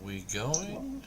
we going?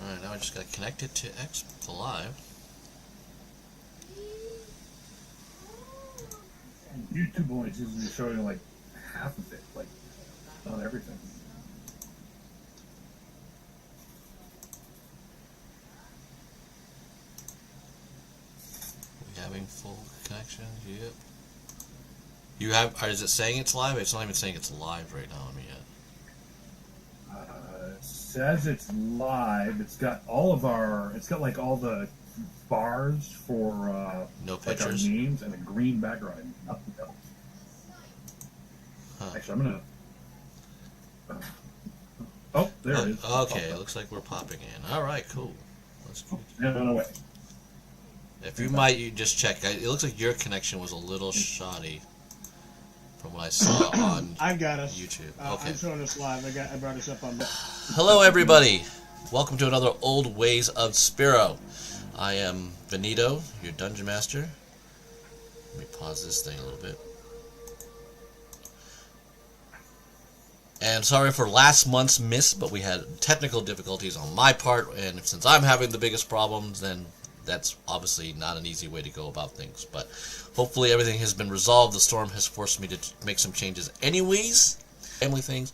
Alright, now I just got connected to to Live. YouTube only seems to be showing like half of it, like not everything. We having full connection? Yep. You have? Or is it saying it's live? It's not even saying it's live right now on me yet. It says it's live. It's got all of our. It's got like all the bars for no like our pictures, names and a green background. Nothing else. Huh. Actually, I'm gonna. Oh, there it is. Okay, it looks like we're popping in. All right, cool. That's good. No way. If you might, you just check. It looks like your connection was a little shoddy from what I saw on I've got us. YouTube. Okay. I'm showing us live. I brought us up on the... Hello, everybody. Welcome to another Old Ways of Spero. I am Benito, your Dungeon Master. Let me pause this thing a little bit. And sorry for last month's miss, but we had technical difficulties on my part, and since I'm having the biggest problems, then that's obviously not an easy way to go about things. But hopefully everything has been resolved. The storm has forced me to make some changes anyways. Family things.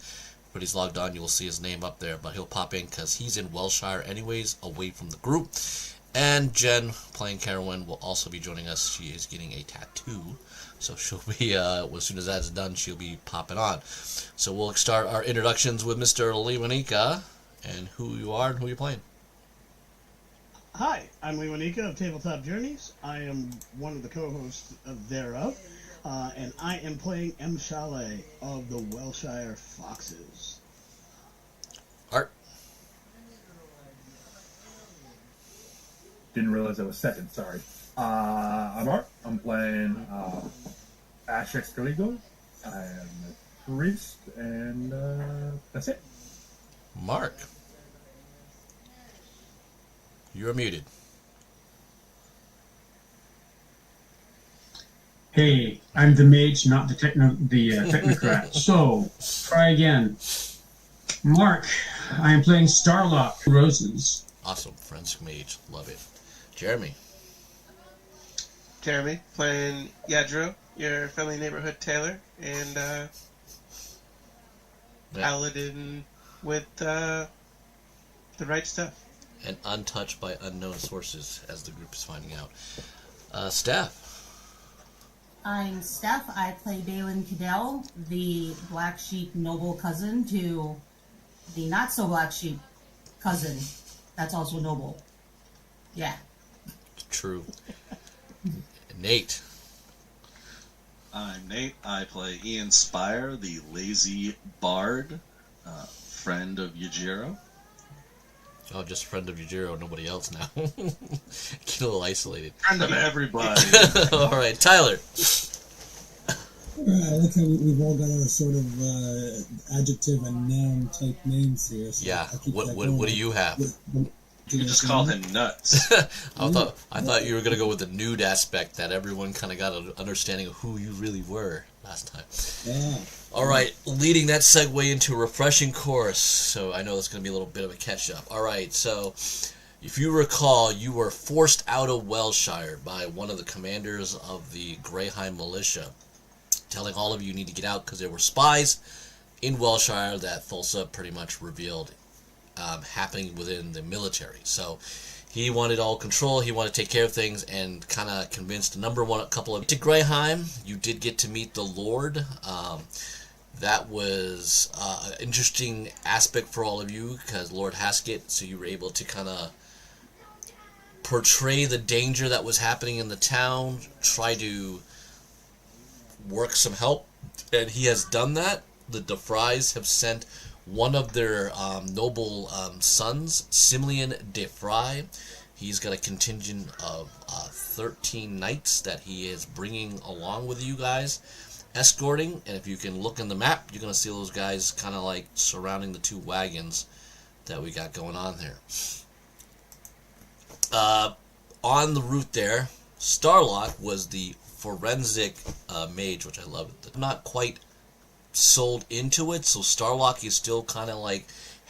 But he's logged on. You will see his name up there, but he'll pop in because he's in Welshire anyways, away from the group. And Jen, playing Carowin, will also be joining us. She is getting a tattoo, so she'll be, as soon as that's done, she'll be popping on. So we'll start our introductions with Mr. Lewanika, and who you are and who you're playing. Hi, I'm Lewanika of Tabletop Journeys. I am one of the co-hosts thereof, and I am playing M. Chalet of the Welshire Foxes. Art. Didn't realize I was second. Sorry. I'm Art. I'm playing Ash Excaligo. I am a priest, and that's it. Mark. You're muted. Hey, I'm the mage, not the technocrat. So, try again. Mark, I am playing Starlock Roses. Awesome. French mage. Love it. Jeremy. Jeremy, playing Yadro, your friendly neighborhood tailor, and paladin with the right stuff. And untouched by unknown sources, as the group is finding out. Steph. I'm Steph. I play Balin Cadell, the black sheep noble cousin to the not so black sheep cousin that's also noble. Yeah. True. Nate. I'm Nate. I play Ian Spire, the lazy bard, friend of Yajiro. Oh, just friend of Yajiro, nobody else now. Get a little isolated. Friend of everybody. All right, Tyler. I like how we've all got our sort of adjective and noun type names here. So yeah. What do you have? You just call him nuts. I thought you were gonna go with the nude aspect that everyone kind of got an understanding of who you really were last time. Yeah. All right, leading that segue into a refreshing chorus. So I know it's gonna be a little bit of a catch up. All right, so if you recall, you were forced out of Welshire by one of the commanders of the Greyheim militia, telling all of you need to get out because there were spies in Welshire that Thulsa pretty much revealed happening within the military. So he wanted all control, he wanted to take care of things, and kind of convinced a couple of to Greyheim. You did get to meet the Lord, That was an interesting aspect for all of you because Lord Haskett, so you were able to kind of portray the danger that was happening in the town, try to work some help, and he has done that. The DeFries have sent one of their noble sons, Simeon DeFry. He's got a contingent of 13 knights that he is bringing along with you guys, escorting. And if you can look in the map, you're going to see those guys kind of like surrounding the 2 wagons that we got going on there. On the route there, Starlock was the forensic mage, which I love. Not quite sold into it, so Starlock is still kind of like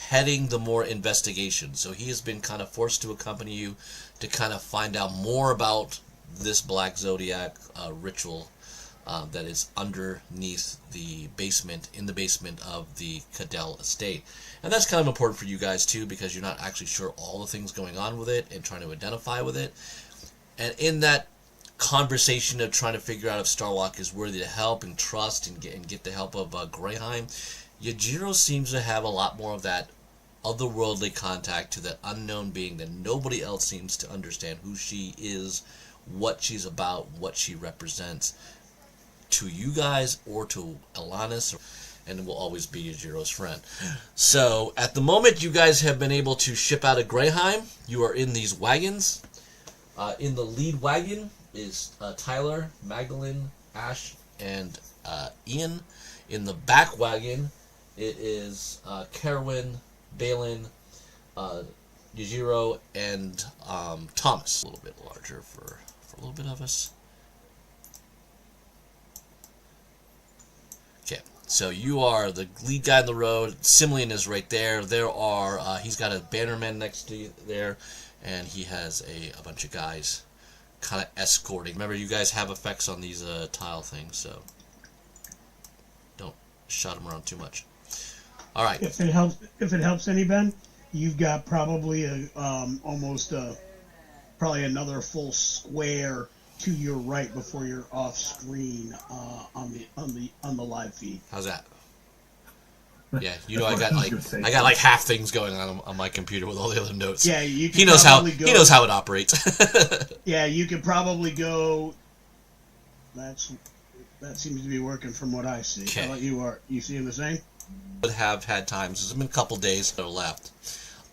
heading the more investigation. So he has been kind of forced to accompany you to kind of find out more about this Black Zodiac ritual that is underneath the basement, in the basement of the Cadell estate. And that's kind of important for you guys too, because you're not actually sure all the things going on with it and trying to identify with it. And in that conversation of trying to figure out if Starlock is worthy to help and trust and get the help of Greyheim, Yajiro seems to have a lot more of that otherworldly contact to that unknown being that nobody else seems to understand who she is, what she's about, what she represents to you guys or to Alanis, and will always be Yajiro's friend. So at the moment you guys have been able to ship out of Greyheim. You are in these wagons. In the lead wagon is Tyler, Magdalene, Ash, and Ian. In the back wagon, it is Carwin, Balin, Yajiro, and Thomas. A little bit larger for a little bit of us. Okay, so you are the lead guy on the road. Simeon is right there. There are he's got a bannerman next to you there, and he has a bunch of guys kind of escorting. Remember, you guys have effects on these tile things, so don't shut them around too much. All right. If it helps any, Ben, you've got probably probably another full square to your right before you're off screen on the live feed. How's that? Yeah, you know, I got like half things going on my computer with all the other notes. Yeah, you can he knows how it operates. Yeah, you could probably go. That seems to be working from what I see. Okay. How about you seeing the same? Would have had times. There's been a couple days that are left,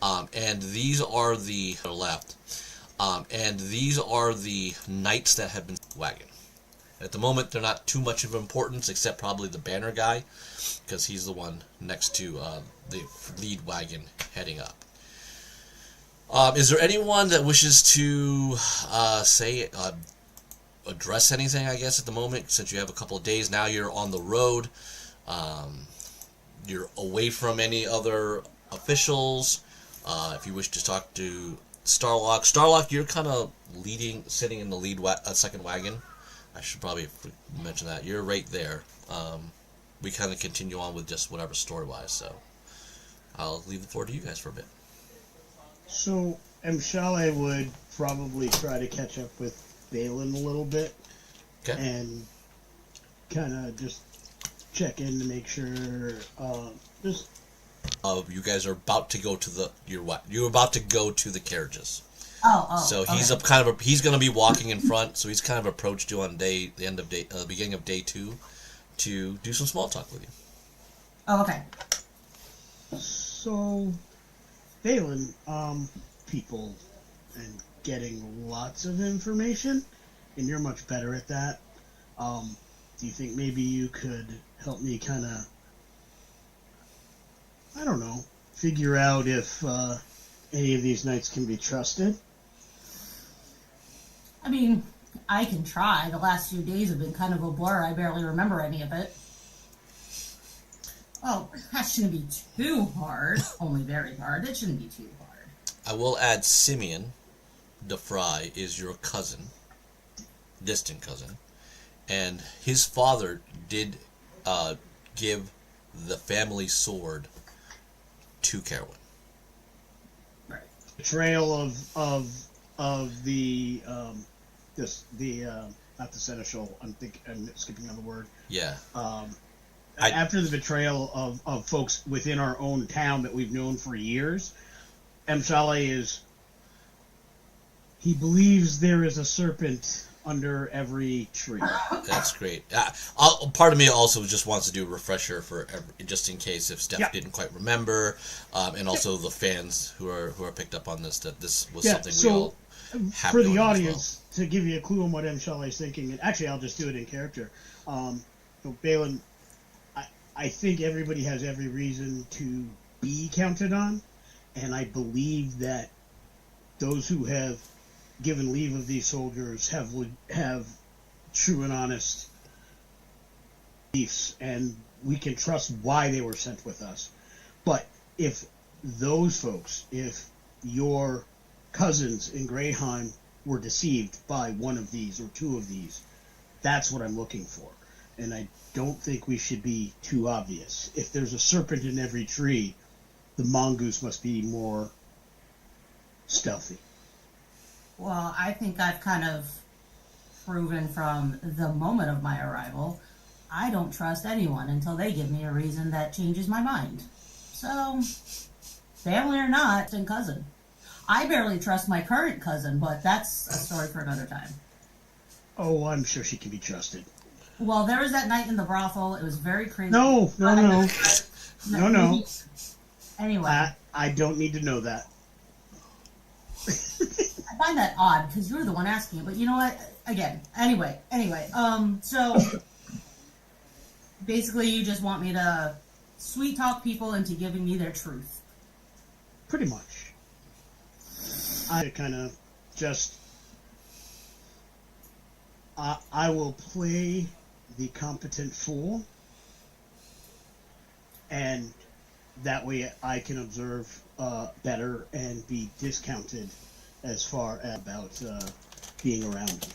and these are the knights that have been wagon. At the moment, they're not too much of importance, except probably the banner guy, because he's the one next to the lead wagon heading up. Is there anyone that wishes to address anything, I guess, at the moment, since you have a couple of days now? You're on the road. You're away from any other officials. If you wish to talk to Starlock, you're kind of sitting in the lead second wagon. I should probably mention that. You're right there. We kind of continue on with just whatever story-wise, so I'll leave the floor to you guys for a bit. So, Mshale would probably try to catch up with Balin a little bit. Okay. And kind of just check in to make sure, you guys are about to go to you're about to go to the carriages. So he's okay. He's going to be walking in front, so he's kind of approached you on the beginning of day 2 to do some small talk with you. Oh, okay. So, Balin, people and getting lots of information, and you're much better at that. Do you think maybe you could help me kind of, I don't know, figure out if any of these knights can be trusted? I mean, I can try. The last few days have been kind of a blur. I barely remember any of it. Oh, that shouldn't be too hard. Only very hard. It shouldn't be too hard. I will add Simeon DeFry is your cousin, distant cousin, and his father did give the family sword to Carwin. Right. Betrayal of the not the seneschal. I'm skipping on the word. Yeah. after the betrayal of folks within our own town that we've known for years, Mshale he believes there is a serpent under every tree. That's great. Part of me also just wants to do a refresher for just in case if Steph didn't quite remember, and also the fans who are picked up on this, that this was something we all have for going the as audience to give you a clue on what Mshale is thinking. And actually, I'll just do it in character. So Balin, I think everybody has every reason to be counted on, and I believe that those who have given leave of these soldiers have true and honest beliefs, and we can trust why they were sent with us. But if those folks, if your cousins in Greyheim were deceived by one of these or two of these, that's what I'm looking for. And I don't think we should be too obvious. If there's a serpent in every tree, the mongoose must be more stealthy. Well, I think I've kind of proven from the moment of my arrival, I don't trust anyone until they give me a reason that changes my mind. So, family or not, and cousin. I barely trust my current cousin, but that's a story for another time. Oh, I'm sure she can be trusted. Well, there was that night in the brothel. It was very crazy. No. Anyway. I don't need to know that. I find that odd because you're the one asking it, but you know what? Again, anyway. So basically, you just want me to sweet talk people into giving me their truth. Pretty much. I kind of just I will play the competent fool, and that way I can observe better and be discounted as far as about being around me.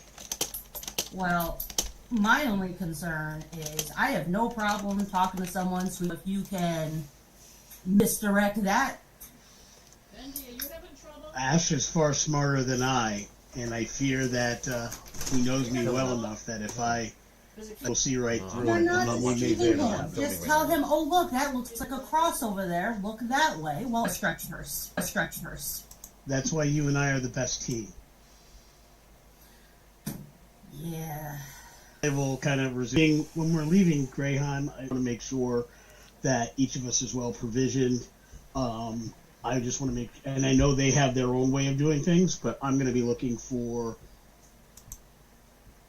Well, my only concern is I have no problem talking to someone, so if you can misdirect that. Ash is far smarter than I, and I fear that he knows me well enough that if I will see right through You're it, not and we may deceiving very him. Just tell him, oh, look, that looks like a cross over there. Look that way. Well, a stretch verse. That's why you and I are the best team. Yeah. I will kind of resume when we're leaving Greyheim. I want to make sure that each of us is well provisioned. I just want to make, and I know they have their own way of doing things, but I'm going to be looking for,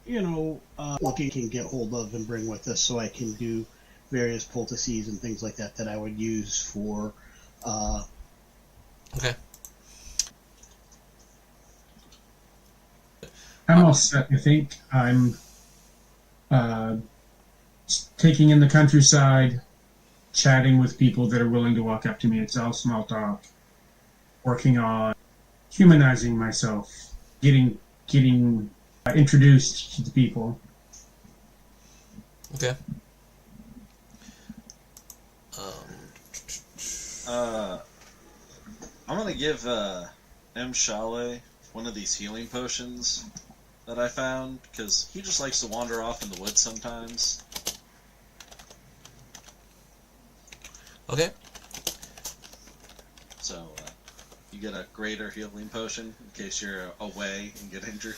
looking can get hold of and bring with us, so I can do various poultices and things like that I would use for. Okay. I'm all set. I think I'm taking in the countryside, chatting with people that are willing to walk up to me. It's all small talk. Working on humanizing myself, getting introduced to the people. Okay. I'm gonna give Mshale one of these healing potions that I found, because he just likes to wander off in the woods sometimes. Okay. So, you get a greater healing potion in case you're away and get injured.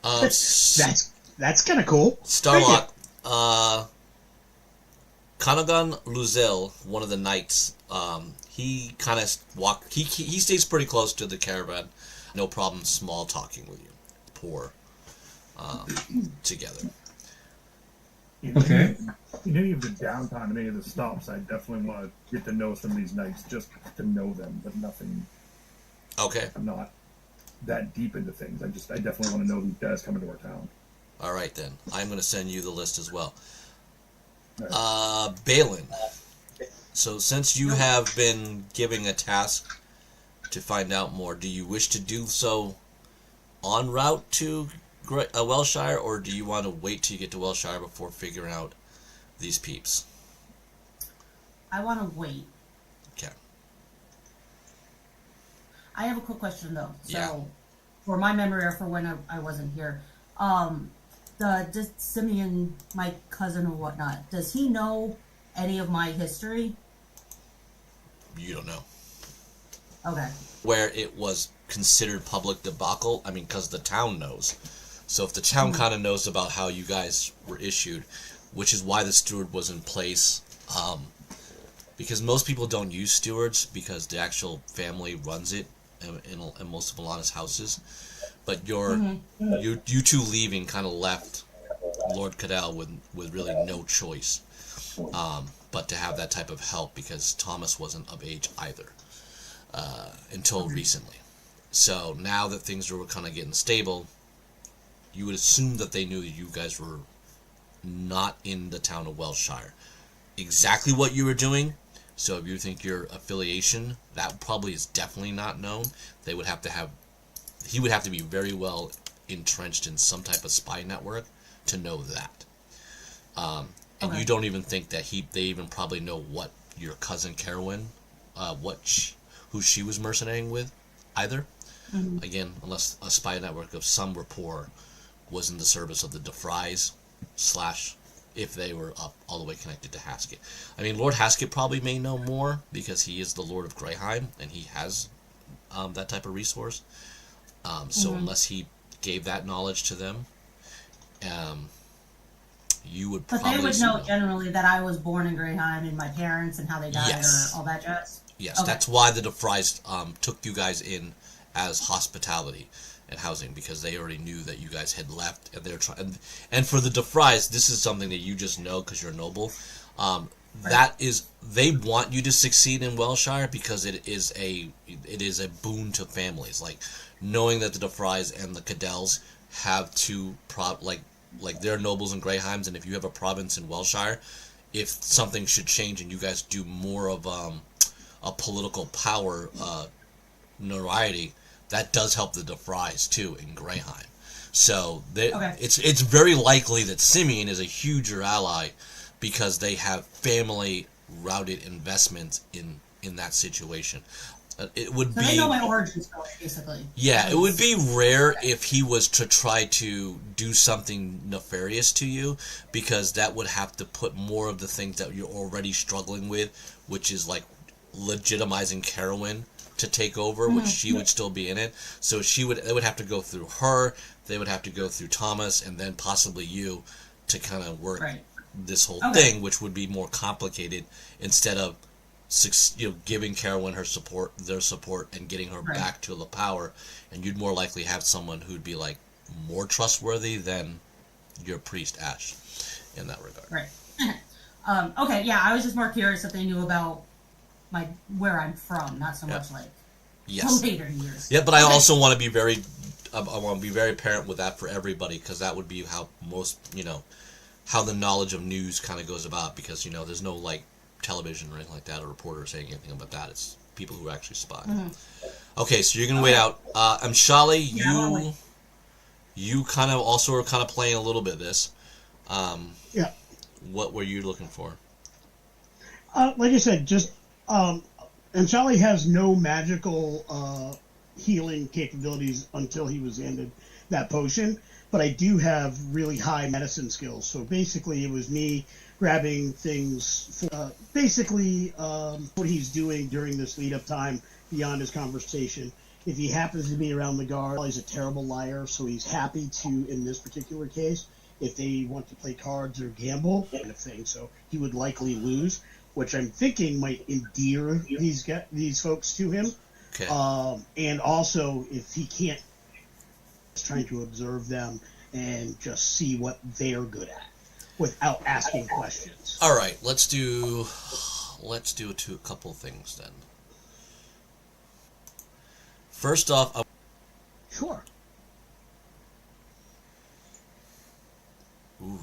That's kind of cool. Starlock, Kanagan Luzel, one of the knights, he kind of he stays pretty close to the caravan. No problem small talking with you. Poor. Together. Okay. In any of the downtime, in any of the stops, I definitely want to get to know some of these knights, just to know them, but nothing. Okay. I'm not that deep into things. I definitely want to know these guys coming to our town. All right then. I'm going to send you the list as well. Right. Balin. So since you have been giving a task to find out more, do you wish to do so en route to Welshire, or do you want to wait till you get to Welshire before figuring out these peeps? I want to wait. Okay. I have a quick question, though. So, Yeah. for my memory or for when I wasn't here, does Simeon, my cousin or whatnot, does he know any of my history? You don't know. Okay. Where it was considered public debacle, I mean, because the town knows. So if the town kind of knows about how you guys were issued, which is why the steward was in place, because most people don't use stewards because the actual family runs it in most of Alana's houses. But you two leaving kind of left Lord Cadell with really no choice but to have that type of help, because Thomas wasn't of age either until recently. So now that things were kind of getting stable, you would assume that they knew that you guys were not in the town of Welshire. Exactly what you were doing, so if you think your affiliation, that probably is definitely not known. He would have to be very well entrenched in some type of spy network to know that. And you don't even think that they even probably know what your cousin Carowin, who she was mercenarying with, either. Again, unless a spy network of some rapport was in the service of the DeFries, / if they were up all the way connected to Haskett. I mean, Lord Haskett probably may know more because he is the Lord of Greyheim and he has that type of resource. So unless he gave that knowledge to them, you would probably... But they would know generally that I was born in Greyheim and my parents and how they died, yes, or all that jazz? Yes, okay. That's why the DeFries took you guys in as hospitality and housing, because they already knew that you guys had left, and they're trying. And for the DeFries, this is something that you just know because you're noble. That is, they want you to succeed in Welshire because it is a boon to families. Like knowing that the DeFries and the Cadells have two like they're nobles and Greyheims, and if you have a province in Welshire, if something should change and you guys do more of a political power notoriety, that does help the DeFries too in Greyheim. So it's very likely that Simeon is a huger ally because they have family routed investments in that situation. It would be. They know my origin story, basically. Yeah, it would be rare if he was to try to do something nefarious to you, because that would have to put more of the things that you're already struggling with, which is like legitimizing Carowin to take over, which she would still be in it. So they would have to go through her, they would have to go through Thomas, and then possibly you to kind of work this whole thing, which would be more complicated instead of giving Carowin their support, and getting her back to the power. And you'd more likely have someone who'd be like more trustworthy than your priest Ash in that regard. Right. Okay, yeah, I was just more curious if they knew about where I'm from, not so much like later years. Yeah, but I also want to be very, I want to be very apparent with that for everybody, because that would be how most, how the knowledge of news kind of goes about, because there's no like television or anything like that, or reporters saying anything about that. It's people who actually spy. Okay, so you're gonna wait out. Shali, you kind of also are kind of playing a little bit of this. What were you looking for? Like I said, just and Charlie has no magical healing capabilities until he was handed that potion, but I do have really high medicine skills. So basically, it was me grabbing things, what he's doing during this lead-up time beyond his conversation. If he happens to be around the guard, he's a terrible liar, so he's happy to, in this particular case, if they want to play cards or gamble, kind of thing. So he would likely lose, which I'm thinking might endear these folks to him. Okay. And also, if he can't, just trying to observe them and just see what they're good at without asking questions. All right, let's do a couple of things then. First off, sure. Ooh.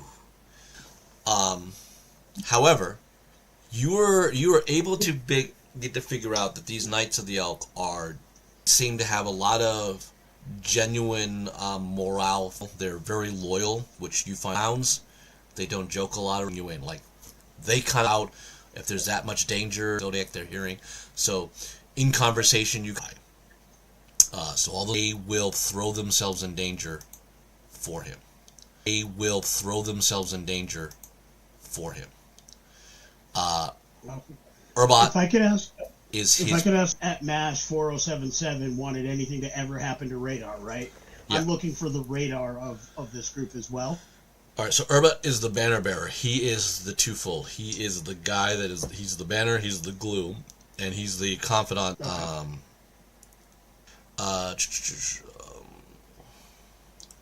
However, you were able to get to figure out that these Knights of the Elk seem to have a lot of genuine morale. They're very loyal, which you find. They don't joke a lot of you in. Like, they cut out if there's that much danger, Zodiac they're hearing. So, in conversation, so although they will throw themselves in danger for him. Well, Urbot if I could ask, is if his. I could ask at MASH 4077 wanted anything to ever happen to Radar, right? Yeah. I'm looking for the radar of this group as well. All right, so Urbot is the banner bearer. He is the twofold. He is the guy that is. He's the banner. He's the glue, and he's the confidant. Okay.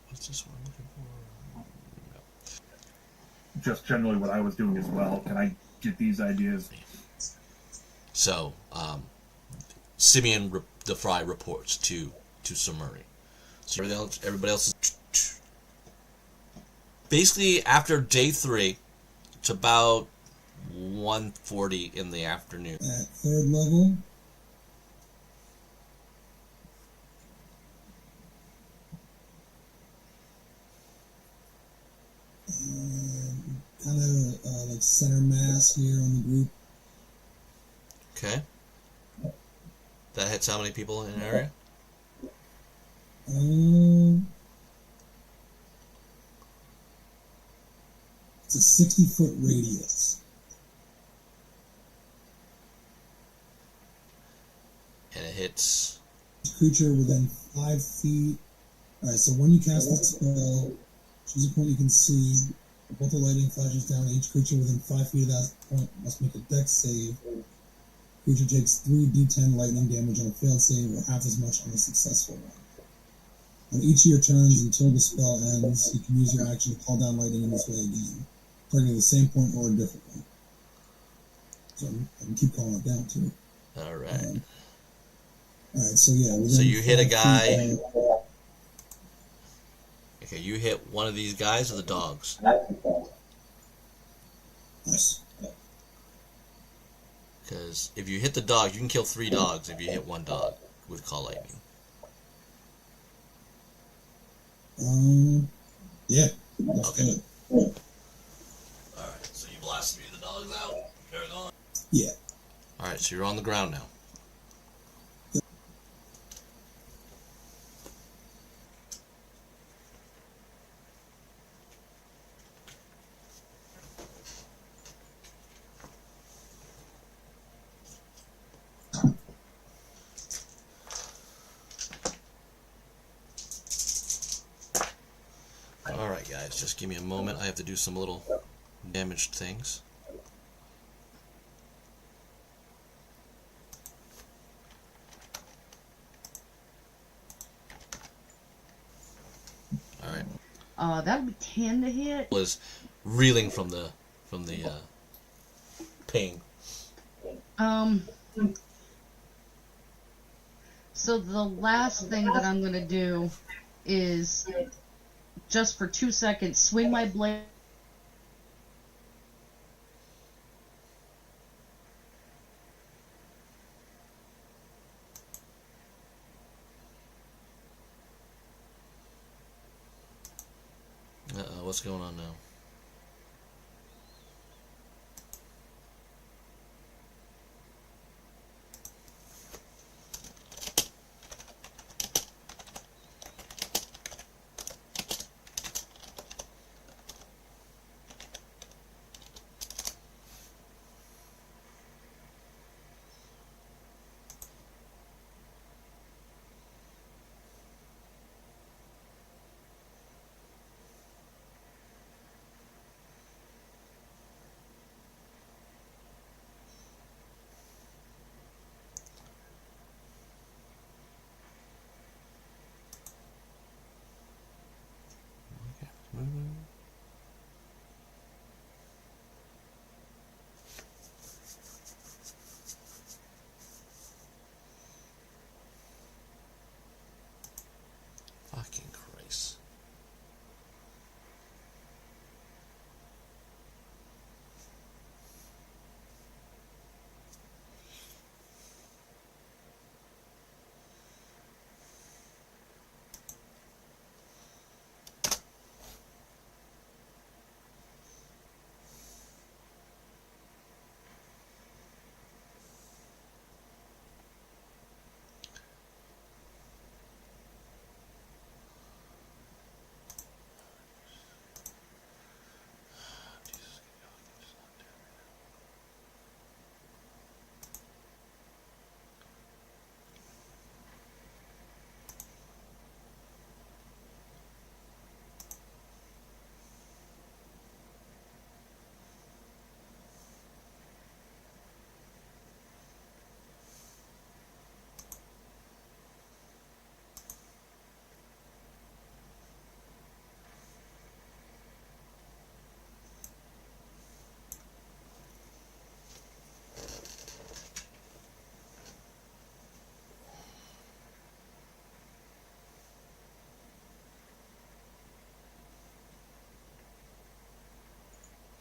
What's this one I'm looking for? Just generally what I was doing as well. Can I get these ideas? So, Simeon the Fry reports to Samuri. So everybody else is basically after day 3. It's about 1:40 in the afternoon. At third level, kind of like center mass here on the group. Okay. That hits how many people in an area? It's a 60-foot radius. And it hits. Creature within 5 feet. Alright, so when you cast that spell, choose a point you can see. A bolt of lightning flashes down. Each creature within 5 feet of that point must make a dex save. Creature takes 3d10 lightning damage on a failed save, or half as much on a successful one. On each of your turns until the spell ends, you can use your action to call down lightning in this way again, targeting the same point or a different one. So I can keep calling it down too. Alright. Alright, so yeah. So you hit a 5 guy. feet, Okay, you hit one of these guys or the dogs? nice. Because if you hit the dog, you can kill 3 dogs if you hit one dog with Call Lightning. Yeah. That's Okay. good. Alright, so you blast 3 of the dogs out. They're gone. Yeah. Alright, so you're on the ground now. Alright guys, just give me a moment. I have to do some little damaged things. Alright. That would be 10 to hit. Was reeling from the pain. So the last thing that I'm gonna do is just for 2 seconds swing my blade. Uh-oh, what's going on now?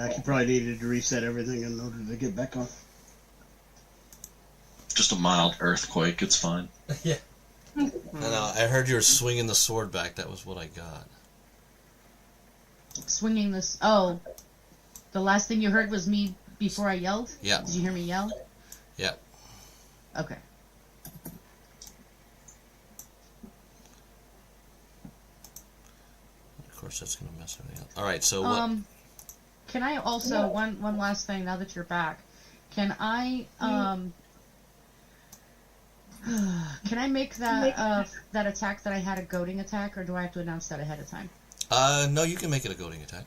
You probably needed to reset everything in order to get back on. Just a mild earthquake. It's fine. Yeah. I heard you were swinging the sword back. That was what I got. Swinging this. Oh, the last thing you heard was me before I yelled? Yeah. Did you hear me yell? Yeah. Okay. Of course, that's going to mess everything up. All right, so what? Can I also, one last thing, now that you're back, can I make that that attack that I had a goading attack, or do I have to announce that ahead of time? No, you can make it a goading attack.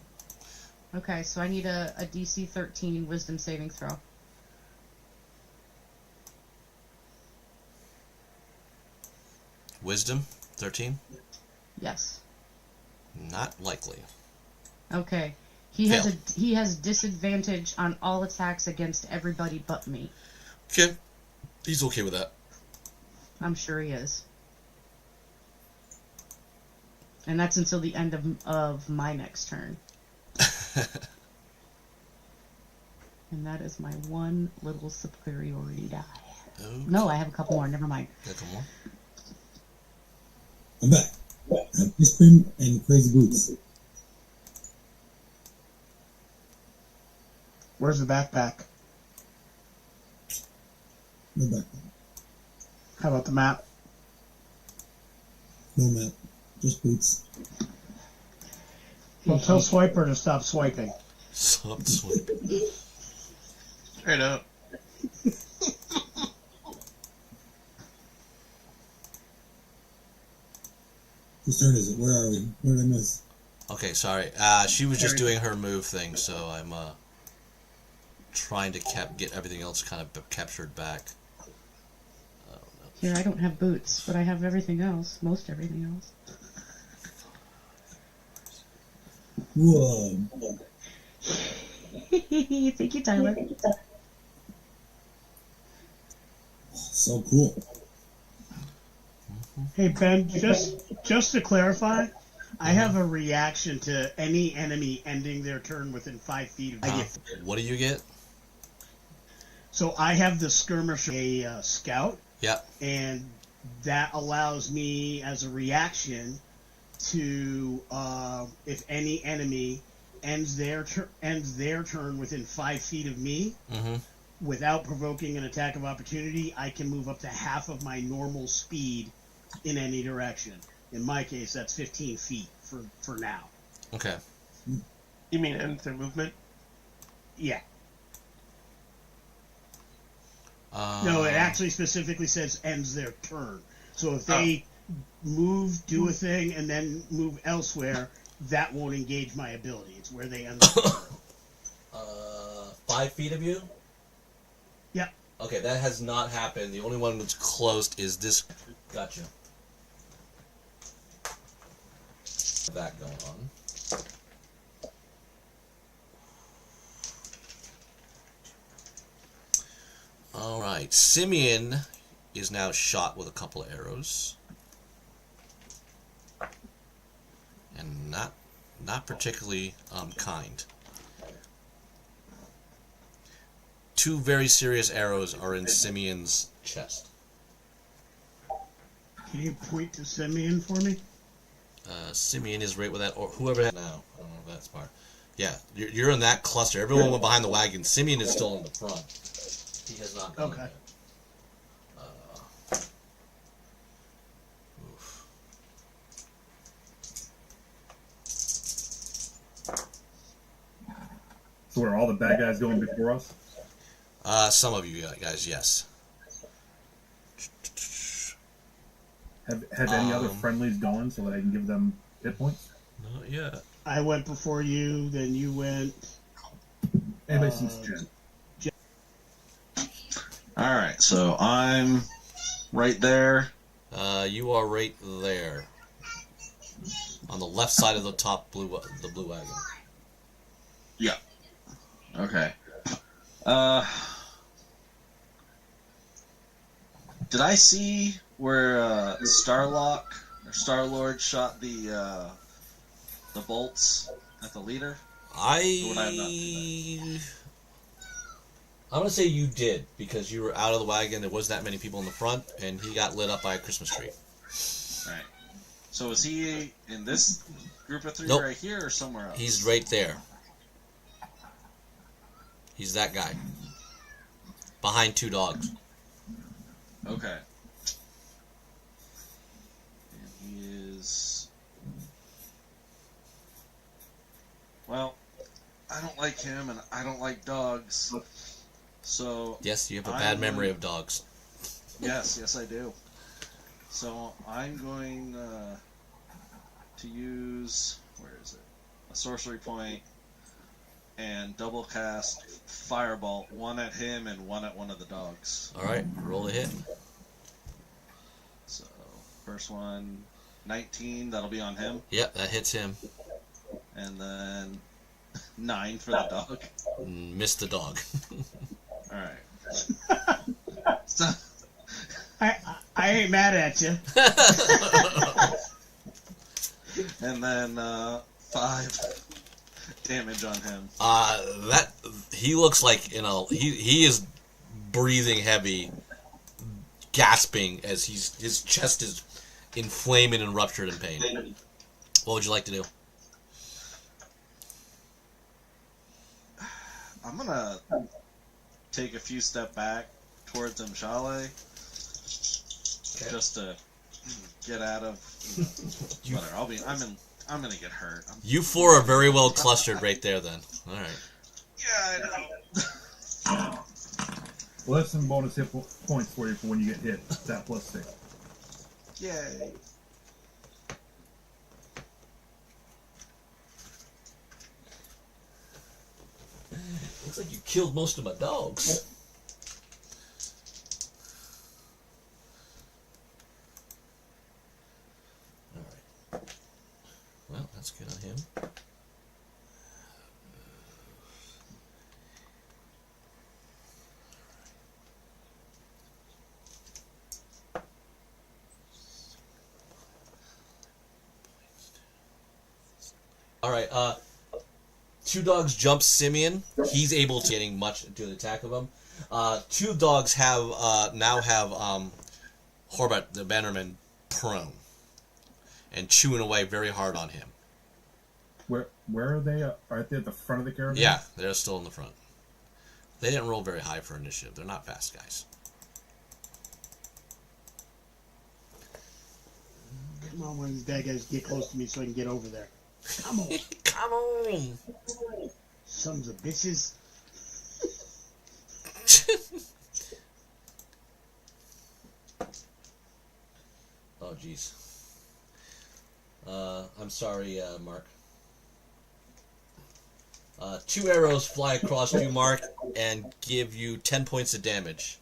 Okay, so I need a DC 13 wisdom saving throw. Wisdom 13? Yes. Not likely. Okay. He has disadvantage on all attacks against everybody but me. Okay. He's okay with that. I'm sure he is. And that's until the end of my next turn. And that is my one little superiority die. Okay. No, I have a couple more. Never mind. Yeah, come on. I'm back. I have ice cream and crazy boots. Where's the backpack? No backpack. How about the map? No map. Just boots. Well, tell Swiper to stop swiping. Stop swiping. Straight up. Whose turn is it? Where are we? Where did I miss? Okay, sorry. She was just doing her move thing, so I'm trying to get everything else kind of captured back. I don't know. Here, I don't have boots, but I have everything else. Most everything else. Whoa. Thank you, Tyler. So cool. Hey Ben, just to clarify, I have a reaction to any enemy ending their turn within 5 feet of me. What do you get? So I have the skirmisher, a scout, Yep. and that allows me as a reaction to if any enemy ends their turn within 5 feet of me, without provoking an attack of opportunity, I can move up to half of my normal speed in any direction. In my case, that's 15 feet for now. Okay. You mean end their movement? Yeah. No, it actually specifically says ends their turn. So if they move, do a thing, and then move elsewhere, that won't engage my ability. It's where they end their turn. 5 feet of you? Yep. Okay, that has not happened. The only one that's closed is this. Gotcha. That going on. Alright, Simeon is now shot with a couple of arrows. And not particularly kind. 2 very serious arrows are in Simeon's chest. Can you point to Simeon for me? Simeon is right with that, or whoever had now. I don't know if that's smart. Yeah, you're in that cluster. Everyone went behind the wagon. Simeon is still in the front. He has not gone yet. Oof. So are all the bad guys going before us? Some of you guys, yes. Have any other friendlies gone so that I can give them hit points? Not yet. I went before you, then you went. Anybody since Jen? Alright, so I'm right there. You are right there. On the left side of the blue wagon. Yeah. Okay. Did I see where Star-Lord shot the bolts at the leader? Or would I have not seen I'm gonna say you did because you were out of the wagon. There was that many people in the front, and he got lit up by a Christmas tree. Right. So is he in this group of three Nope. right here or somewhere else? He's right there. He's that guy. Behind 2 dogs. Okay. And he is... Well, I don't like him, and I don't like dogs. So... Yes, you have a bad memory of dogs. Yes, I do. So I'm going to use... Where is it? A sorcery point and double cast Firebolt, one at him and one at one of the dogs. Alright, roll a hit. So, first one, 19, that'll be on him. Yep, that hits him. And then 9 for the dog. Missed the dog. Alright. So, I ain't mad at you. and then 5 damage on him. That he looks like he is breathing heavy, gasping as his chest is inflamed and ruptured in pain. What would you like to do? I'm gonna take a few step back towards Mshale, just to get out of whatever. I'm gonna get hurt. You 4 are very well clustered right there. Then, all right. Yeah, I know. Well, that's some bonus hit points for you for when you get hit. That plus 6. Yay. Looks like you killed most of my dogs. Alright. Well, that's good on him. Alright, 2 dogs jump Simeon. He's able to getting much to the attack of him. 2 dogs have now have Horbat the Bannerman prone and chewing away very hard on him. Where are they? Are they at the front of the caravan? Yeah, they're still in the front. They didn't roll very high for initiative. They're not fast guys. Come on, one of these bad guys get close to me so I can get over there. Come on. Come on. Sons of bitches. Oh, jeez. I'm sorry, Mark. 2 arrows fly across you, Mark, and give you 10 points of damage.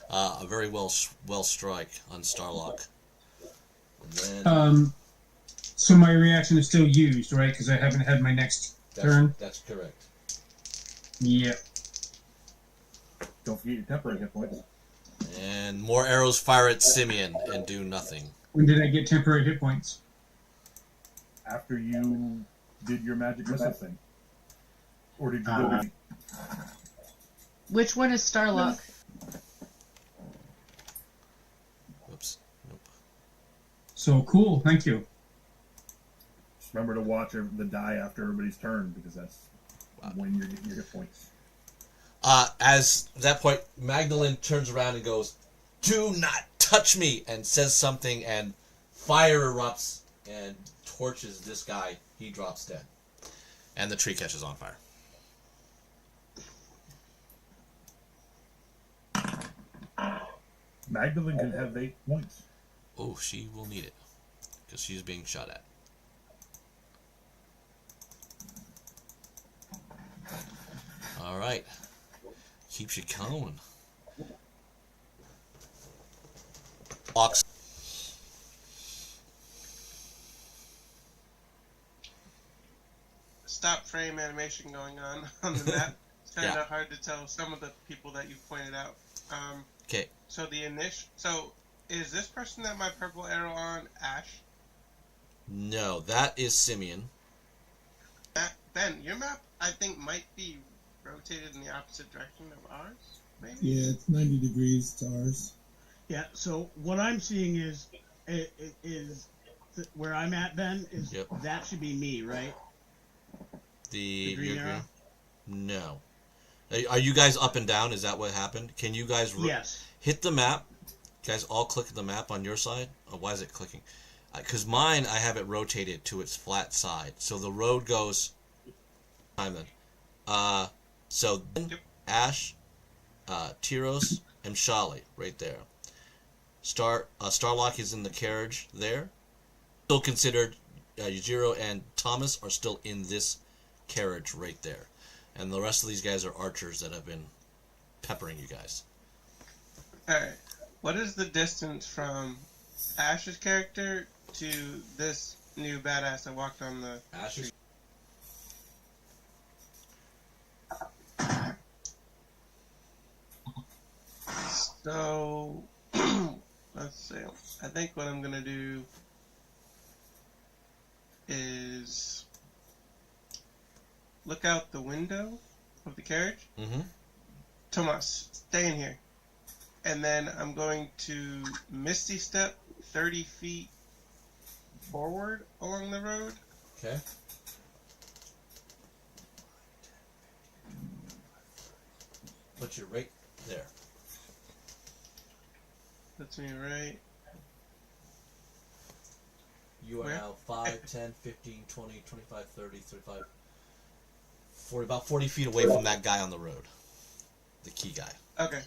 A very well strike on Starlock. And then, So my reaction is still used, right? Because I haven't had my next turn. That's correct. Yep. Don't forget your temporary hit points. And more arrows fire at Simeon and do nothing. When did I get temporary hit points? After you did your magic missile thing. Or did you go Which one is Starlock? Whoops. Nope. So cool, thank you. Just remember to watch the die after everybody's turn, because that's when you're getting your hit points. As that point, Magdalene turns around and goes, "Do not touch me," and says something, and fire erupts and torches this guy. He drops dead. And the tree catches on fire. Magdalene can have 8 points. Oh, she will need it. Because she's being shot at. Alright. Keeps you going. Ox. Stop frame animation going on the map. It's kind of Yeah. hard to tell some of the people that you pointed out. Okay. So is this person that my purple arrow on Ash? No, that is Simeon. Ben, your map, I think might be rotated in the opposite direction of ours, maybe? Yeah, it's 90 degrees to ours. Yeah. So what I'm seeing is where I'm at, Ben, is Yep. that should be me, right? The green your arrow? No. Are you guys up and down? Is that what happened? Can you guys Yes. hit the map? Guys, all click the map on your side. Oh, why is it clicking? Because mine, I have it rotated to its flat side, so the road goes. Simon. So Yep. Ash, Tyros, and Shali right there. Starlock is in the carriage there. Still considered Yujiro and Thomas are still in this carriage right there. And the rest of these guys are archers that have been peppering you guys. Alright. What is the distance from Ash's character to this new badass that walked on the Ash is So, let's see. I think what I'm gonna do is look out the window of the carriage. Mm-hmm. Tomas, stay in here. And then I'm going to Misty Step 30 feet forward along the road. Okay. Put you right there. That's me, right? You are Where? now 5, 10, 15, 20, 25, 30, 35, 40, about 40 feet away from that guy on the road. The key guy. Okay.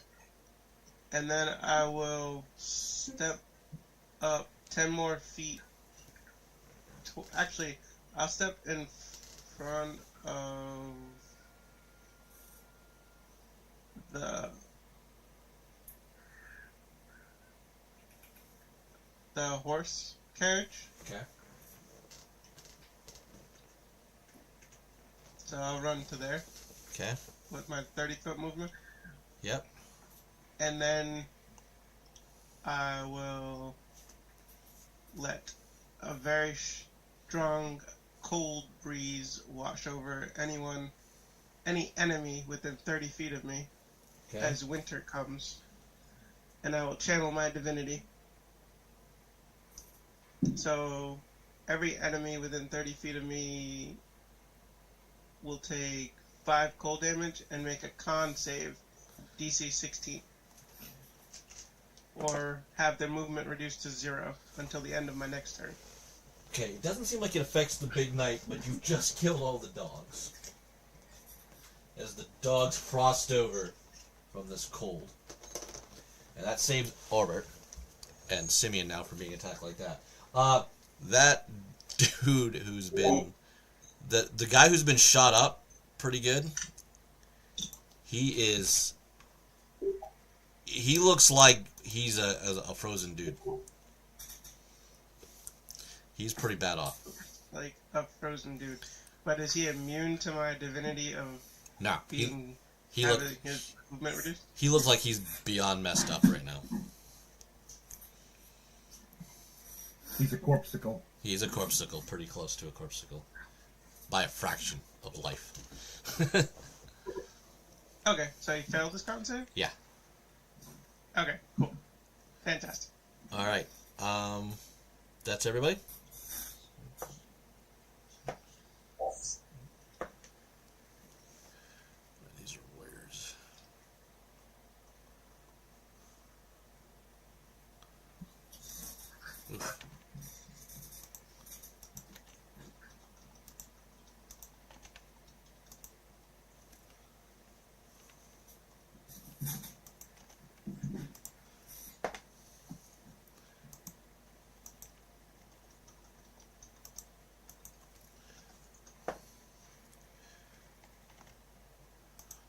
And then I will step up 10 more feet. Actually, I'll step in front of the horse carriage. Okay. So I'll run to there Okay. with my 30-foot movement. Yep. And then I will let a very strong cold breeze wash over any enemy within 30 feet of me Okay. as winter comes. And I will channel my divinity. So every enemy within 30 feet of me will take 5 cold damage and make a con save DC 16. Or have their movement reduced to 0 until the end of my next turn. Okay, it doesn't seem like it affects the big knight, but you've just killed all the dogs. As the dogs frost over from this cold. And that saves Orbert and Simeon now from being attacked like that. That dude who's been... The guy who's been shot up pretty good, he looks like he's a frozen dude. He's pretty bad off. Like a frozen dude. But is he immune to my divinity of No, being having his movement reduced? he looks like he's beyond messed up right now. He's a corpsicle. He's a corpsicle, pretty close to a corpsicle. By a fraction of life. Okay, so he failed his con save? Yeah. Okay, cool. Fantastic. Alright. That's everybody? These are warriors. Oof.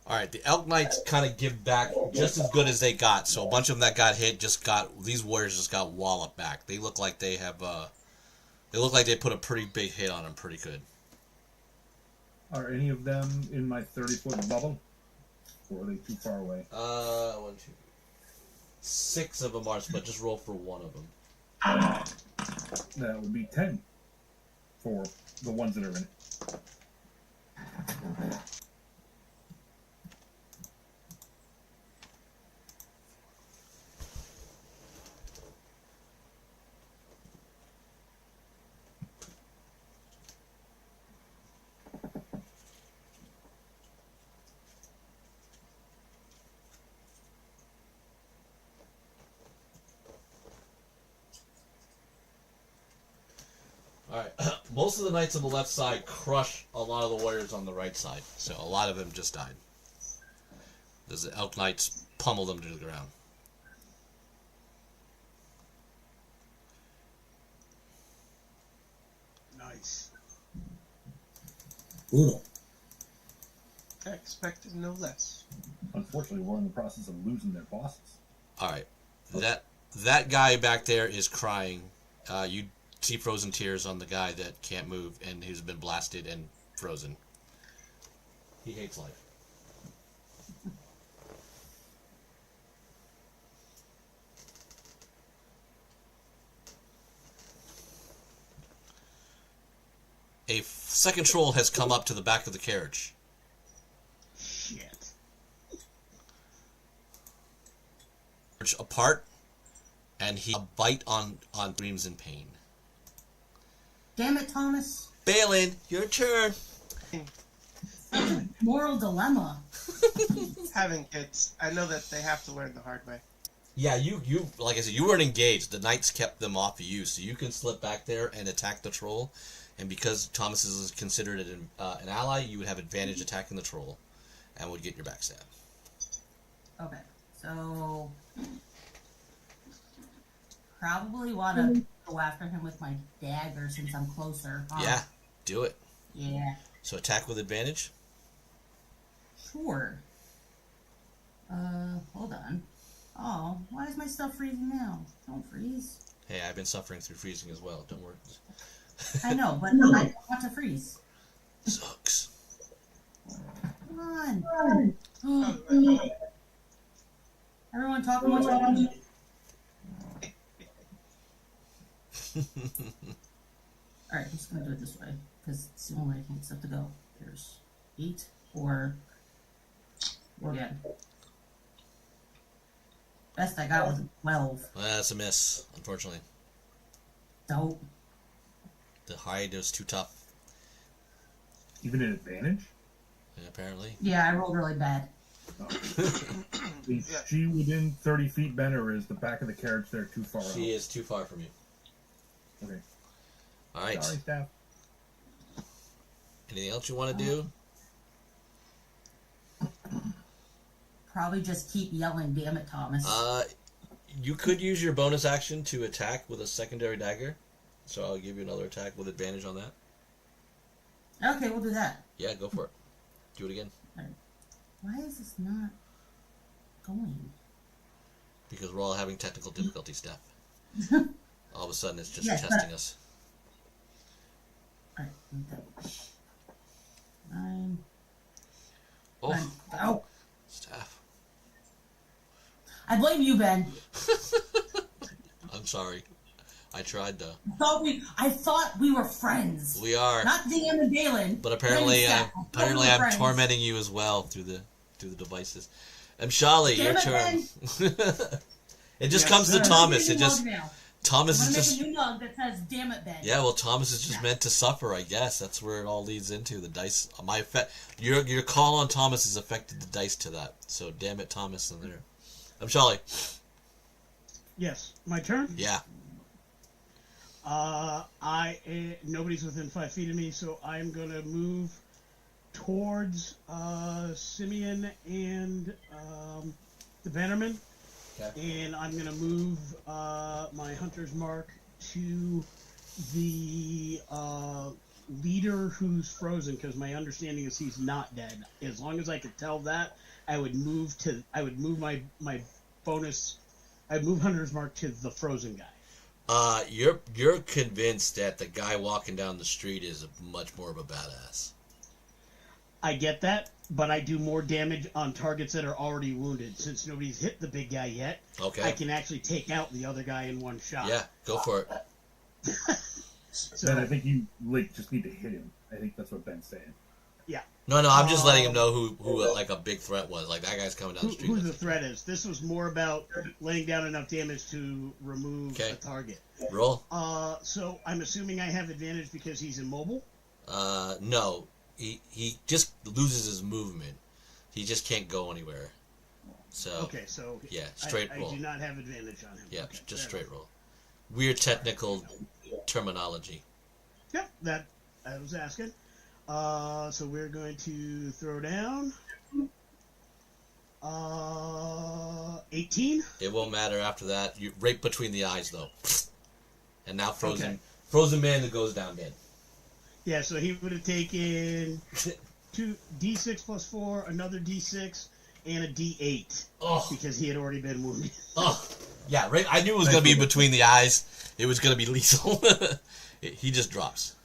Alright, the Elk Knights kind of give back just as good as they got. So a bunch of them that got hit these warriors just got walloped back. They look like they have, they look like they put a pretty big hit on them pretty good. Are any of them in my 30-foot bubble? Or are they too far away? 1, 2, 6 of them are, but just roll for one of them. That would be 10 for the ones that are in it. Alright, most of the knights on the left side crush a lot of the warriors on the right side, so a lot of them just died. The elk knights pummel them to the ground. Nice. Brutal. I expected no less. Unfortunately, we're in the process of losing their bosses. Alright, that guy back there is crying. You see frozen tears on the guy that can't move and who's been blasted and frozen. He hates life. A second troll has come up to the back of the carriage. Shit. Apart, and he bite on screams in pain. Damn it, Thomas. Balin, your turn. Moral dilemma. Having kids, I know that they have to learn the hard way. Yeah, you like I said, you weren't engaged. The knights kept them off of you, so you can slip back there and attack the troll. And because Thomas is considered an ally, you would have advantage attacking the troll, and would get your backstab. Okay, so probably want to go after him with my dagger since I'm closer. Yeah, do it. Yeah. So attack with advantage. Sure. Hold on. Oh, why is my stuff freezing now? Don't freeze. Hey, I've been suffering through freezing as well. Don't worry. I know, but I don't want to freeze. Sucks. Come on. Everyone talk about what Alright, I'm just gonna do it this way, because it's the only way I can get stuff to go. There's 8, or again. Best I got was a 12. Well, that's a miss, unfortunately. Dope. The hide was too tough. Even an advantage? Yeah, apparently. Yeah, I rolled really bad. Oh. Is she within 30 feet, Ben, or is the back of the carriage there too far out? She is too far from you. Okay. Alright. Sorry, staff. Anything else you want to do? Probably just keep yelling, damn it, Thomas. You could use your bonus action to attack with a secondary dagger. So I'll give you another attack with advantage on that. Okay, we'll do that. Yeah, go for it. Do it again. Right. Why is this not going? Because we're all having technical difficulty, Steph. All of a sudden it's just Yes, testing us. Alright, 9. Oh, 9. Oh! Steph. I blame you, Ben. I'm sorry. I tried to. I thought we were friends. We are. Not DM and Balin. But apparently, we I'm friends. tormenting you as well through the devices. Shali, your turn. It just comes to Thomas. It just Thomas is just. Make a new mug that says "Damn it, Ben." Yeah, well, Thomas is just meant to suffer. I guess that's where it all leads into the dice. Your call on Thomas has affected the dice to that. So damn it, Thomas, in there. Shali. Yes, my turn. Yeah. Nobody's within 5 feet of me, so I'm gonna move towards Simeon and the Bannerman, and I'm gonna move my hunter's mark to the leader who's frozen, because my understanding is he's not dead. As long as I could tell that, I would move my bonus. I'd move hunter's mark to the frozen guy. You're convinced that the guy walking down the street is much more of a badass. I get that, but I do more damage on targets that are already wounded. Since nobody's hit the big guy yet, okay, I can actually take out the other guy in one shot. Yeah, go for it. Ben, I think you just need to hit him. I think that's what Ben's saying. Yeah. No, I'm just letting him know who like a big threat was. Like that guy's coming down the street. Who the threat is. This was more about laying down enough damage to remove a target. Roll. So I'm assuming I have advantage because he's immobile? No. He just loses his movement. He just can't go anywhere. So okay, so yeah, straight roll. I do not have advantage on him. Yeah, okay, just straight roll. Weird technical terminology. Yep, that I was asking. So we're going to throw down 18. It won't matter after that. You right between the eyes though. And now frozen Okay. frozen man that goes down dead. Yeah, so he would have taken 2d6 plus 4, another d6, and a d8 because he had already been wounded. Yeah, right. I knew it was going to be between the eyes. It was going to be lethal. He just drops.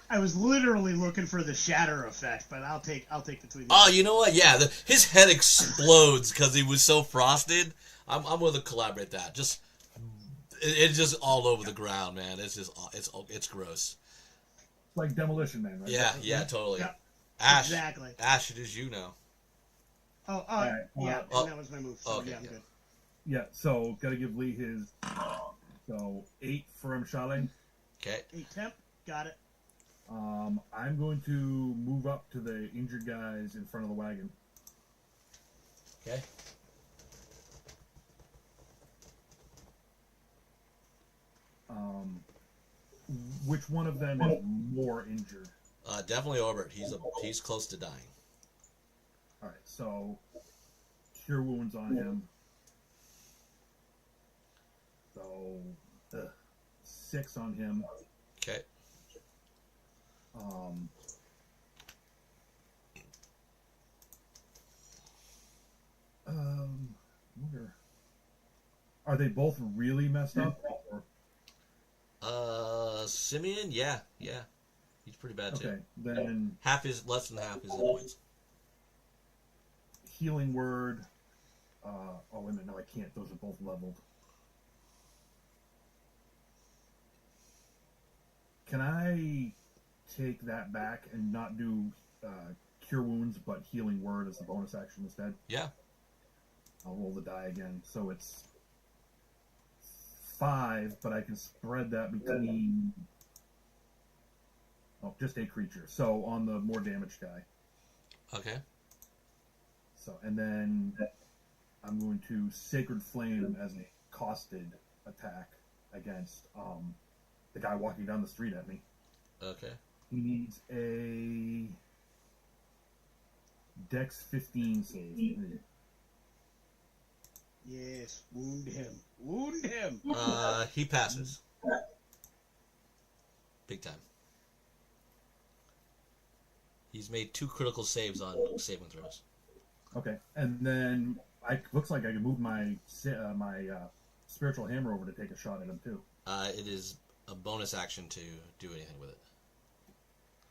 I was literally looking for the shatter effect, but I'll take between the Oh, you know what? Yeah, his head explodes because he was so frosted. I'm willing to collaborate that. Just it's just all over the ground, man. It's just it's gross. Like Demolition Man, right? Yeah, totally. Yeah, Ash, exactly. Ash, it is you now. Yeah, and that was my move. So yeah, I'm good. Yeah, so gotta give Lee his 8 for Mshale. Okay. 8 temp, got it. I'm going to move up to the injured guys in front of the wagon. Okay. Which one of them is more injured? Definitely Orbit. He's close to dying. All right, so cure wounds on him. So 6 on him. Okay. Wonder, are they both really messed up? Or? Simeon, yeah, he's pretty bad too. Okay, then less than half his hit points. Healing word. Oh wait a minute, no, I can't. Those are both leveled. Can I take that back and not do cure wounds, but healing word as the bonus action instead? Yeah. I'll roll the die again. So it's 5, but I can spread that between just a creature. So on the more damaged guy. Okay. So and then I'm going to Sacred Flame as a costed attack against the guy walking down the street at me. Okay. He needs a Dex 15 save. Yes, wound him. Wound him. He passes. Big time. He's made 2 critical saves on saving throws. Okay, and then looks like I can move my spiritual hammer over to take a shot at him too. It is a bonus action to do anything with it.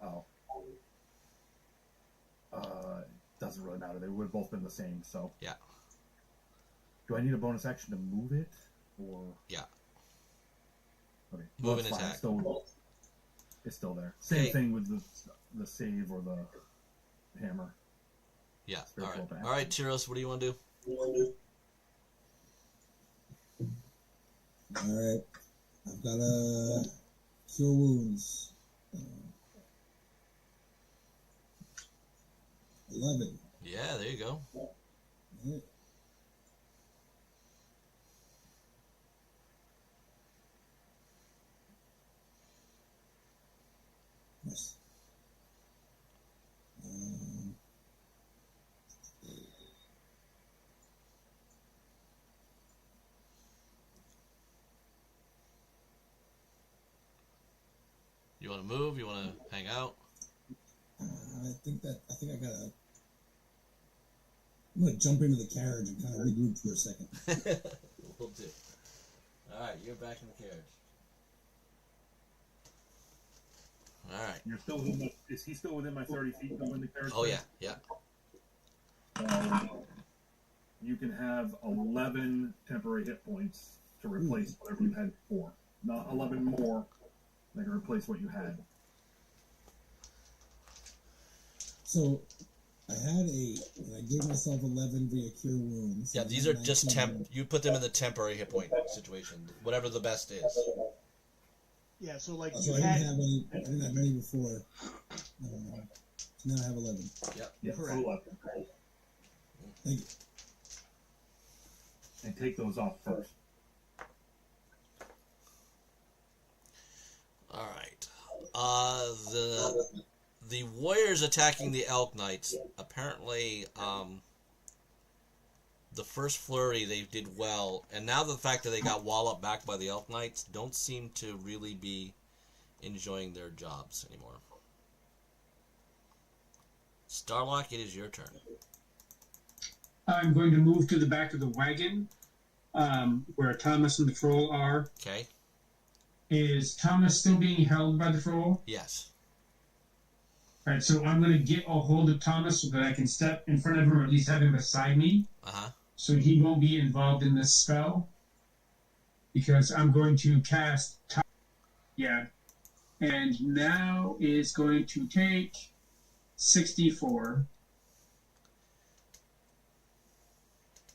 Oh. Doesn't really matter. They would have both been the same, so. Yeah. Do I need a bonus action to move it, or? Yeah. Okay. Move and attack. It's still there. Same thing with the save or the hammer. Yeah. All right, Tyros, what do you want to do? Alright. I've got a cure wounds. 11. Yeah, there you go. Right. Nice. You want to move? You want to hang out? I think I gotta. I'm gonna jump into the carriage and kind of regroup for a second. We'll do. All right, you're back in the carriage. All right. You're still within is he still within my 30 feet though in the carriage? Oh yeah, yeah. You can have 11 temporary hit points to replace whatever you had before. Not 11 more. They can replace what you had. So I had 8, and I gave myself 11 via cure wounds. Yeah, these are just temp. You put them in the temporary hit point situation, whatever the best is. Yeah, so like So you I didn't had. have any. I didn't have any before. So now I have 11. Yep. Yeah, Correct. full up. Thank you. And take those off first. All right. The warriors attacking the elk knights. Apparently, the first flurry they did well, and now the fact that they got walloped back by the elk knights don't seem to really be enjoying their jobs anymore. Starlock, it is your turn. I'm going to move to the back of the wagon, where Thomas and the troll are. Okay. Is Thomas still being held by the troll? Yes. All right, so I'm going to get a hold of Thomas so that I can step in front of him, or at least have him beside me, so he won't be involved in this spell. Because I'm going to cast... Yeah. And now is going to take 64.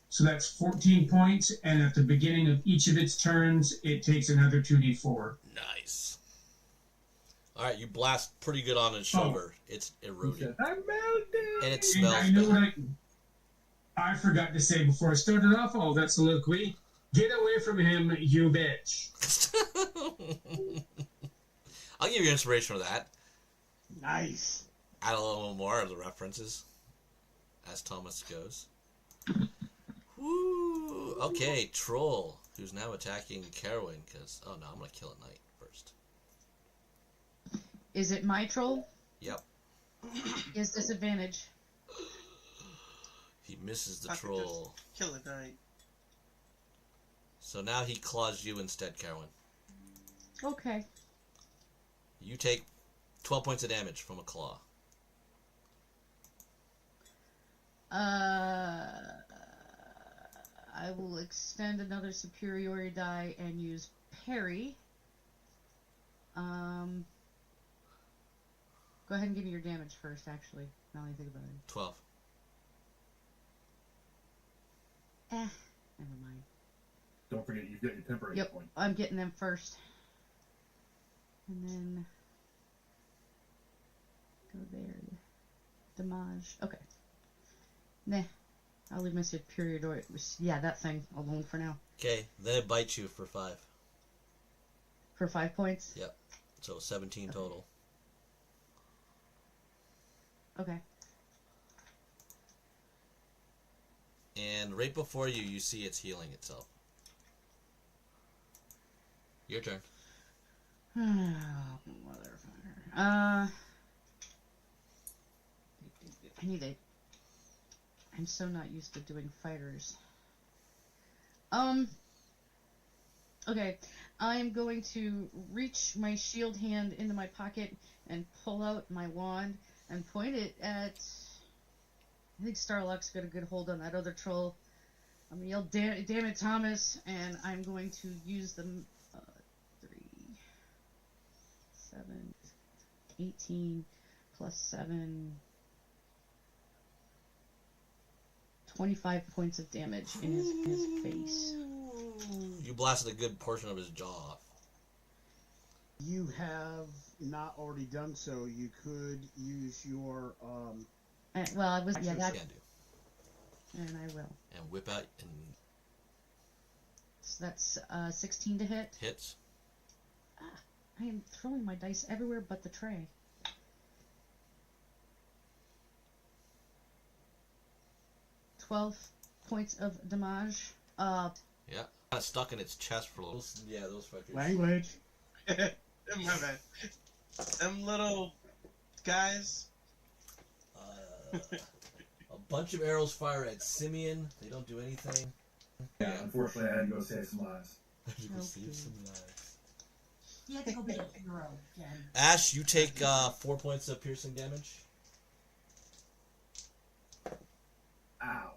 So that's 14 points, and at the beginning of each of its turns, it takes another 2d4. Nice. All right, you blast pretty good on its shoulder. It's eroding. I'm melting! And it smells I know bad. what I forgot to say before I started off all that soliloquy. Get away from him, you bitch. I'll give you inspiration for that. Nice. Add a little more of the references as Thomas goes. Woo! Okay, Troll, who's now attacking Carowin, because... Oh, no, I'm going to kill a knight first. Is it my troll? Yep. He has disadvantage. He misses the I could troll. just kill a knight. So now he claws you instead, Carowin. Okay. You take 12 points of damage from a claw. I will extend another superiority die and use parry. Go ahead and give me your damage first, actually. Now that I think about it. 12. Never mind. Don't forget, you've got your temporary Yep, point. I'm getting them first. And then... Go there. Damage. Okay. Nah. I'll leave my superiority... Yeah, that thing alone for now. Okay, then it bites you for 5. For 5 points? Yep. So 17 total. Okay. And right before you, you see it's healing itself. Your turn. Oh, motherfucker. I need a... I'm so not used to doing fighters. Okay. I'm going to reach my shield hand into my pocket and pull out my wand and point it at... I think Starlock's got a good hold on that other troll. I'm gonna yell, damn it, Thomas, and I'm going to use the 3, 7, 18, plus 7, 25 points of damage in his face. You blasted a good portion of his jaw off. You have not already done so. You could use your Well, I was... Yeah, You that... can do. And I will. And whip out and So that's 16 to hit. hits. I am throwing my dice everywhere but the tray. .12 of damage. Yeah. Kind of stuck in its chest for a little. Yeah, those fuckers. language. My bad. Them little guys. A bunch of arrows fire at Simeon. They don't do anything. Yeah, unfortunately, I had to go save some lives. You can save some lives. You have to go be a hero again. Ash, you take 4 points of piercing damage. Ow.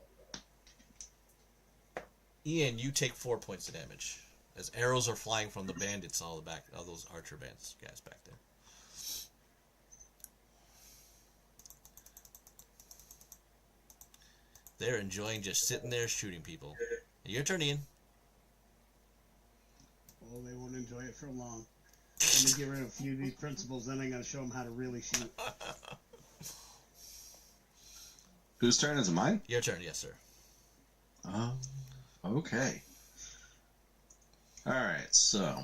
Ian, you take 4 points of damage. As arrows are flying from the bandits, all those archer bands guys back there. They're enjoying just sitting there shooting people. Your turn, Ian. Oh, they won't enjoy it for long. Let me get rid of a few of these principles, then I'm going to show them how to really shoot. Whose turn is it? Mine? Your turn, yes, sir. Okay. Alright, so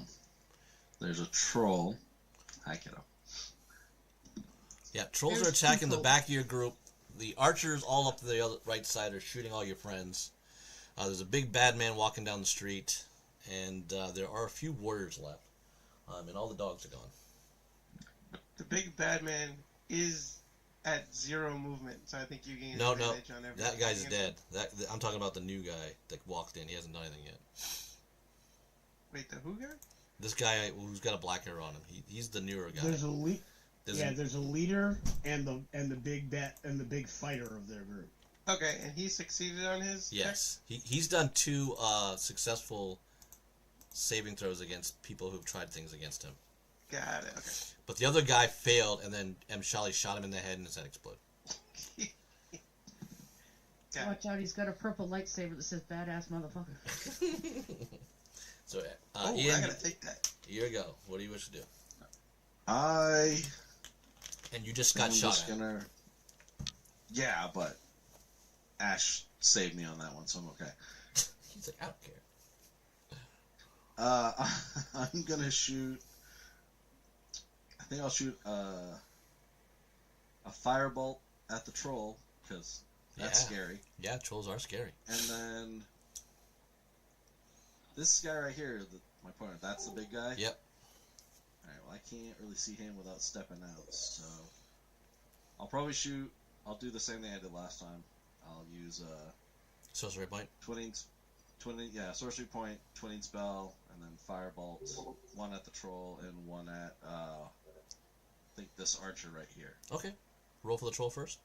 there's a troll. Hi, kiddo. Yeah, trolls are attacking the back of your group. The archers all up the other right side are shooting all your friends. There's a big bad man walking down the street, and there are a few warriors left. And all the dogs are gone. The big bad man is at 0 movement, so I think you gain no, advantage on everything. that guy's dead. I'm talking about the new guy that walked in. He hasn't done anything yet. Wait, the who guy? This guy who's got a black hair on him. He's the newer guy. There's a leader and the big fighter of their group. Okay, and he succeeded on his Yes. He's done 2 successful saving throws against people who've tried things against him. Got it, okay. But the other guy failed, and then M. Shally shot him in the head, and his head exploded. Watch out, he's got a purple lightsaber that says badass motherfucker. So, Ian, I gotta take that. Here you go. What do you wish to do? And you just got shot at. Yeah, but Ash saved me on that one, so I'm okay. He's like, I don't care. I'm gonna shoot. I think I'll shoot a firebolt at the troll because that's scary. Yeah, trolls are scary. And then this guy right here, my partner, that's the big guy. Yep. All right. Well, I can't really see him without stepping out, so I'll probably shoot. I'll do the same thing I did last time. I'll use sorcery point. Sorcery point, twinning spell, and then firebolt. One at the troll and one at I think this archer right here. Okay. Roll for the troll first.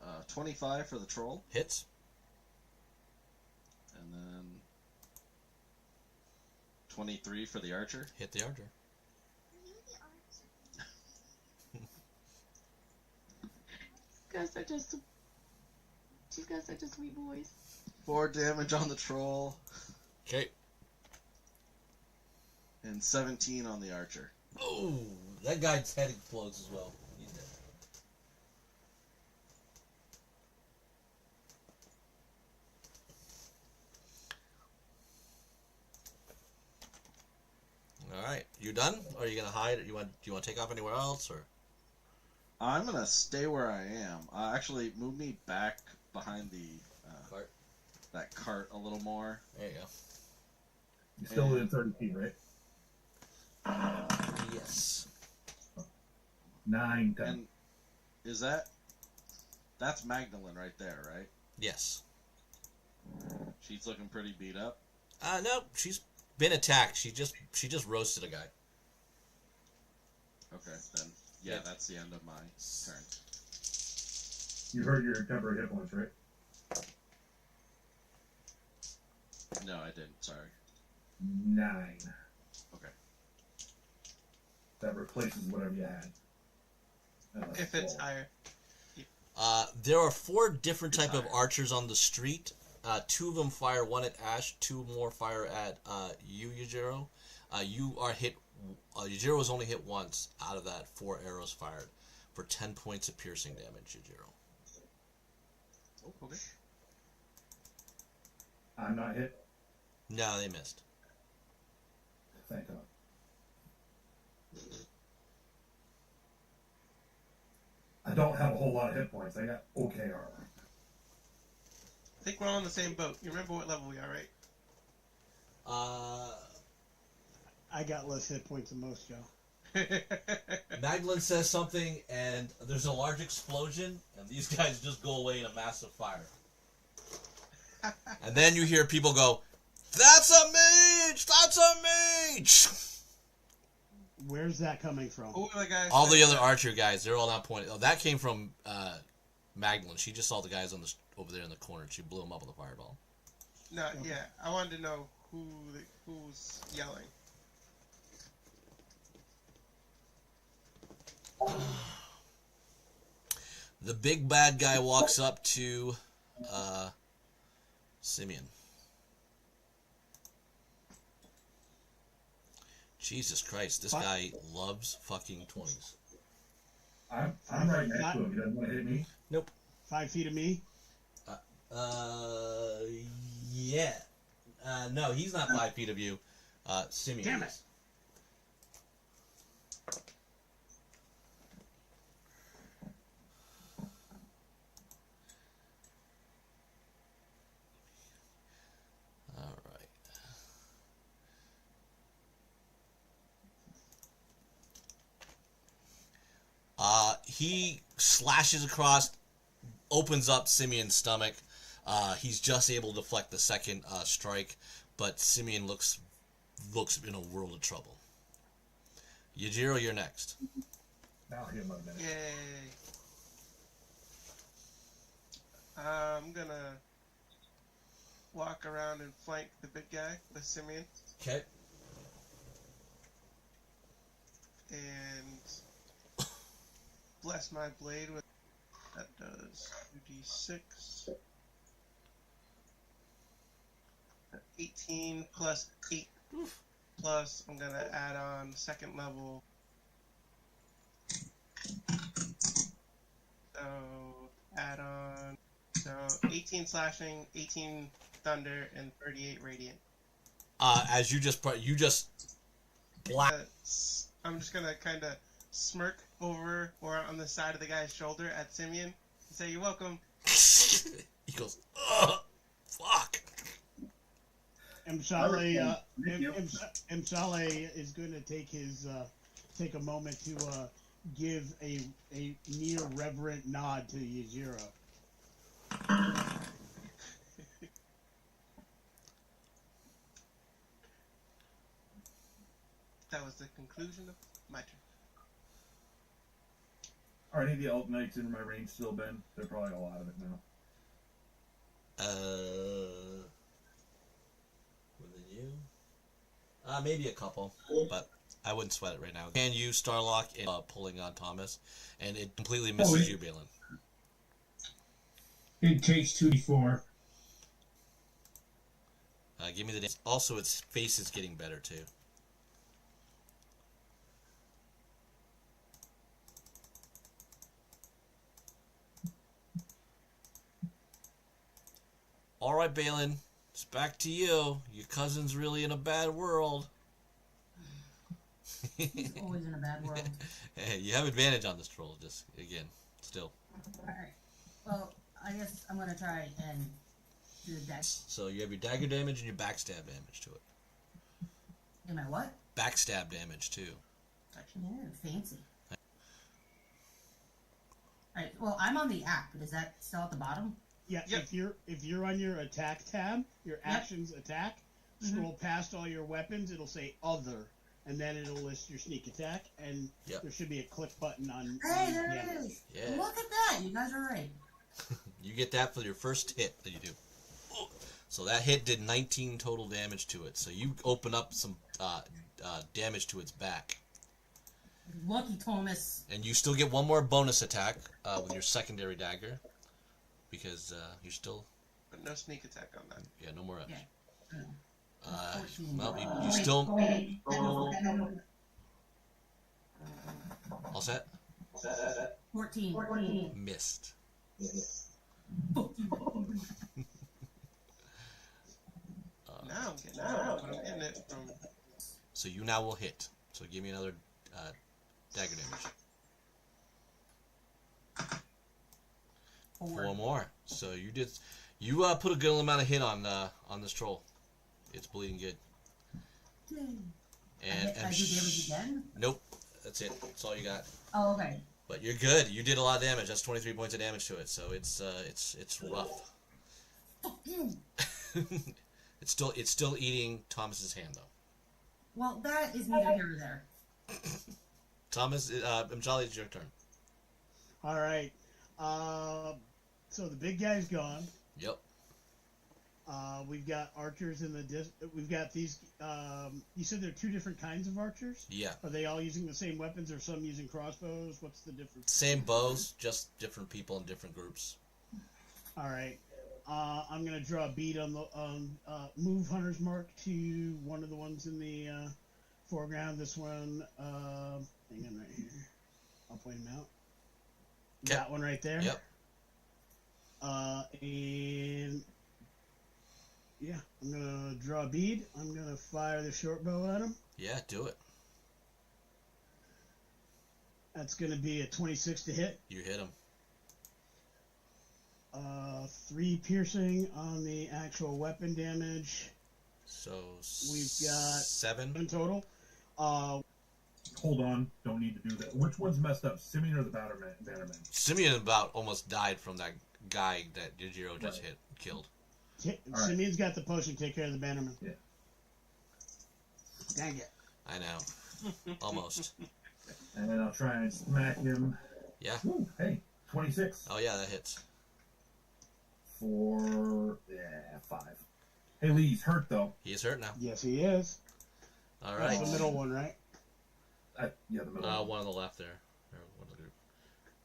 Uh, 25 for the troll. Hits. And then 23 for the archer. Hit the archer. These guys are just sweet boys. 4 damage on the troll. Okay. And 17 on the archer. Oh, that guy's head explodes as well. He's dead. All right, you done? Or are you gonna hide? Do you want to take off anywhere else, or? I'm gonna stay where I am. Actually, move me back behind the cart. That cart a little more. There you go. You're still within 30 feet, right? Yes. 9, 10. And is that's Magdalene right there, right? Yes. She's looking pretty beat up. No, she's been attacked. She just roasted a guy. Okay, then yeah, that's the end of my turn. You heard your temporary hit points, right? No, I didn't. Sorry. 9. Okay. That replaces whatever you had. If it's higher. There are 4 different type of archers on the street. 2 of them fire, 1 at Ash, 2 more fire at you, Yujiro. You are hit. Yujiro was only hit once out of that 4 arrows fired for 10 points of piercing damage, Yujiro. Okay. I'm not hit. No, they missed. Thank God. I don't have a whole lot of hit points. I got okay armor. I think we're all on the same boat. You remember what level we are, right? I got less hit points than most, Joe. Magdalene says something, and there's a large explosion, and these guys just go away in a massive fire. And then you hear people go, "That's a mage! That's a mage!" Where's that coming from? Who are the guys? All the other archer guys, they're all not pointing. Oh, that came from Magdalene. She just saw the guys over there in the corner, and she blew them up with a fireball. No, yeah. I wanted to know who's yelling. The big bad guy walks up to Simeon. Jesus Christ, this guy loves fucking 20s. I'm right next to him. He doesn't want to hit me. Nope. 5 feet of me? Yeah. No, he's not 5 feet of you. Simeon. Damn it. Is. All right. He slashes across, opens up Simeon's stomach. He's just able to deflect the second strike, but Simeon looks in a world of trouble. Yajiro, you're next. Now him up next. Yay. I'm gonna walk around and flank the big guy with Simeon. Okay. And bless my blade with that does 2d6. 18 plus 8 plus I'm gonna add on second level. So add on 18 slashing, 18 thunder, and 38 radiant. As you just black. I'm just gonna kind of smirk over or on the side of the guy's shoulder at Simeon and say, "You're welcome." He goes, "Ugh, fuck." Mshale is going to take a moment to give a near reverent nod to Yajiro. That was the conclusion of my turn. Are any of the Elk Knights in my range still, Ben? They're probably all out of it now. Within you? Maybe a couple, but I wouldn't sweat it right now. Can you Starlock in pulling on Thomas, and it completely misses you, Balin. It takes 2d4. Give me the damage. Also, its face is getting better too. All right, Balin, it's back to you. Your cousin's really in a bad world. He's always in a bad world. Hey, you have advantage on this troll, just again, still. Alright. Well, I guess I'm gonna try and do the dagger. So you have your dagger damage and your backstab damage to it. Am I what? Backstab damage too. Yeah, fancy. Alright, well, I'm on the app, but is that still at the bottom? Yeah, yep. If you're on your attack tab, your actions attack, scroll past all your weapons, it'll say other, and then it'll list your sneak attack, and there should be a click button on. Hey, there it is. Yeah. Look at that. You guys are right. You get that for your first hit that you do. So that hit did 19 total damage to it. So you open up some damage to its back. Lucky Thomas. And you still get one more bonus attack with your secondary dagger. Because you're still... But no sneak attack on that. Yeah, no more edge. Yeah. Well, you still... All set? 14. Missed. Now I'm getting it from... So you now will hit. So give me another dagger damage. 4 more. So you put a good amount of hit on this troll. It's bleeding good. And I do damage again? Nope. That's it. That's all you got. Oh, okay. But you're good. You did a lot of damage. That's 23 points of damage to it. So it's rough. Fuck you. It's still eating Thomas's hand though. Well, that is neither here nor there. Thomas, Mjali, it's your turn. All right. So the big guy's gone. Yep. We've got archers in the we've got these. You said there are two different kinds of archers. Yeah. Are they all using the same weapons, or some using crossbows? What's the difference? Same bows, just different people in different groups. All right. I'm gonna draw a bead on the move hunter's mark to one of the ones in the foreground. This one, hang on right here. I'll point him out. Okay. That one right there. Yep. And yeah, I'm gonna draw a bead. I'm gonna fire the short bow at him. Yeah, do it. That's gonna be a 26 to hit. You hit him. 3 piercing on the actual weapon damage. So we've got 7 in total. Hold on, don't need to do that. Which one's messed up, Simeon or the Bannerman? Simeon about almost died from that guy that Yujiro just killed. Simeon's got the potion. Take care of the Bannerman. Yeah. Dang it. I know. Almost. And then I'll try and smack him. Yeah. Ooh, hey, 26. Oh yeah, that hits. For 5. Hey, Lee, he's hurt though. He is hurt now. Yes, he is. All right. That's the middle one, right? Yeah, the middle one on the left there. One of the group.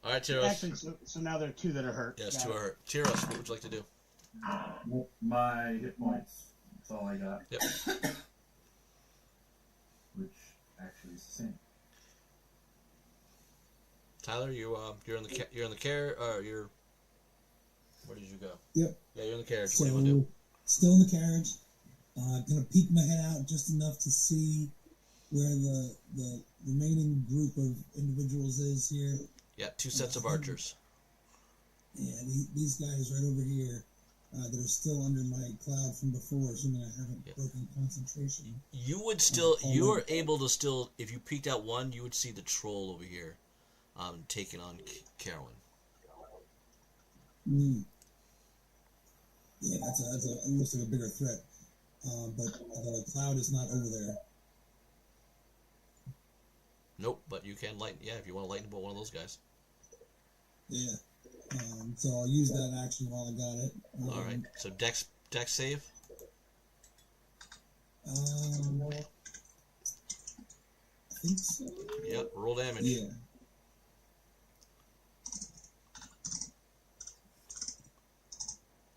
All right, Tyros. Actually, so now there are 2 that are hurt. Yes, 2 are hurt. Tyros, what would you like to do? Well, my hit points. That's all I got. Yep. Which actually is the same. Tyler, you're in the care. You're. Where did you go? Yep. Yeah, you're in the carriage. So, what do you want to do? still in the carriage. Gonna peek my head out just enough to see where the remaining group of individuals is here. Yeah, 2 sets of archers. Yeah, these guys right over here that are still under my cloud from before, assuming I haven't broken concentration. You would still, you are able to still, if you peeked out one, you would see the troll over here, taking on Carolyn. Yeah, it looks like a bigger threat. But the cloud is not over there. Nope, but you can lighten. Yeah, if you want to lighten bolt one of those guys. Yeah. So I'll use that action while I got it. All right. So Dex save. I think so. Yep. Roll damage. Yeah.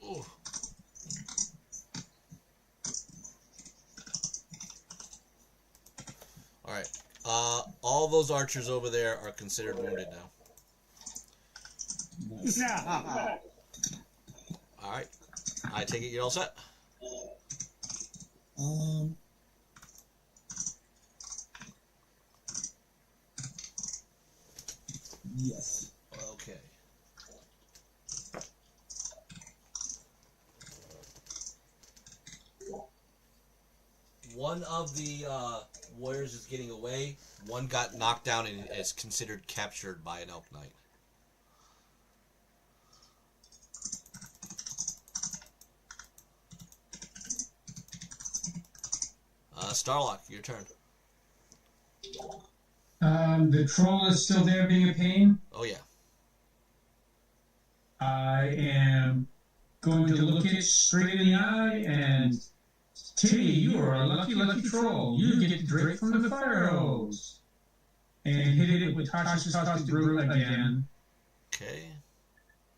Ooh. All right. All those archers over there are considered wounded now. Nice. All right. I take it you're all set. Yes. Okay. One of the warriors is getting away. One got knocked down and is considered captured by an elk knight. Starlock, your turn. The troll is still there being a pain. Oh yeah. I am going to look it straight in the eye and Timmy, you are a lucky troll. You get to drink from the fire hose. And hit it with Tasha's brew again. Okay.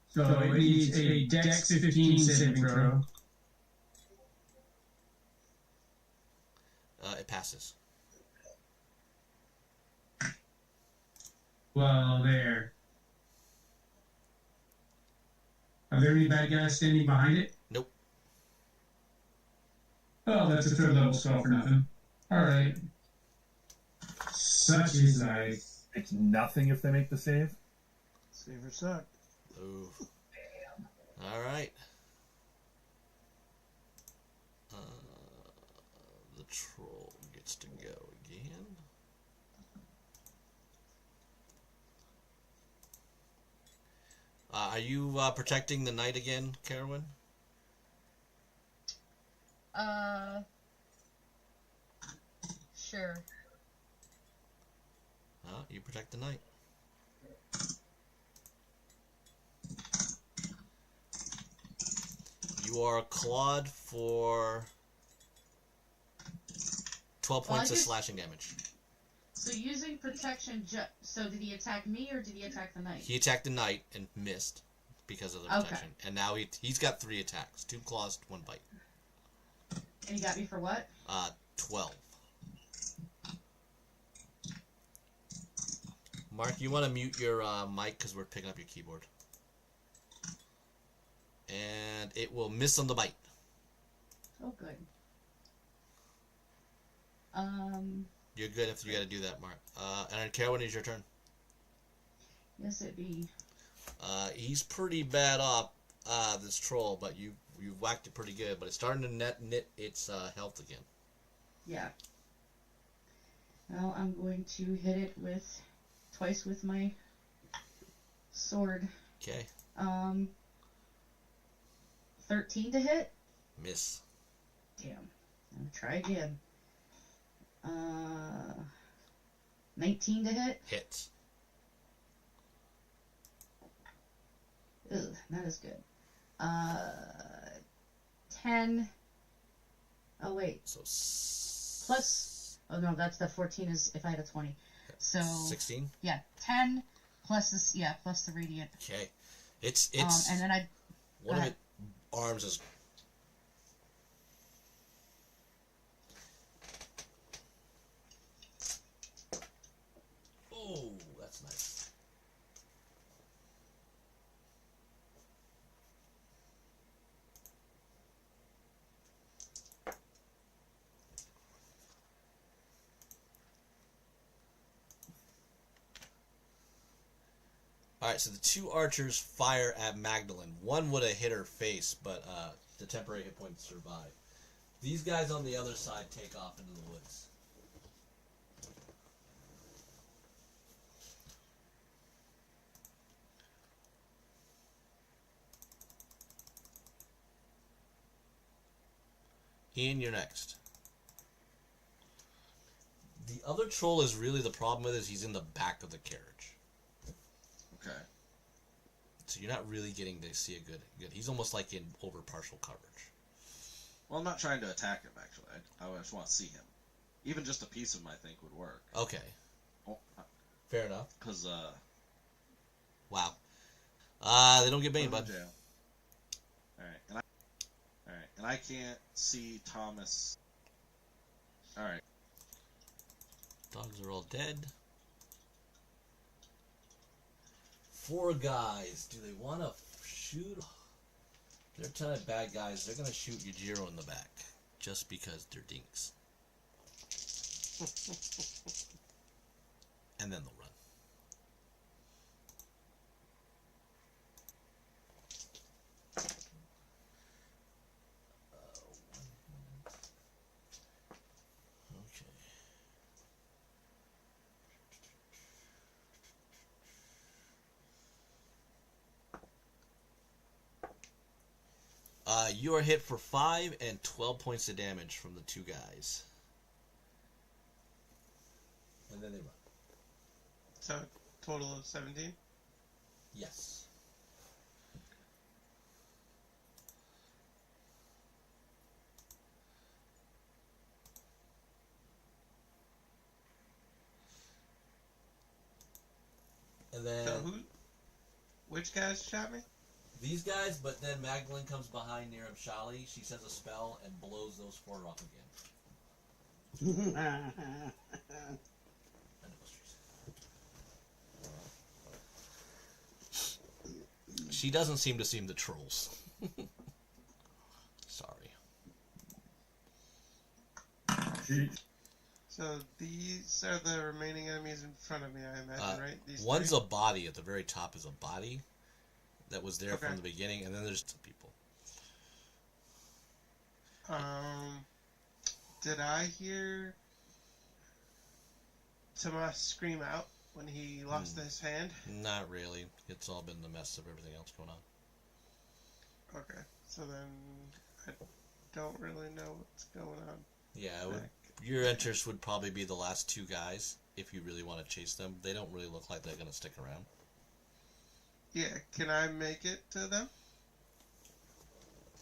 So it needs a Dex 15 saving throw. It passes. Well, there. Are there any bad guys standing behind it? Nope. Oh, that's a third level spell for nothing. Alright. Such is life. It's nothing if they make the save. Save or suck. Ooh. Damn. All right. The troll gets to go again. Are you protecting the knight again, Carolyn? Sure. You protect the knight. You are clawed for 12 points of slashing damage. So using protection, so did he attack me or did he attack the knight? He attacked the knight and missed because of the protection. Okay. And now he's got 3 attacks. 2 claws, 1 bite. And he got me for what? 12. Mark, you want to mute your mic because we're picking up your keyboard. And it will miss on the bite. Oh, good. You're good if you got to do that, Mark. And Kara, when is your turn? Yes, it be. He's pretty bad off, this troll, but you've whacked it pretty good. But it's starting to knit its health again. Yeah. Well, I'm going to hit it twice with my sword. Okay. 13 to hit? Miss. Damn. I'm gonna try again. 19 to hit? Hits. Ugh, not as good. 10. Oh, wait. So plus. Oh, no, that's the 14 is if I had a 20. So. 16? Yeah, 10 plus this. Yeah, plus the radiant. Okay. It's. And then I. One of its arms is. Oh, that's nice. Alright, so the 2 archers fire at Magdalene. One would have hit her face, but the temporary hit points survive. These guys on the other side take off into the woods. Ian, you're next. The other troll is really the problem with is he's in the back of the carriage. Okay. So you're not really getting to see a good. He's almost like in over partial coverage. Well, I'm not trying to attack him, actually. I just want to see him. Even just a piece of him, I think, would work. Okay. Oh, fair enough. Because, wow. They don't get banned, bud. Alright, and I can't see Thomas. Alright. Dogs are all dead. 4 guys. Do they want to shoot? They're kind of bad guys. They're going to shoot Yujiro in the back. Just because they're dinks. And then they'll run. You are hit for 5 and 12 points of damage from the 2 guys. And then they run. So, total of 17? Yes. And then... So which guys shot me? These guys, but then Magdalene comes behind near Shali. She says a spell and blows those 4 up again. She doesn't seem to see the trolls. Sorry. So these are the remaining enemies in front of me, I imagine, right? These one's 3? a body. At the very top is a body that was there from the beginning, and then there's 2 people. Did I hear Tomas scream out when he lost his hand? Not really. It's all been the mess of everything else going on. Okay, so then I don't really know what's going on. Yeah, your interest would probably be the last 2 guys, if you really want to chase them. They don't really look like they're going to stick around. Yeah, can I make it to them?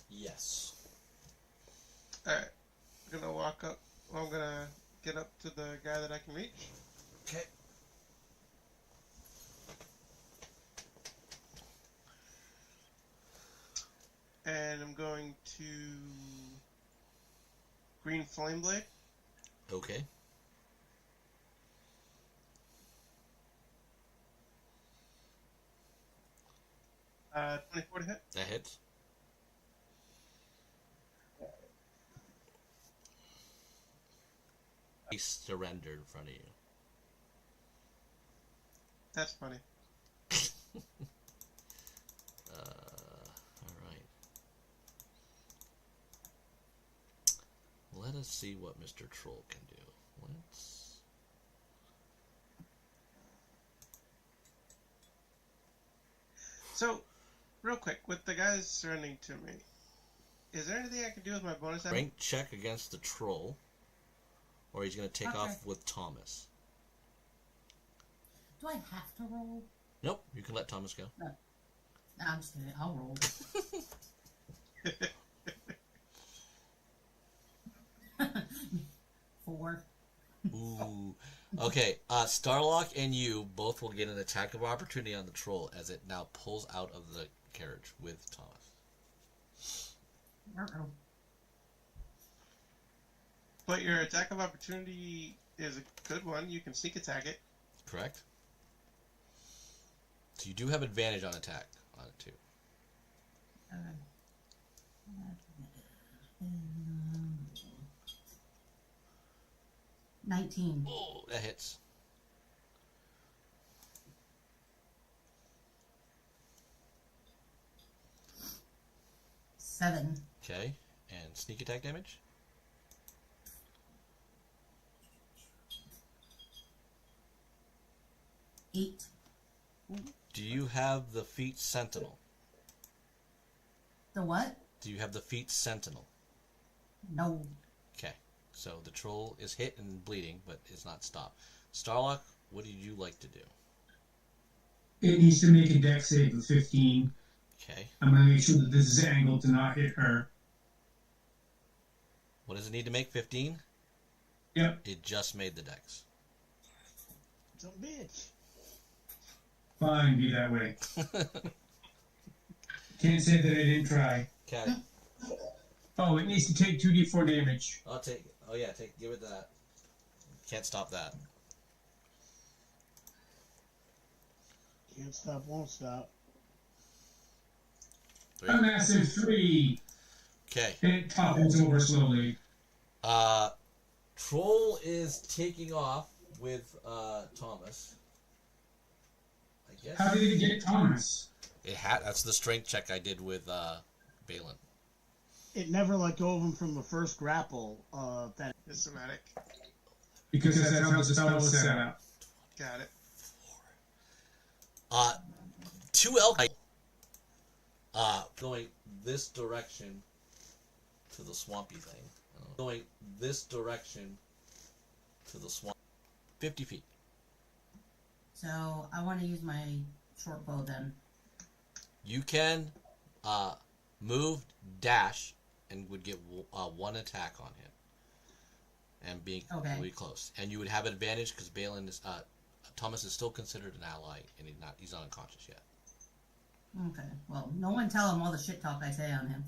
Yes. Alright. I'm gonna walk up. Well, I'm gonna get up to the guy that I can reach. Okay. And I'm going to green flame blade. Okay. Uh, 24 to hit. That hits. He surrendered in front of you. That's funny. Alright. Let us see what Mr. Troll can do. Let's... So, real quick, with the guys surrendering to me, is there anything I can do with my bonus action? Rank check against the Troll, or he's going to take off with Thomas. Do I have to roll? Nope, you can let Thomas go. No. Nah, I'm just kidding. I'll roll. 4. Ooh. Okay, Starlock and you both will get an attack of opportunity on the Troll as it now pulls out of the carriage with Thomas. Uh-oh. But your attack of opportunity is a good one. You can sneak attack it. Correct? So you do have advantage on attack on it too. 19. Oh, that hits. Seven. Okay, and sneak attack damage? Eight. Do you have the feat Sentinel? The what? Do you have the feat Sentinel? No. Okay, so the Troll is hit and bleeding, but it's not stopped. Starlock, what do you like to do? It needs to make a dex save of 15. Okay. I'm going to make sure that this is angled to not hit her. What does it need to make? 15? Yep. It just made the dex. Some bitch. Fine, be that way. Can't say that I didn't try. Okay. Oh, it needs to take 2d4 damage. I'll take it. Oh yeah, give it that. Can't stop that. Can't stop, won't stop. 3. A massive 3. Okay. And it topples over slowly. Troll is taking off with Thomas. I guess. How did it get Thomas? That's the strength check I did with Balin. It never let go of him from the first grapple. That It's somatic. Because that's how the spell is set up. Got it. 2 elk going this direction to the swampy thing. Going this direction to the swamp. 50 feet. So I want to use my short bow then. You can move, dash, and would get 1 attack on him. And being really close. And you would have advantage because Balin is Thomas is still considered an ally and he's not unconscious yet. Okay. Well, no one tell him all the shit talk I say on him.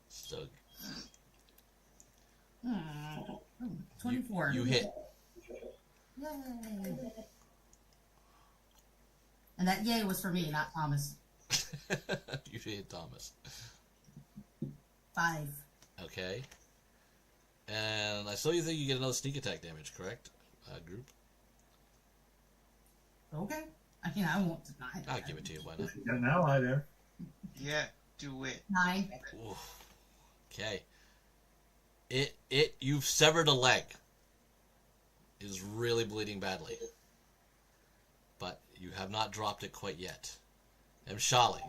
So 24. You hit. Yay. And that yay was for me, not Thomas. You hit Thomas. 5. Okay. And I still think you get another sneak attack damage, correct? Group? Okay. I mean, I won't deny that. I'll give it to you, why not? You got an ally there. Yeah, do it. 9. Ooh. Okay. You've severed a leg. It is really bleeding badly. But you have not dropped it quite yet. Mshali,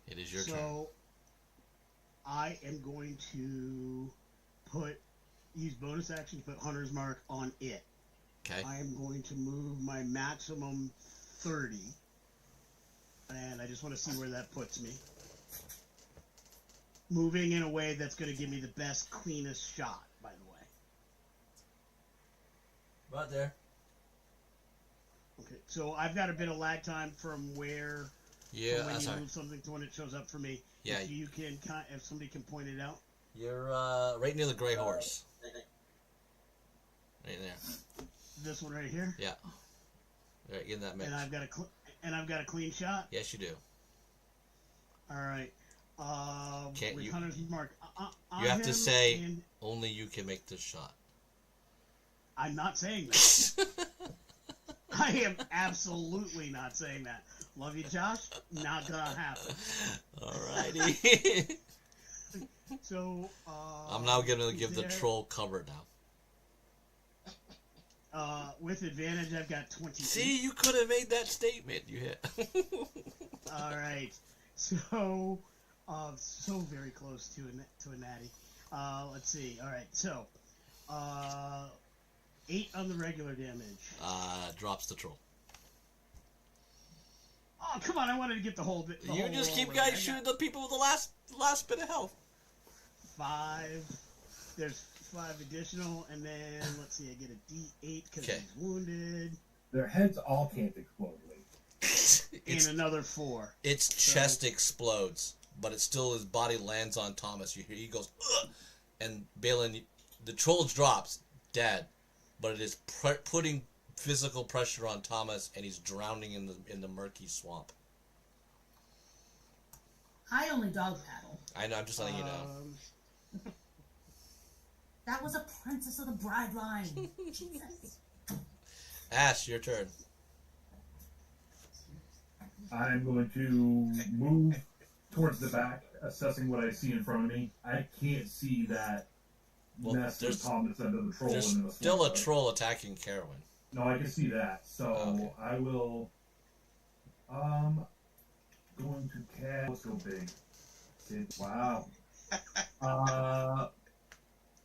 it is your turn. So I am going to use bonus action to put Hunter's Mark on it. Okay. I am going to move my maximum 30 And I just want to see where that puts me. Moving in a way that's going to give me the best, cleanest shot, by the way. Right there. Okay, so I've got a bit of lag time from where... Yeah, from when you sorry. move something to when it shows up for me. Yeah. If you can, if somebody can point it out. You're right near the gray horse. Right there. This one right here. Yeah. Right in that mix. And I've got a clean shot. Yes, you do. All right. Can't with you? Hunter's Mark. You have to say only you can make this shot. I'm not saying that. I am absolutely not saying that. Love you, Josh. Not gonna happen. Alrighty. So, I'm now gonna give the troll cover now. With advantage, I've got 20. See, you could have made that statement. You hit. Alright. So, so very close to a natty. Let's see. Alright, so, 8 on the regular damage. Drops the troll. Oh, come on, I wanted to get the whole bit. You just keep guys shooting the people with the last bit of health. 5. There's 5 additional, and then, let's see, I get a D8 because he's wounded. Their heads all can't explode. And another 4. Its chest explodes, but it still, his body lands on Thomas. You hear, he goes, ugh! And Balin, the troll drops, dead, but it is putting physical pressure on Thomas, and he's drowning in the murky swamp. I only dog paddle. I know, I'm just letting you know. That was a Princess of the Bride line. Jesus. Ash, your turn. I'm going to move towards the back, assessing what I see in front of me. I can't see that mess with Thomas and the troll. There's in the still swamp, a troll attacking Carowin. No, I can see that. So okay. I will. Going to cast. Let's go big. Wow.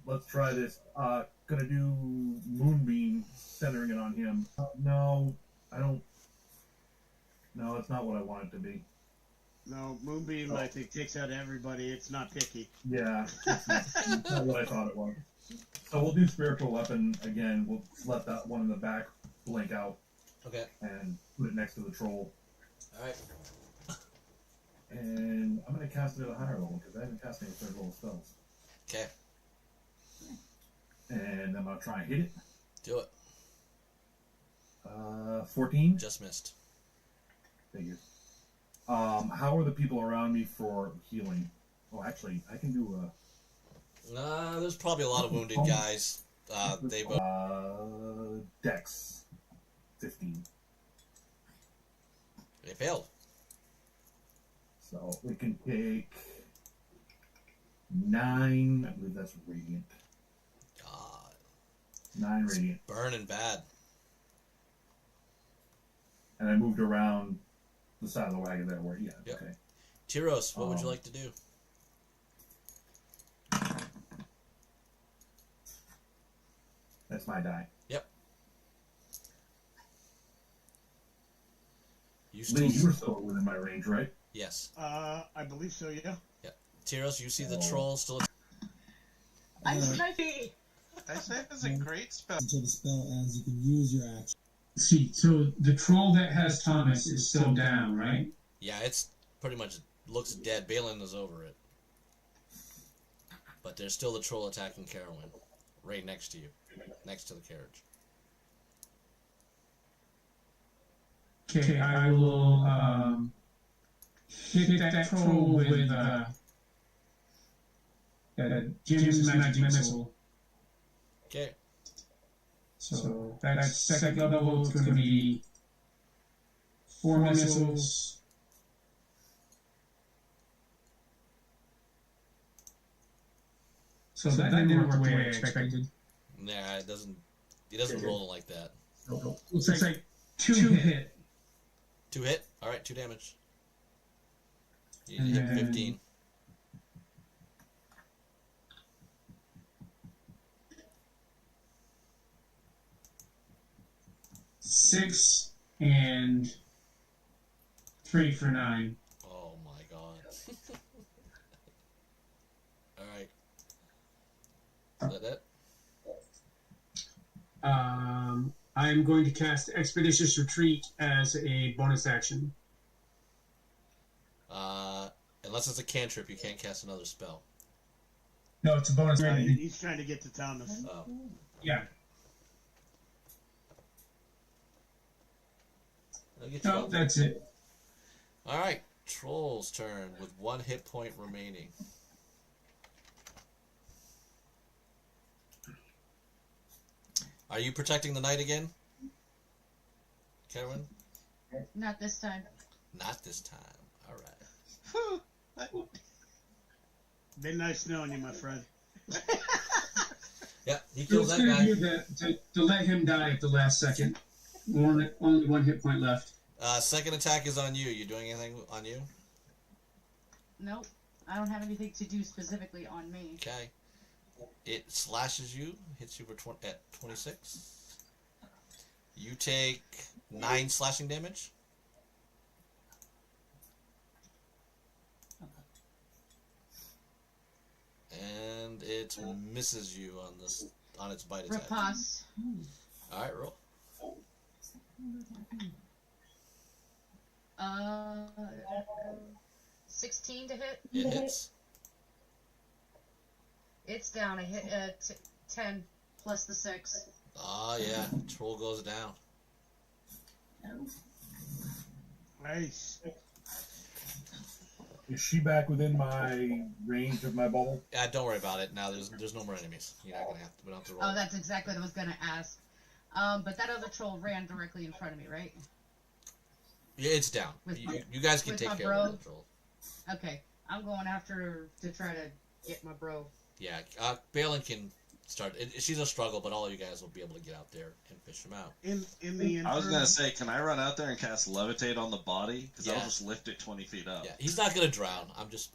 Let's try this. Gonna do Moonbeam, centering it on him. No, I don't. No, that's not what I want it to be. No, Moonbeam, I think, takes out everybody. It's not picky. Yeah, it's not what I thought it was. So we'll do Spiritual Weapon again. We'll let that one in the back blink out. Okay. And put it next to the troll. Alright. And I'm going to cast it at a higher level because I haven't cast any third level spells. Okay. And I'm going to try and hit it. Do it. 14? Just missed. Figure. How are the people around me for healing? Oh, actually, I can do a... there's probably a lot of wounded guys. Dex. 15. They failed. So we can take 9. I believe that's radiant. God. 9 radiant. Burning bad. And I moved around the side of the wagon there where, yeah, yep. Okay. Tyros, what would you like to do? That's my die. Yep. You were still within my range, right? Yes. I believe so, yeah. Yep. Tyros, you see the troll still... Ice Knifey! Ice Knife is a great spell. Until the spell ends, you can use your action. See, so the troll that has Thomas is still down, right? Yeah, it's pretty much looks dead. Balin is over it. But there's still the troll attacking Carowin. Right next to you. Next to the carriage. Okay, I will hit that troll with Jim's magic missile. Okay. So that's second level. It's going to be 4 missiles. So that didn't work the way I expected. Nah, it doesn't. He doesn't roll like that. It's like 2 hit. 2 hit. All right, 2 damage. You hit 15. Six and 3 for 9. Oh my god. Alright. Is that it? I am going to cast Expeditious Retreat as a bonus action. Unless it's a cantrip, you can't cast another spell. No, it's a bonus action. He's trying to get to Thomas. Oh. Yeah. No, that's it. Alright, Troll's turn with 1 hit point remaining. Are you protecting the knight again, Karen? Not this time. Not this time. Alright. Been nice knowing you, my friend. Yeah, he kills that guy. To let him die at the last second. Only 1 hit point left. Second attack is on you. You doing anything on you? Nope. I don't have anything to do specifically on me. Okay. It slashes you, hits you for 26. You take 9 slashing damage. And it misses you on its bite attack. Riposte. Alright, roll. 16 to hit. It hits. It's down. I hit 10 plus the 6. Ah, yeah. Troll goes down. Nice. Is she back within my range of my bubble? Yeah, don't worry about it. Now there's no more enemies. You're not gonna have to. We don't have to roll. Oh, that's exactly what I was gonna ask. But that other troll ran directly in front of me, right? Yeah, it's down. You guys can take care of the troll. Okay, I'm going after to try to get my bro. Yeah, Balin can start. She's a struggle, but all of you guys will be able to get out there and fish him out. In the I was gonna say, can I run out there and cast Levitate on the body? Because I'll just lift it 20 feet up. Yeah, he's not gonna drown.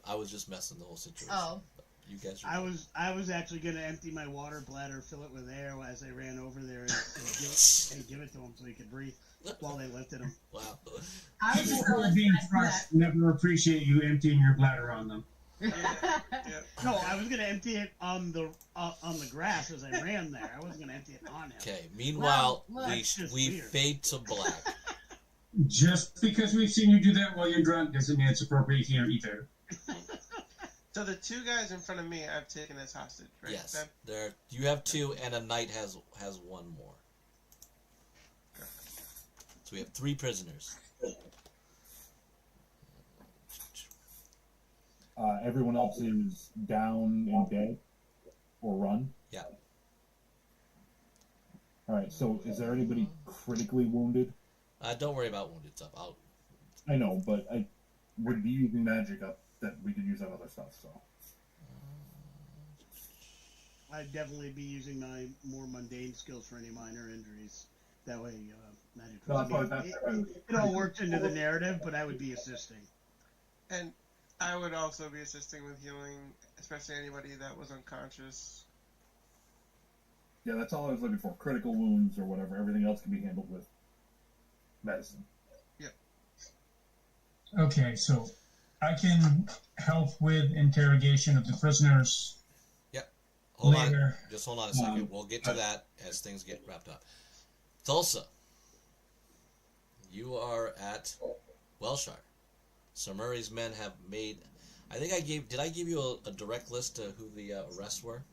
I was just messing the whole situation. Oh. You guys. I was actually gonna empty my water bladder, fill it with air as I ran over there and give it to him so he could breathe while they lifted him. Wow. I was just being crushed. Never appreciate you emptying your bladder on them. Yeah. No, I was gonna empty it on the grass as I ran there. I wasn't gonna empty it on him. Okay. Meanwhile, Well, we fade to black. Just because we've seen you do that while you're drunk doesn't mean it's appropriate here either. So the 2 guys in front of me, I've taken as hostage, right? Yes. You have 2, and a knight has 1 more. So we have 3 prisoners. Everyone else is down and dead, or run. Yeah. All right. So, is there anybody critically wounded? Don't worry about wounded stuff. I know, but I would be using magic up that we could use on other stuff. So. I'd definitely be using my more mundane skills for any minor injuries. That way, magic. No, it all works into the narrative, but I would be assisting. And I would also be assisting with healing, especially anybody that was unconscious. Yeah, that's all I was looking for. Critical wounds or whatever. Everything else can be handled with medicine. Yep. Okay, so I can help with interrogation of the prisoners. Yep. Hold later. on. Just hold on a second. We'll get to that as things get wrapped up. Tulsa, you are at Welshire. Sir Murray's men have made. I think did I give you a direct list of who the arrests were?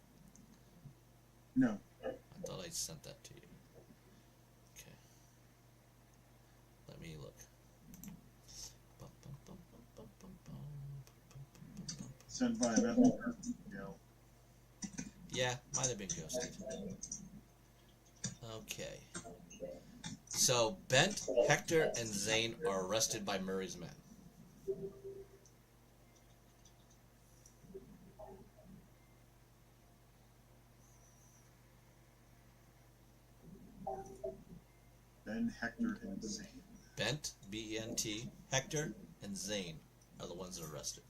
No. I thought I sent that to you. Okay. Let me look. Sent by messenger. Yeah, might have been ghosted. Okay. So Bent, Hector, and Zane are arrested by Murray's men. Ben, Hector, and Zane. Bent, B-E-N-T, Hector, and Zane are the ones that are arrested.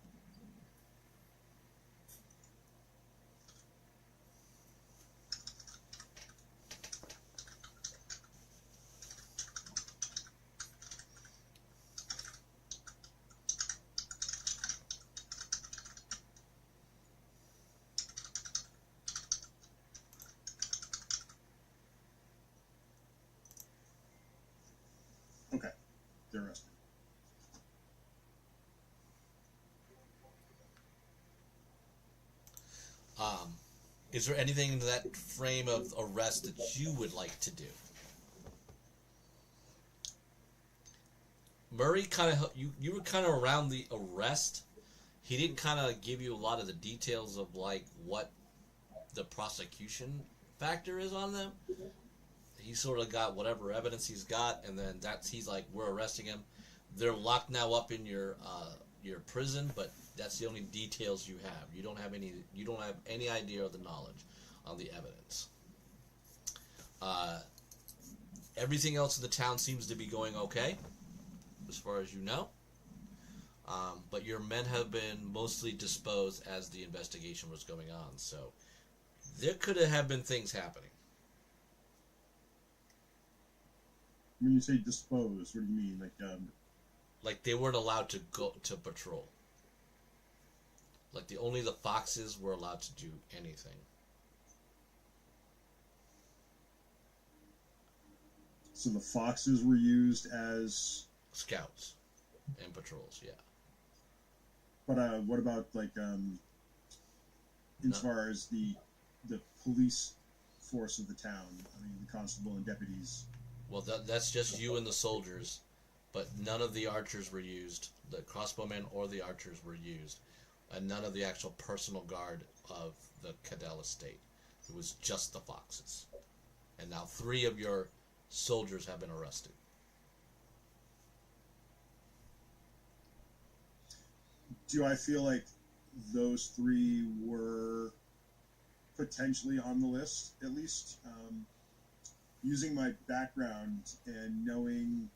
they're arrested. Is there anything in that frame of arrest that you would like to do? Murray you were kind of around the arrest. He didn't kind of give you a lot of the details of like what the prosecution factor is on them. He sort of got whatever evidence he's got, and then he's like, we're arresting him. They're locked now up in your prison, but that's the only details you have. You don't have any idea of the knowledge on the evidence. Everything else in the town seems to be going okay, as far as you know. But your men have been mostly disposed as the investigation was going on, so there could have been things happening. When you say disposed, what do you mean? Like they weren't allowed to go to patrol. Like only the foxes were allowed to do anything. So the foxes were used as scouts and patrols, yeah. But what about as far as the police force of the town? I mean, the constable and deputies. Well, that's just you and the soldiers, but none of the archers were used. The crossbowmen or the archers were used, and none of the actual personal guard of the Cadell estate. It was just the foxes. And now 3 of your soldiers have been arrested. Do I feel like those 3 were potentially on the list, at least? Using my background and knowing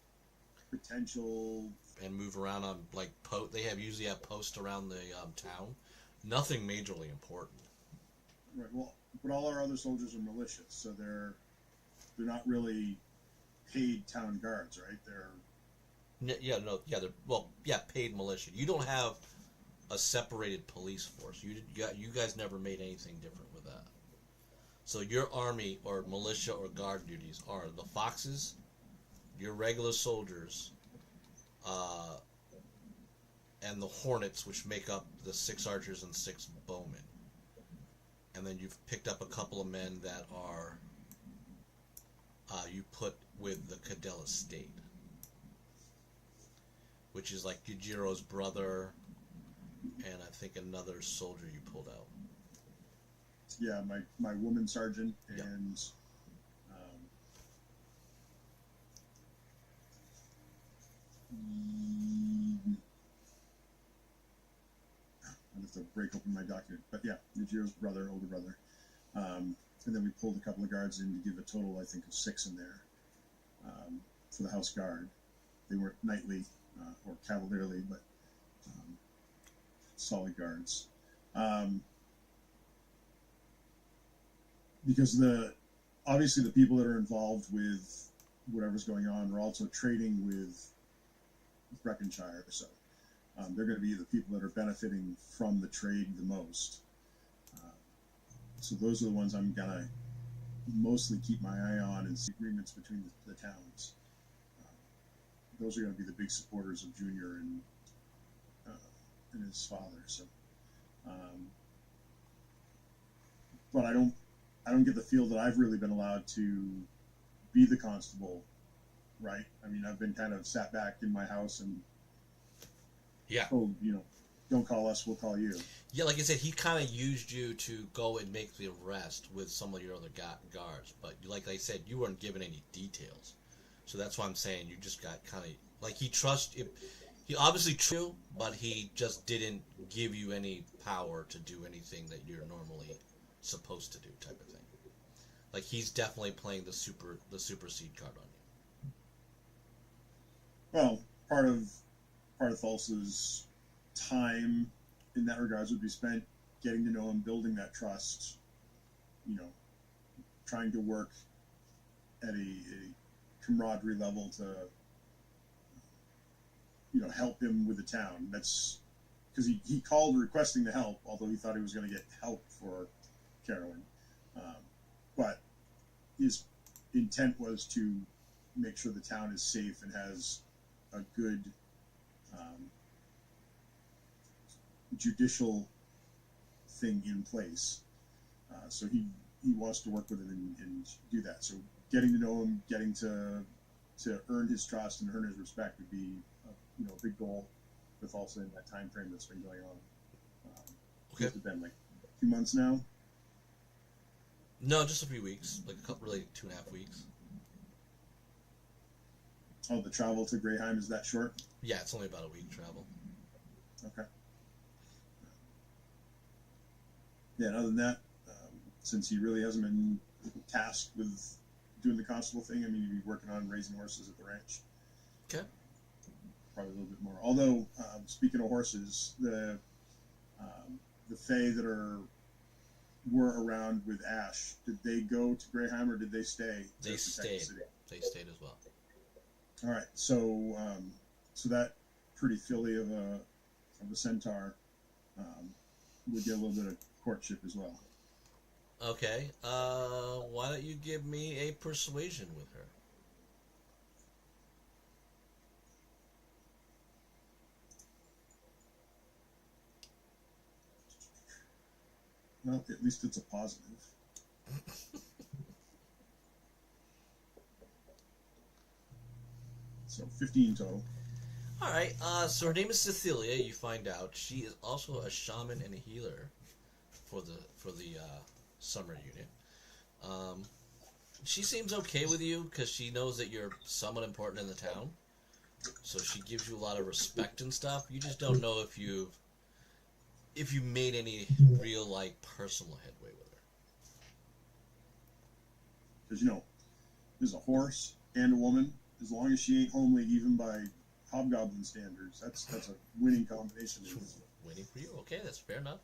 potential... And move around on, they usually have posts around the town. Nothing majorly important. Right, well, but all our other soldiers are militias, so they're not really paid town guards, right? They're paid militia. You don't have a separated police force. You guys never made anything different with that. So your army or militia or guard duties are the foxes, your regular soldiers, and the hornets, which make up the 6 archers and 6 bowmen. And then you've picked up a couple of men that are you put with the Cadell estate, which is like Yujiro's brother, and I think another soldier you pulled out. Yeah, my woman sergeant and I'll have to break open my document. But yeah, Yujiro's brother, older brother. And then we pulled a couple of guards in to give a total, I think, of 6 in there for the house guard. They weren't knightly or cavalierly, but solid guards. Because obviously the people that are involved with whatever's going on are also trading with Breckenshire, so they're going to be the people that are benefiting from the trade the most. So those are the ones I'm going to mostly keep my eye on and see agreements between the towns. Those are going to be the big supporters of Junior and his father. So, but I don't get the feel that I've really been allowed to be the constable, right? I mean, I've been kind of sat back in my house and told, don't call us, we'll call you. Yeah, like I said, he kind of used you to go and make the arrest with some of your other guards, but like I said, you weren't given any details. So that's why I'm saying you just got kind of, like, he obviously true, but he just didn't give you any power to do anything that you're normally supposed to do, type of thing. Like, he's definitely playing the supersede card on you. Well, part of Thulsa's time in that regards would be spent getting to know him, building that trust, trying to work at a camaraderie level to help him with the town. That's because he called requesting the help, although he thought he was going to get help for Carolyn, but his intent was to make sure the town is safe and has a good judicial thing in place. So he wants to work with him and do that. So getting to know him, getting to earn his trust and earn his respect would be a big goal. With also in that time frame that's been going on. Okay. It's been like 2 months now. No, just a few weeks, like a couple, really 2.5 weeks. Oh, the travel to Greyheim is that short? Yeah, it's only about a week travel. Okay. Yeah, and other than that, since he really hasn't been tasked with doing the constable thing, I mean, he'd be working on raising horses at the ranch. Okay. Probably a little bit more. Although, speaking of horses, the Fae that were around with Ash, did they go to Greyheim or did they stay? They stayed. They stayed as well. All right. So that pretty filly of a centaur would get a little bit of courtship as well. Okay. Why don't you give me a persuasion with her? Well, at least it's a positive. So 15 total. All right. So her name is Cecilia. You find out she is also a shaman and a healer for the summer unit. She seems okay with you because she knows that you're somewhat important in the town. So she gives you a lot of respect and stuff. You just don't know if you made any real personal headway with her. Because there's a horse and a woman. As long as she ain't homely, even by hobgoblin standards, that's a winning combination. Winning for you? Okay, that's fair enough.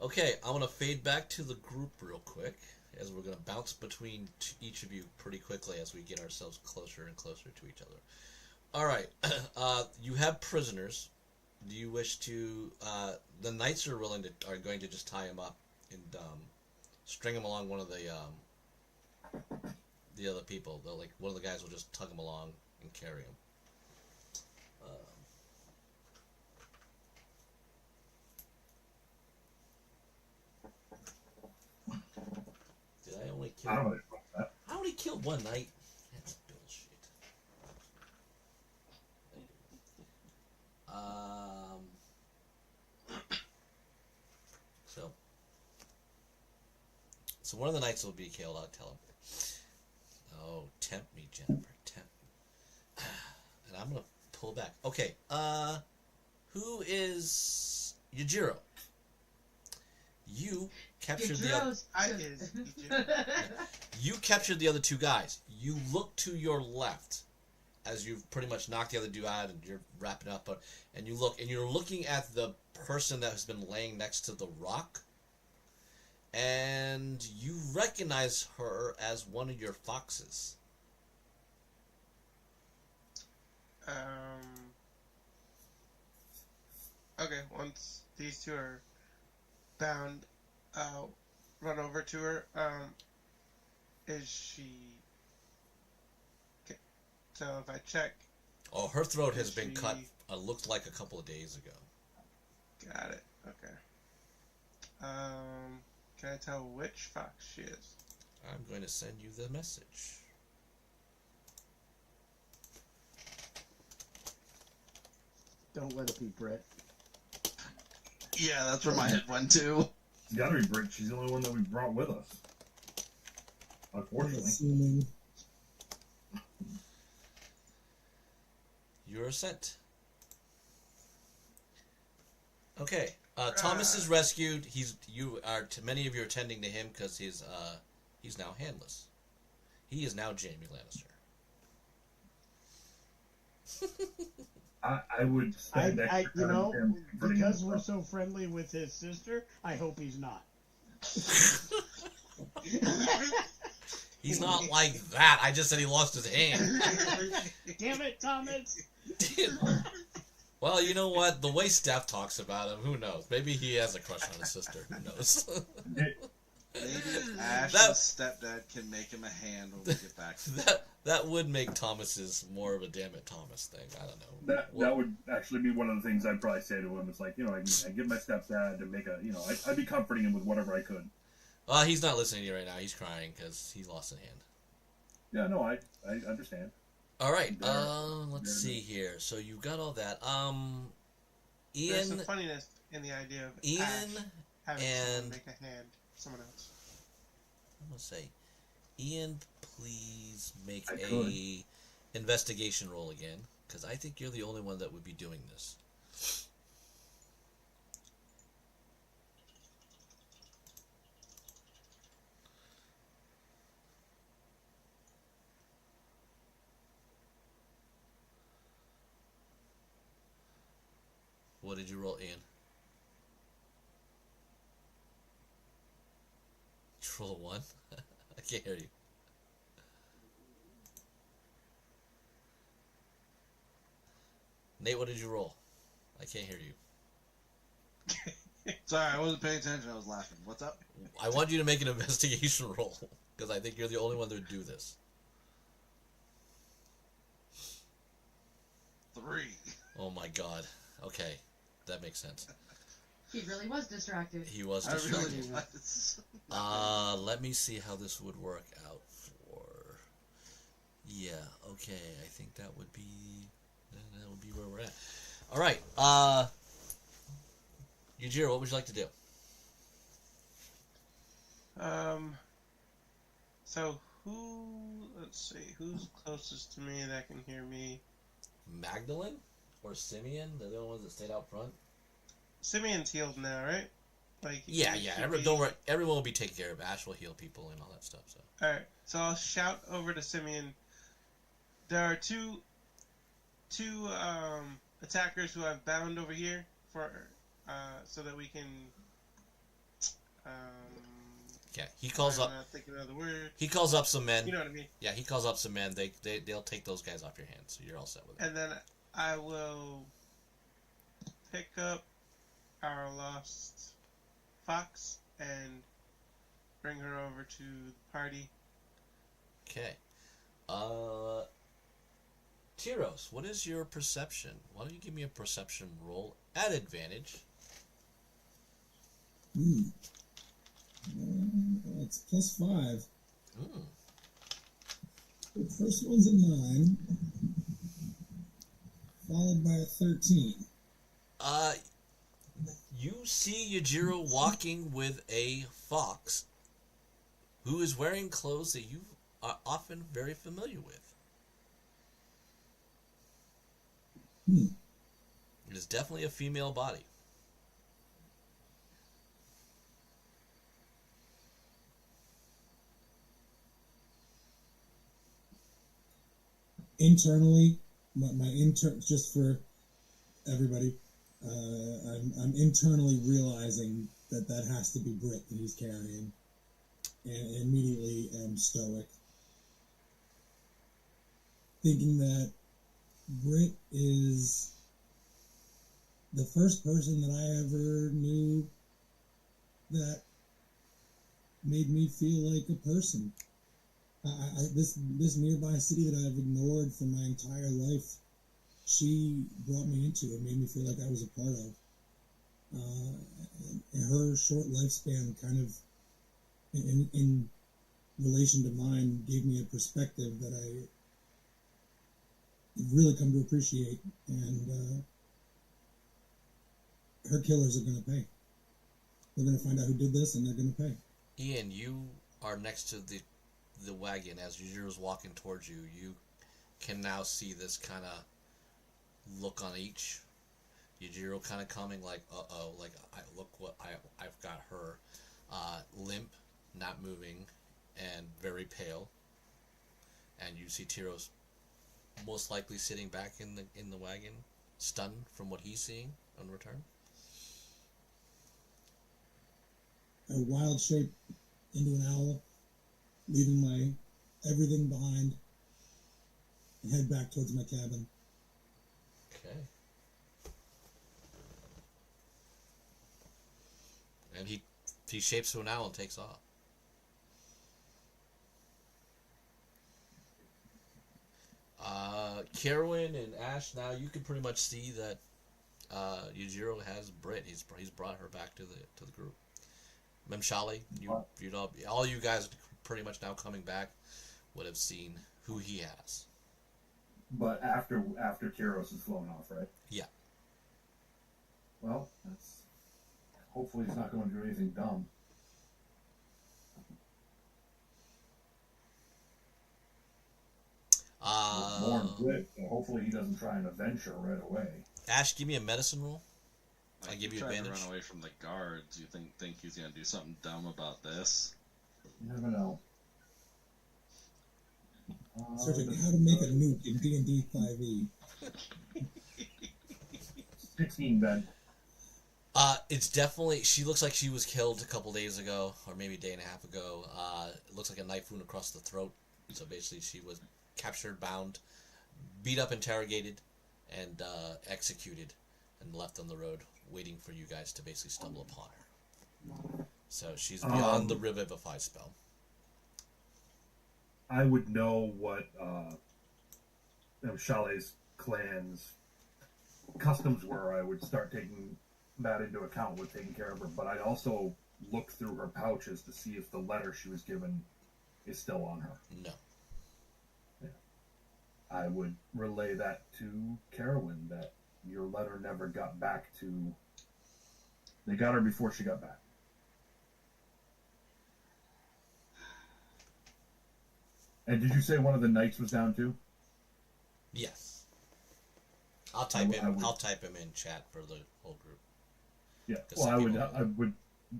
Okay, I'm gonna fade back to the group real quick, as we're gonna bounce between each of you pretty quickly as we get ourselves closer and closer to each other. All right, you have prisoners. Do you wish to? The knights are going to just tie him up and string him along one of the other people. They'll one of the guys will just tug him along and carry him. Did I only kill? I don't know that. I only killed one knight. That's bullshit. So one of the knights will be killed. I'll tell him. Oh, tempt me, Jennifer. Tempt me. And I'm gonna pull back. Okay. Who is Yajiro? You captured You captured the other two guys. You look to your left as you've pretty much knocked the other dude out and you're wrapping up. And you look, and you're looking at the person that has been laying next to the rock. And you recognize her as one of your foxes. Okay, once these two are bound, I'll run over to her. Is she... Okay. So if I check... Oh, her throat has been cut, looked like a couple of days ago. Got it, okay. Can I tell which fox she is? I'm going to send you the message. Don't let it be Brett. Yeah, that's where my head went too. It's gotta be Britt. She's the only one that we brought with us. Unfortunately. Assuming. You're sent. Okay. Thomas is rescued. Many of you are tending to him because he's now handless. He is now Jaime Lannister. I would spend extra time with him because we're so friendly with his sister, I hope he's not. He's not like that. I just said he lost his hand. Damn it, Thomas! Well, you know what? The way Steph talks about him, who knows? Maybe he has a crush on his sister. Who knows? Maybe Ash's stepdad can make him a hand when we get back. That would make Thomas's more of a damn it Thomas thing. I don't know. That would actually be one of the things I'd probably say to him. It's like, I get my stepdad to make I'd be comforting him with whatever I could. He's not listening to you right now. He's crying because he lost a hand. Yeah, no, I understand. All right. Let's see here. So you got all that. Ian. There's some funniness in the idea of Ian having and someone make a hand, someone else. I'm gonna say, Ian, please make a investigation roll again, because I think you're the only one that would be doing this. What did you roll, Ian? Did you roll a 1? I can't hear you. Nate, what did you roll? I can't hear you. Sorry, I wasn't paying attention. I was laughing. What's up? I want you to make an investigation roll, because I think you're the only one that would do this. 3. Oh my god. Okay. That makes sense. He really was distracted. He was distracted. I really was. Let me see how this would work out for... Yeah, okay. I think that would be where we're at. Alright, Yujiro, what would you like to do? So let's see, who's closest to me that can hear me? Magdalene? Or Simeon? They're the only ones that stayed out front? Simeon's healed now, right? Like yeah. Don't worry. Everyone will be taken care of. Ash will heal people and all that stuff. So. Alright, so I'll shout over to Simeon. There are two attackers who I've bound over here so that we can yeah, he calls up. I'm not thinking of the word. He calls up some men. You know what I mean? Yeah, he calls up some men. They'll take those guys off your hands, so you're all set with it. And then I will pick up our lost fox and bring her over to the party. Okay. Tyros, what is your perception? Why don't you give me a perception roll at advantage? It's +5. The first one's a 9, followed by a 13. You see Yujiro walking with a fox who is wearing clothes that you are often very familiar with. It is definitely a female body. Internally, just for everybody, I'm internally realizing that has to be Brit that he's carrying, and immediately am stoic, thinking that Brit is the first person that I ever knew that made me feel like a person. This nearby city that I've ignored for my entire life, she brought me into it, made me feel like I was a part of. And her short lifespan kind of, in relation to mine, gave me a perspective that I really come to appreciate. And her killers are going to pay. They're going to find out who did this, and they're going to pay. Ian, you are next to the wagon. As Yujiro's walking towards you, you can now see this kind of look on each. Yujiro kind of coming like, uh-oh, like, look what I've got her. Limp, not moving, and very pale. And you see Tyros most likely sitting back in the wagon, stunned from what he's seeing on return. A wild shape into an owl, leaving my everything behind, and head back towards my cabin. Okay. And he shapes to an owl and takes off. Carowin and Ash, now you can pretty much see that Yujiro has Brit. He's brought her back to the group. Memshali, you know, all you guys pretty much now coming back would have seen who he has. But after Kiros has flown off, right? Yeah. Well, that's hopefully he's not going to do anything dumb. More quick, so hopefully he doesn't try and avenge her right away. Ash, give me a medicine roll. I'll give you advantage. To run away from the guards. You think he's gonna do something dumb about this? You never know. Searching how to make a nuke in D&D 5e. 16, Ben. It's definitely. She looks like she was killed a couple days ago, or maybe a day and a half ago. It looks like a knife wound across the throat. So basically, she was captured, bound, beat up, interrogated, and executed, and left on the road, waiting for you guys to basically stumble upon her. So she's beyond the Revivify spell. I would know what Chalet's clan's customs were. I would start taking that into account with taking care of her. But I'd also look through her pouches to see if the letter she was given is still on her. No. Yeah. I would relay that to Carowin, that your letter never got back to... They got her before she got back. And did you say one of the knights was down too? Yes. I'll type him in chat for the whole group. Yeah. Well, I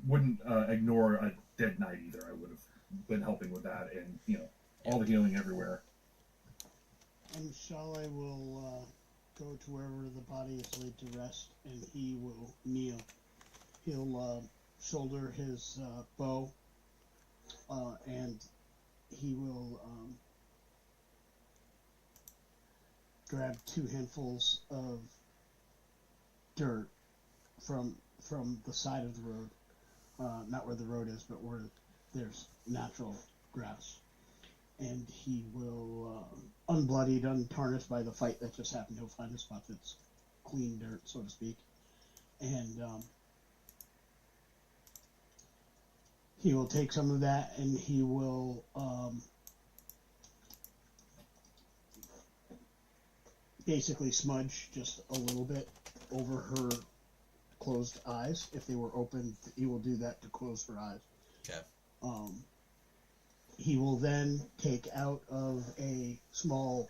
wouldn't ignore a dead knight either. I would have been helping with that, and all the healing everywhere. And Shale will go to wherever the body is laid to rest, and he will kneel. He'll shoulder his bow, and he will grab 2 handfuls of dirt from the side of the road, not where the road is, but where there's natural grass. And he will, unbloodied, untarnished by the fight that just happened, he'll find a spot that's clean dirt, so to speak. And he will take some of that and he will basically smudge just a little bit over her closed eyes. If they were open, he will do that to close her eyes. Okay. He will then take out of a small,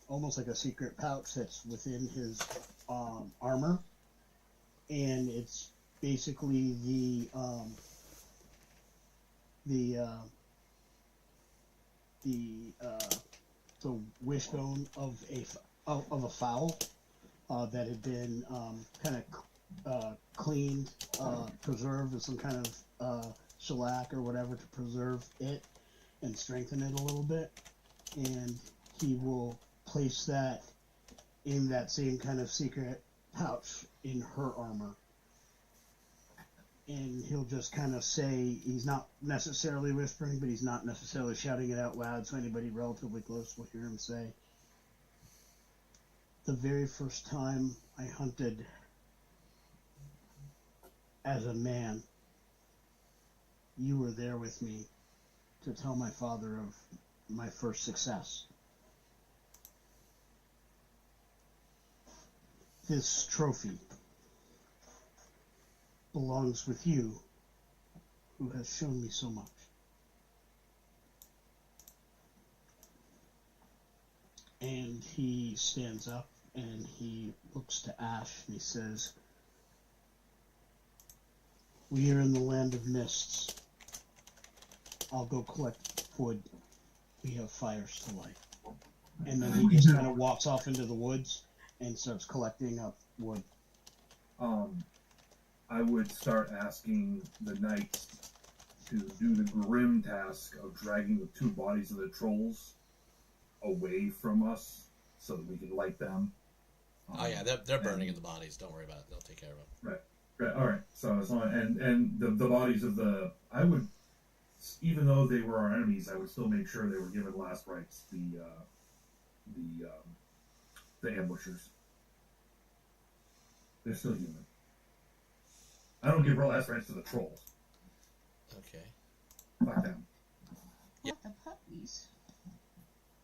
almost like a secret pouch that's within his armor, and it's basically the wishbone of a fowl that had been kind of cleaned, preserved with some kind of shellac or whatever to preserve it and strengthen it a little bit. And he will place that in that same kind of secret pouch in her armor. And he'll just kind of say, he's not necessarily whispering, but he's not necessarily shouting it out loud, so anybody relatively close will hear him say, "The very first time I hunted as a man, you were there with me to tell my father of my first success. This trophy belongs with you, who has shown me so much." And he stands up and he looks to Ash and he says, "We are in the land of mists. I'll go collect wood. We have fires to light." And then he just kind of walks off into the woods and starts collecting up wood. I would start asking the knights to do the grim task of dragging the 2 bodies of the trolls away from us so that we can light them. Oh yeah, they're burning in the bodies. Don't worry about it. They'll take care of them. Right. All right. So and the bodies of the, I would, even though they were our enemies, I would still make sure they were given last rites. the ambushers. They're still human. I don't give real reference to the trolls. Okay. Fuck them. What the puppies?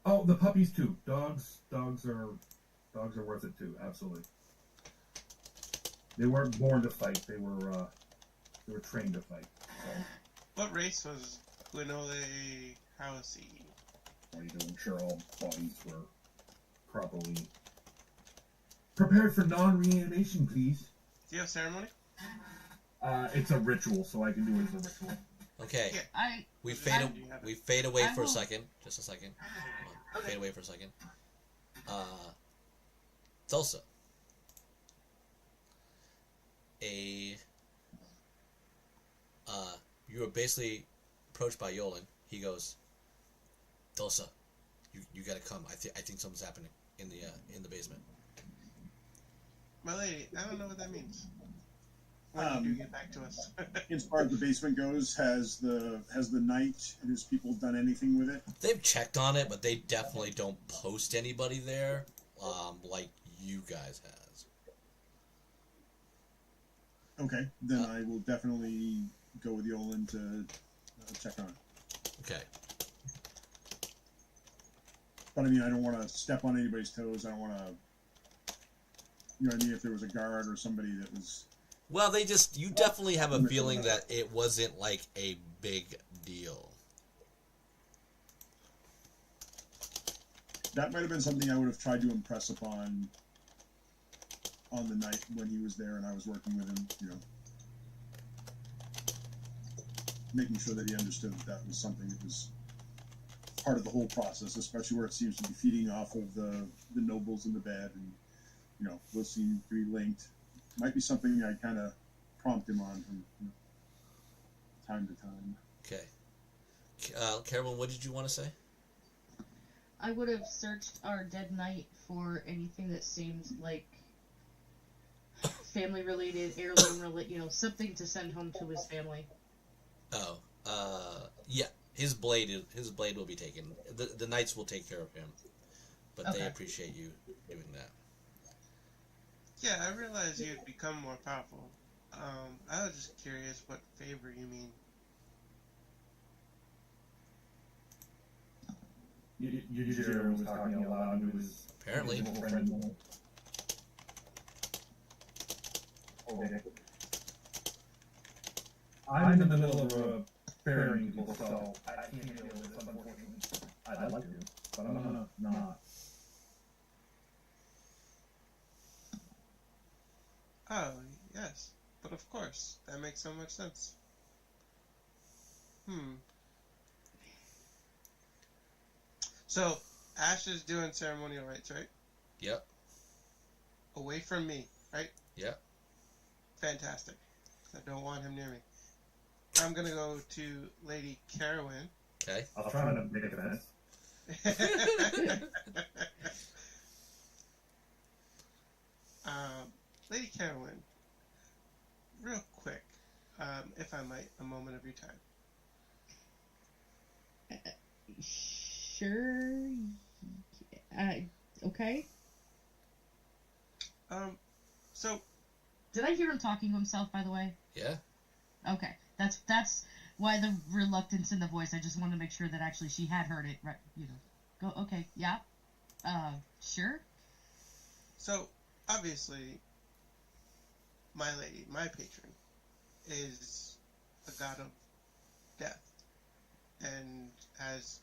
Oh, the puppies too. Dogs are worth it too. Absolutely. They weren't born to fight. They were trained to fight. So, What race was Gwynole Housey? what are you doing? Sure, all bodies were properly prepared for non-reanimation, please. Do you have ceremony? It's a ritual, so I can do it as a ritual. Okay. Yeah. We fade away for a second. Just a second. Okay. Fade away for a second. Tulsa. You were basically approached by Yolan. He goes, Tulsa, you gotta come. I think something's happening in the basement. My lady, I don't know what that means. When you do get back to us. As far as the basement goes, has the knight and his people done anything with it? They've checked on it, but they definitely don't post anybody there, like you guys has. Okay, then I will definitely go with Yolan to check on it. Okay. But I mean, I don't want to step on anybody's toes. I don't want to, you know what I mean? If there was a guard or somebody that was... Well, you definitely have a feeling that it wasn't like a big deal. That might have been something I would have tried to impress upon on the night when he was there and I was working with him, you know. Making sure that he understood that was something that was part of the whole process, especially where it seems to be feeding off of the nobles in the bed and, you know, those seem to be linked. Might be something I kind of prompt him on from time to time. Okay. Carolyn, what did you want to say? I would have searched our dead knight for anything that seemed like family-related, heirloom-related, something to send home to his family. Oh, yeah. His blade will be taken. The knights will take care of him, but Okay. They appreciate you doing that. Yeah, I realized you had become more powerful. I was just curious what favor you mean. You just hear him was talking out loud to his Apparently. little friend. Okay. I'm in the middle of burying people, so I can't deal with this, unfortunately. I'd like to, but I'm gonna not. Oh, yes. But of course, that makes so much sense. So, Ash is doing ceremonial rites, right? Yep. Away from me, right? Yep. Fantastic. I don't want him near me. I'm gonna go to Lady Carowin. Okay. I'll try to make a fence. Lady Carowin, real quick, if I might, a moment of your time. Sure. Okay. So... Did I hear him talking to himself, by the way? Yeah. Okay. That's why the reluctance in the voice. I just wanted to make sure that actually she had heard it, right? Go, okay, yeah. Sure. So, obviously, my lady, my patron, is a god of death and has,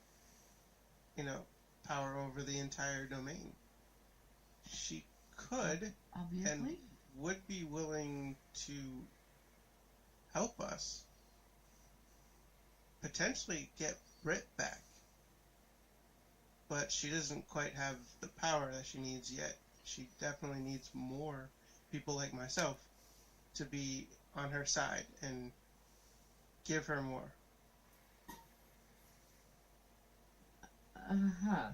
power over the entire domain. She could Obviously. and would be willing to help us potentially get Brit back. But she doesn't quite have the power that she needs yet. She definitely needs more people like myself to be on her side and give her more. Uh-huh.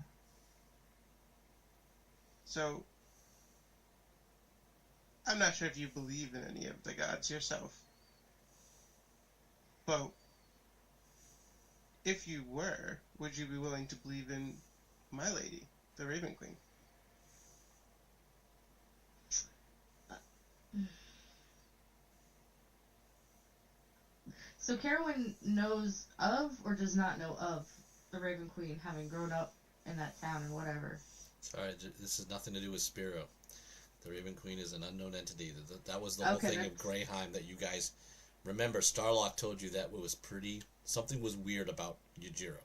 So, I'm not sure if you believe in any of the gods yourself. But if you were, would you be willing to believe in my lady, the Raven Queen? So Carowin knows of or does not know of the Raven Queen having grown up in that town and whatever. Sorry, this has nothing to do with Spero. The Raven Queen is an unknown entity. That was the whole thing of Greyheim that you guys remember. Starlock told you that it was something was weird about Yujiro.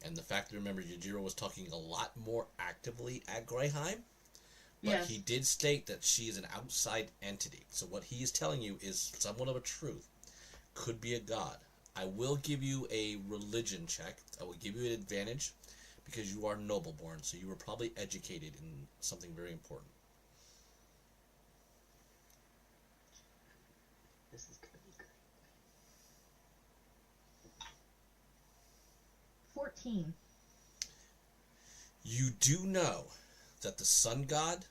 And the fact that remember Yujiro was talking a lot more actively at Greyheim. But he did state that she is an outside entity. So what he is telling you is somewhat of a truth. Could be a god. I will give you a religion check. I will give you an advantage because you are noble-born, so you were probably educated in something very important. This is gonna be good. 14. You do know that the sun god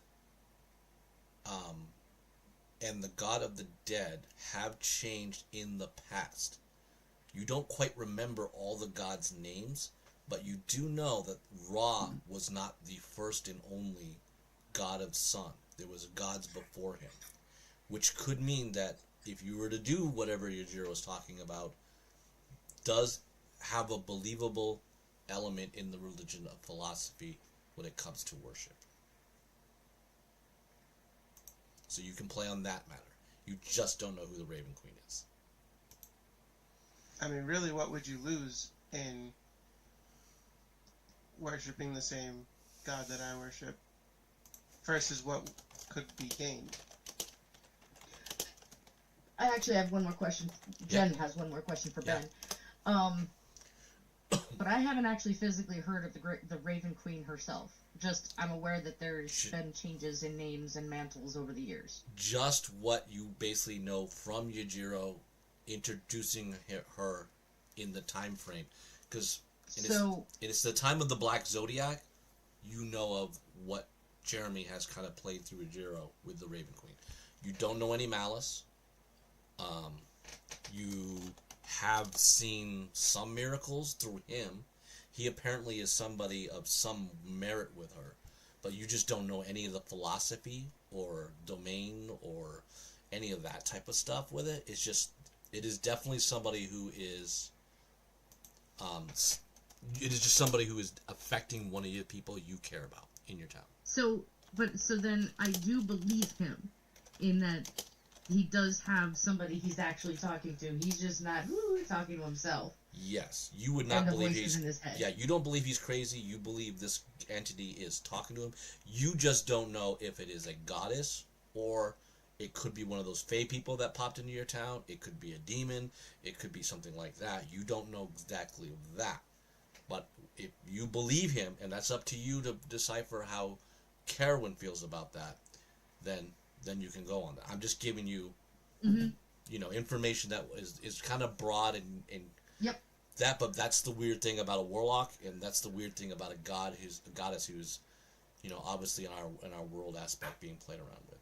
and the god of the dead have changed in the past. You don't quite remember all the gods' names, but you do know that Ra was not the first and only god of sun. There was gods before him, which could mean that if you were to do whatever Yujiro was talking about, does have a believable element in the religion of philosophy when it comes to worship. So you can play on that matter. You just don't know who the Raven Queen is. I mean, really, what would you lose in worshipping the same god that I worship versus what could be gained? I actually have one more question. Jen has one more question for Ben. But I haven't actually physically heard of the Raven Queen herself. Just, I'm aware that there's been changes in names and mantles over the years. Just what you basically know from Yujiro introducing her in the time frame. Because it's the time of the Black Zodiac, you know of what Jeremy has kind of played through Yujiro with the Raven Queen. You don't know any malice. You have seen some miracles through him. He apparently is somebody of some merit with her, but you just don't know any of the philosophy or domain or any of that type of stuff with it. It is definitely somebody who is, it is just somebody who is affecting one of the people you care about in your town. So then I do believe him in that he does have somebody he's actually talking to. He's just not talking to himself. Yes, you would not believe he's in his head. Yeah, you don't believe he's crazy. You believe this entity is talking to him. You just don't know if it is a goddess or it could be one of those fae people that popped into your town. It could be a demon. It could be something like that. You don't know exactly that. But if you believe him, and that's up to you to decipher how Carowin feels about that, then you can go on that. I'm just giving you, information that is kind of broad and that. But that's the weird thing about a warlock, and that's the weird thing about a goddess who's, obviously in our world aspect being played around with.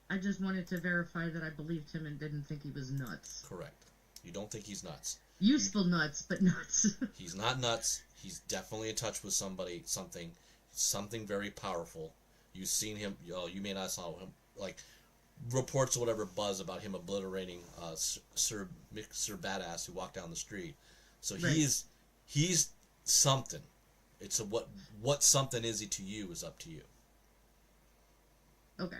I just wanted to verify that I believed him and didn't think he was nuts. Correct. You don't think he's nuts. Useful nuts, but nuts. He's not nuts. He's definitely in touch with something very powerful. You've seen him. You may not saw him. Like reports or whatever buzz about him obliterating Sir Badass who walked down the street. So he's something. It's what something is he to you is up to you. Okay.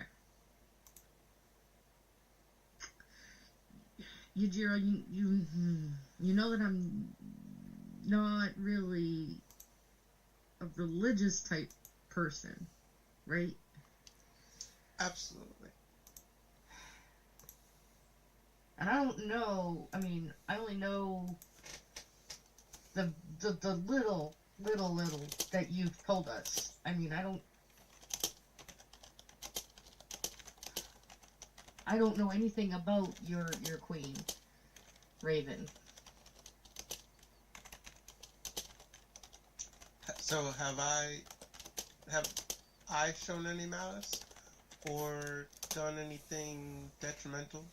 Yujiro, you know that I'm not really a religious type person, right? Absolutely. And I don't know. I mean, I only know the little that you've told us. I mean, I don't know anything about your queen, Raven. So have I shown any malice or done anything detrimental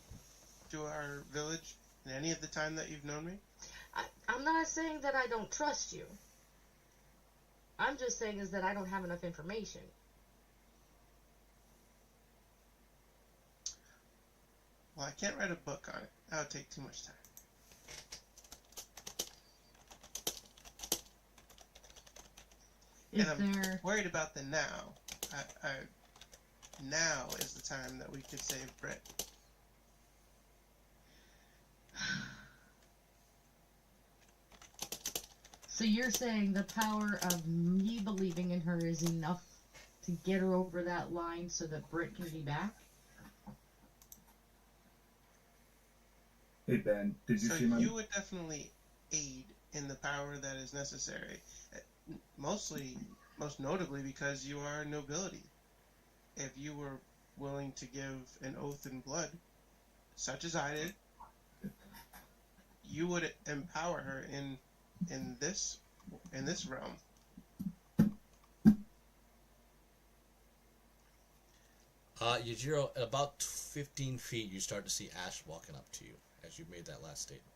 to our village in any of the time that you've known me? I'm not saying that I don't trust you. I'm just saying is that I don't have enough information. Well, I can't write a book on it. That would take too much time. Is And I'm there... worried about the now. Now is the time that we could save Brit. So you're saying the power of me believing in her is enough to get her over that line so that Britt can be back? Hey Ben, did you So see my? you would definitely aid in the power that is necessary. Most notably because you are nobility. If you were willing to give an oath in blood, such as I did, you would empower her in this realm. Yujiro, at about 15 feet, you start to see Ash walking up to you as you made that last statement.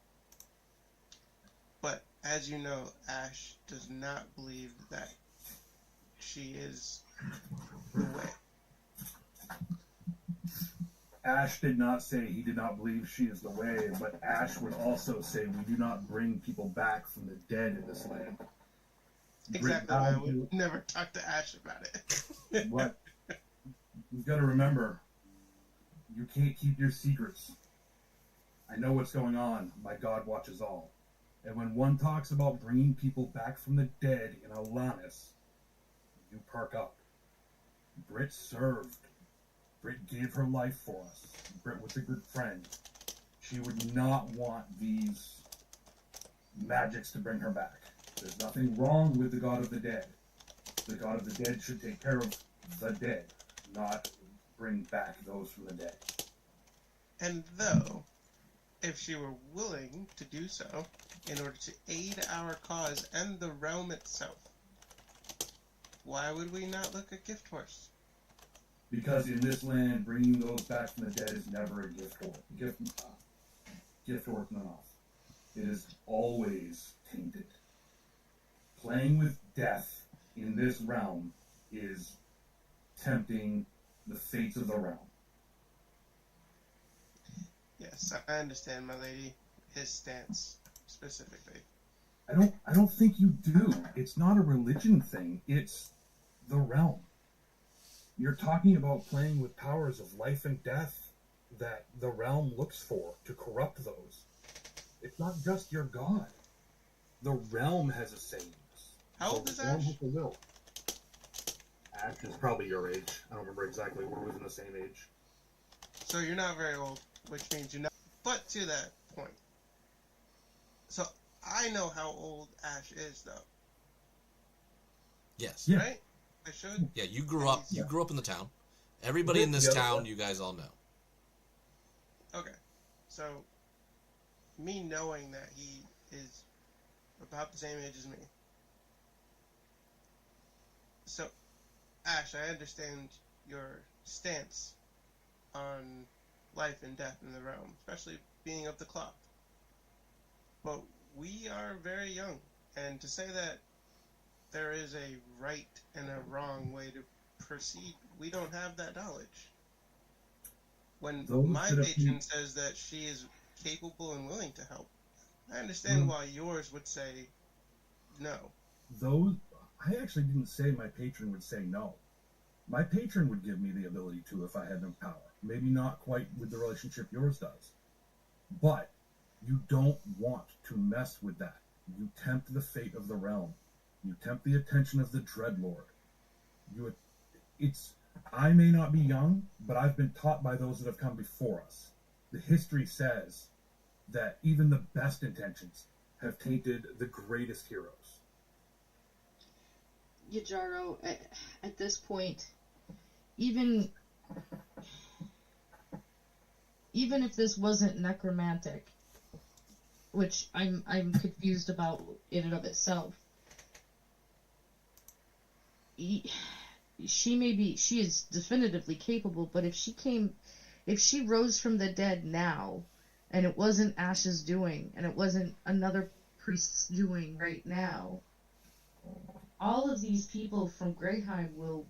But as you know, Ash does not believe that she is the way. Ash did not say he did not believe she is the way, but Ash would also say we do not bring people back from the dead in this land. Exactly. I would never talk to Ash about it. What? You've got to remember, you can't keep your secrets. I know what's going on. My God watches all. And when one talks about bringing people back from the dead in Alanis, you perk up. Brit served. Brit gave her life for us. Brit was a good friend. She would not want these magics to bring her back. There's nothing wrong with the God of the dead. The God of the dead should take care of the dead, not bring back those from the dead. And though, if she were willing to do so, in order to aid our cause and the realm itself, why would we not look a gift horse? Because in this land, bringing those back from the dead is never a gift horse. Gift horse enough. It is always tainted. Playing with death in this realm is tempting the fates of the realm. Yes, I understand, my lady. His stance, specifically. I don't think you do. It's not a religion thing. It's the realm. You're talking about playing with powers of life and death that the realm looks for to corrupt those. It's not just your god. The realm has a say in this. How old is Ash? Has a will. Ash is probably your age. I don't remember exactly. We're within the same age. So you're not very old, which means you're not. But to that point. So I know how old Ash is, though. Yes. Yeah. Right? I should. Yeah, you grew up. You grew up in the town. Everybody in this town, you guys all know. Okay. So, me knowing that he is about the same age as me. So, Ash, I understand your stance on life and death in the realm, especially being of the cloth. But we are very young, and to say that there is a right and a wrong way to proceed, we don't have that knowledge. When my patron says that she is capable and willing to help, I understand why yours would say no. I actually didn't say my patron would say no. My patron would give me the ability to if I had no power. Maybe not quite with the relationship yours does. But you don't want to mess with that. You tempt the fate of the realm. You tempt the attention of the Dreadlord. I may not be young, but I've been taught by those that have come before us. The history says that even the best intentions have tainted the greatest heroes. Yujiro, at this point, even if this wasn't necromantic, which I'm confused about in and of itself, she is definitively capable, but if she rose from the dead now, and it wasn't Ash's doing, and it wasn't another priest's doing right now, all of these people from Greyheim will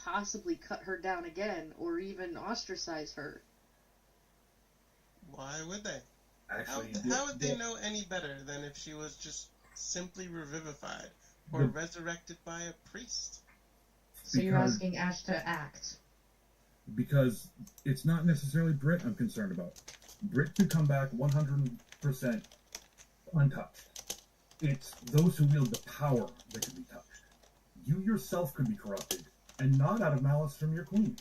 possibly cut her down again, or even ostracize her. Why would they? actually. How would they know any better than if she was just simply revivified or resurrected by a priest? So you're asking Ash to act? Because it's not necessarily Brit I'm concerned about. Brit could come back 100% untouched. It's those who wield the power that can be touched. You yourself could be corrupted, and not out of malice from your queen.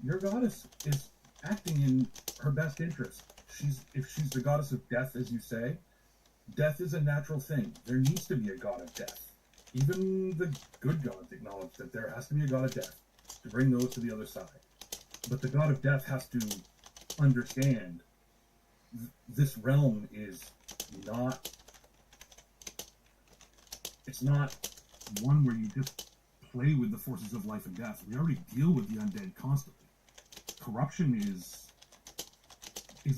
Your goddess is acting in her best interest. If she's the goddess of death, as you say, death is a natural thing. There needs to be a god of death. Even the good gods acknowledge that there has to be a god of death to bring those to the other side. But the god of death has to understand this realm is not... It's not one where you just play with the forces of life and death. We already deal with the undead constantly. Corruption is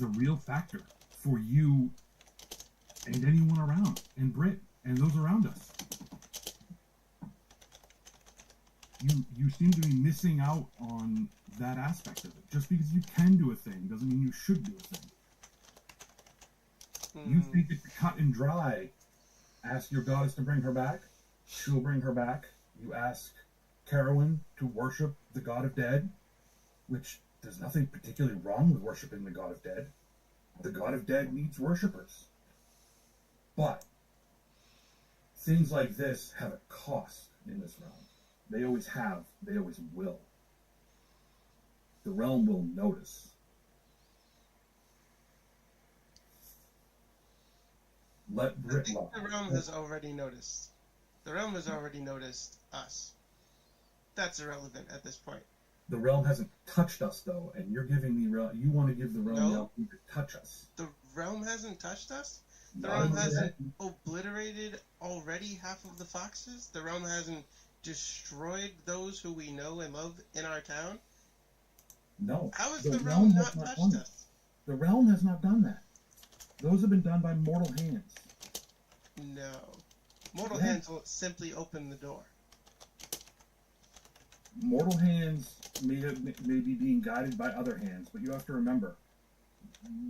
a real factor for you and anyone around, and Brit, and those around us. You seem to be missing out on that aspect of it. Just because you can do a thing doesn't mean you should do a thing. You think it's cut and dry. Ask your goddess to bring her back. She'll bring her back. You ask Carowin to worship the god of dead, which there's nothing particularly wrong with worshiping the god of dead. The god of dead needs worshippers. But things like this have a cost in this realm. They always have. They always will. The realm will notice. Let Brit lie. The realm has already noticed. The realm has already noticed us. That's irrelevant at this point. The realm hasn't touched us, though, and you're giving the realm... You want to give the realm the opportunity to touch us. The realm hasn't touched us? The realm hasn't obliterated already half of the foxes? The realm hasn't destroyed those who we know and love in our town? No. How has the realm not touched us? The realm has not done that. Those have been done by mortal hands. No. Mortal hands will simply open the door. Mortal hands may be being guided by other hands, but you have to remember,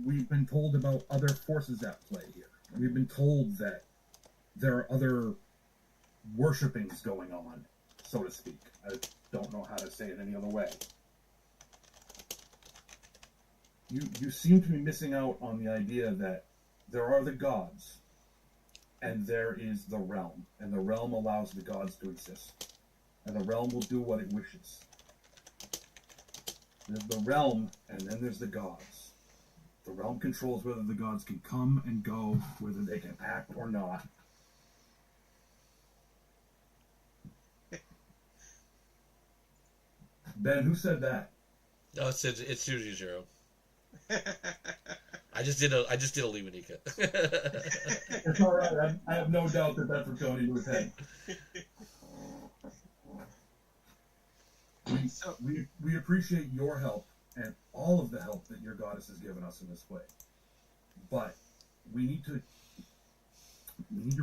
we've been told about other forces at play here. We've been told that there are other worshippings going on, so to speak. I don't know how to say it any other way. You seem to be missing out on the idea that there are the gods, and there is the realm, and the realm allows the gods to exist, and the realm will do what it wishes. There's the realm, and then there's the gods. The realm controls whether the gods can come and go, whether they can act or not. Ben, who said that? No, it's usually Zero. I just did a Leonika. It's all right. I have no doubt that that's what Tony was saying. We appreciate your help and all of the help that your goddess has given us in this way, but we need to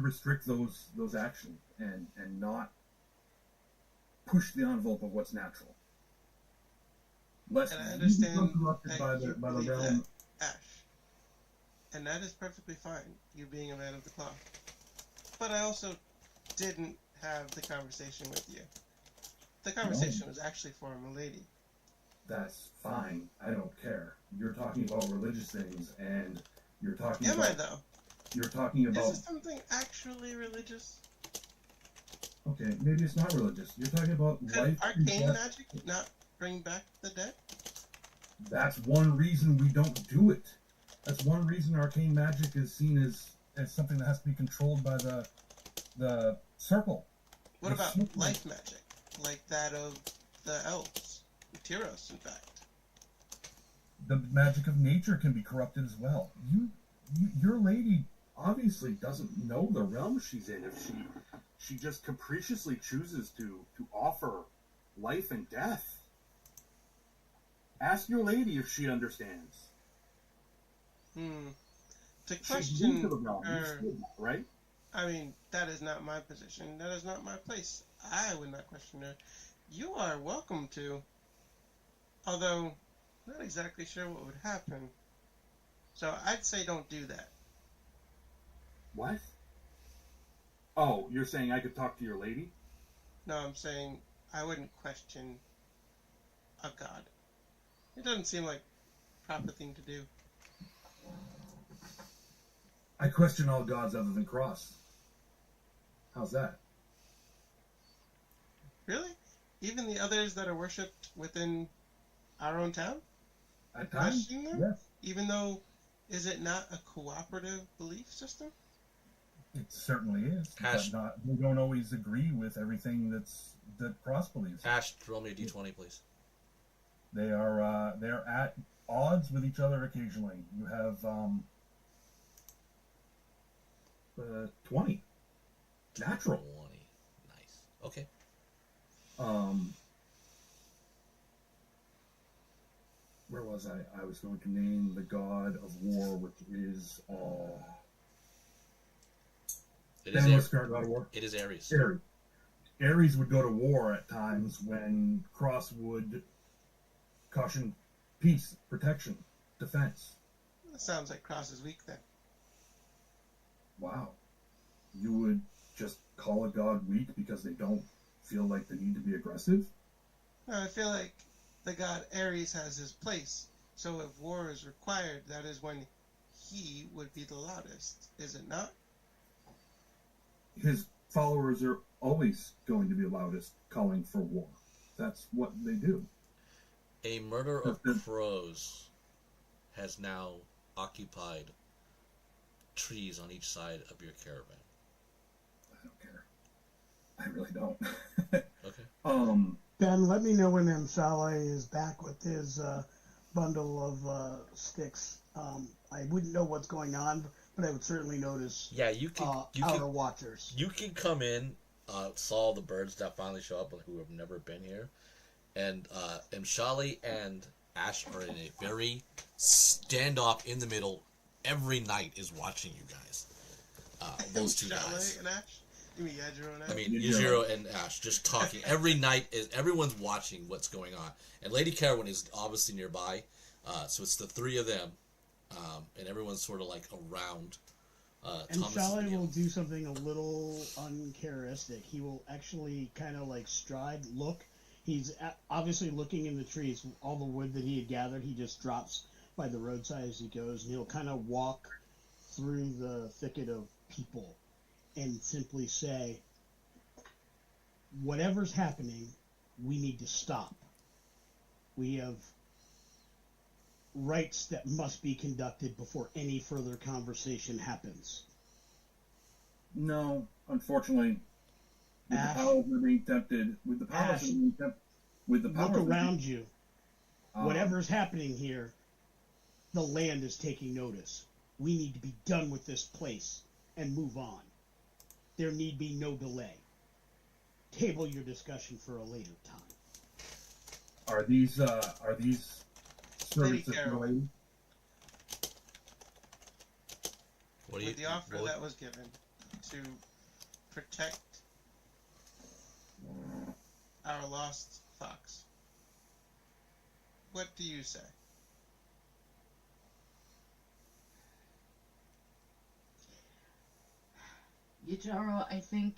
restrict those actions and not push the envelope of what's natural. And I understand by the realm. Ash. And that is perfectly fine, you being a man of the cloth. But I also didn't have the conversation with you. The conversation was actually for a milady. That's fine. I don't care. You're talking about religious things, and you're talking about... Am I, though? You're talking about... Is this something actually religious? Okay, maybe it's not religious. You're talking about life... Could arcane magic not bring back the dead? That's one reason we don't do it. That's one reason arcane magic is seen as something that has to be controlled by the circle. What about life magic? Like that of the elves? Tyros, in fact. The magic of nature can be corrupted as well. Your lady obviously doesn't know the realm she's in if she just capriciously chooses to offer life and death. Ask your lady if she understands. To question her, right? I mean, that is not my position. That is not my place. I would not question her. You are welcome to. Although, not exactly sure what would happen. So I'd say don't do that. What? Oh, you're saying I could talk to your lady? No, I'm saying I wouldn't question a god. It doesn't seem like a proper thing to do. I question all gods other than Cross. How's that? Really? Even the others that are worshipped within our own town? At times, yes. Even though, is it not a cooperative belief system? It certainly is, but they don't always agree with everything that Cross believes. Ash, roll me a d20, please. They're at odds with each other occasionally. You have 20. Natural. 20. Nice. Okay. Where was I? I was going to name the god of war, which is It is God of war. It is Ares. Ares would go to war at times when Cross would caution peace, protection, defense. That sounds like Cross is weak then. Wow. You would just call a god weak because they don't feel like they need to be aggressive? No, I feel like the god Ares has his place. So if war is required, that is when he would be the loudest, is it not? His followers are always going to be loudest calling for war. That's what they do. A murder of crows has now occupied trees on each side of your caravan. I don't care. I really don't. Okay. Ben, let me know when Msale is back with his bundle of sticks. I wouldn't know what's going on, but I would certainly notice. Yeah, you can. Outer watchers. You can come in, saw the birds that finally show up who have never been here, and Mshali and Ash are in a very standoff in the middle. Every night is watching you guys. Those two guys. And Ash? You mean Yajiro and Ash? I mean Yajiro and Ash just talking. Every night everyone's watching what's going on, and Lady Carowin is obviously nearby. So it's the three of them, and everyone's sort of like around. And Shalley will do something a little uncharacteristic. He will actually kind of like stride, look. He's obviously looking in the trees. All the wood that he had gathered, he just drops by the roadside as he goes, and he'll kind of walk through the thicket of people and simply say, whatever's happening, we need to stop. We have rites that must be conducted before any further conversation happens. No, unfortunately, with Ash, the powers that being tempted, with the powers that being tempted, with the powers look around you. Whatever's happening here, the land is taking notice. We need to be done with this place and move on. There need be no delay. Table your discussion for a later time. Are these servants related? With the offer that was given to protect our lost fox, what do you say? Yajiro, I think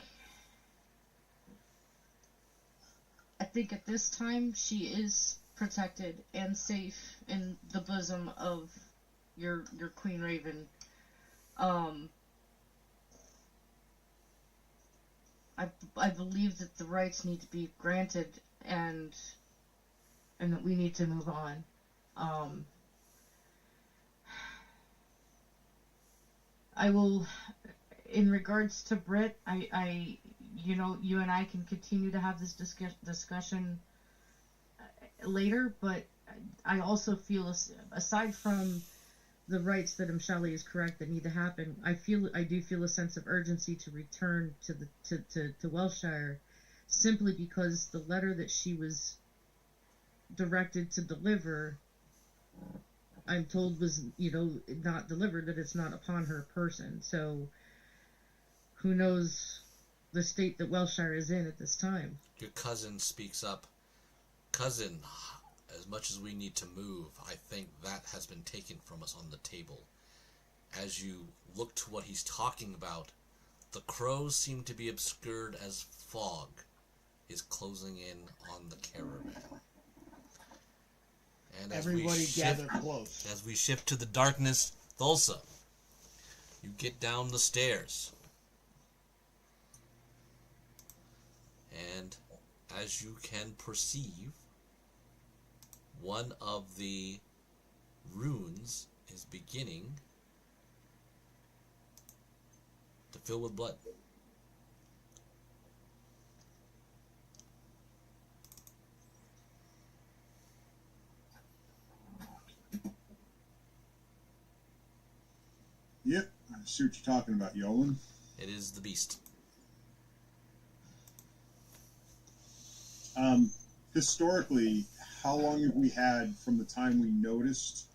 at this time she is protected and safe in the bosom of your Queen Raven. I believe that the rights need to be granted and that we need to move on. I will, in regards to Britt, you and I can continue to have this discussion later, but I also feel, aside from the rights that Mshali is correct that need to happen, I do feel a sense of urgency to return to Welshire, simply because the letter that she was directed to deliver, I'm told was, not delivered, that it's not upon her person. So who knows the state that Welshire is in at this time. Your cousin speaks up. Cousin, as much as we need to move, I think that has been taken from us on the table. As you look to what he's talking about, the crows seem to be obscured as fog is closing in on the caravan. And everybody gather close. As we shift to the darkness, Thulsa, you get down the stairs. And as you can perceive, one of the runes is beginning to fill with blood. Yep, I see what you're talking about, Yolan. It is the beast. Historically, how long have we had from the time we noticed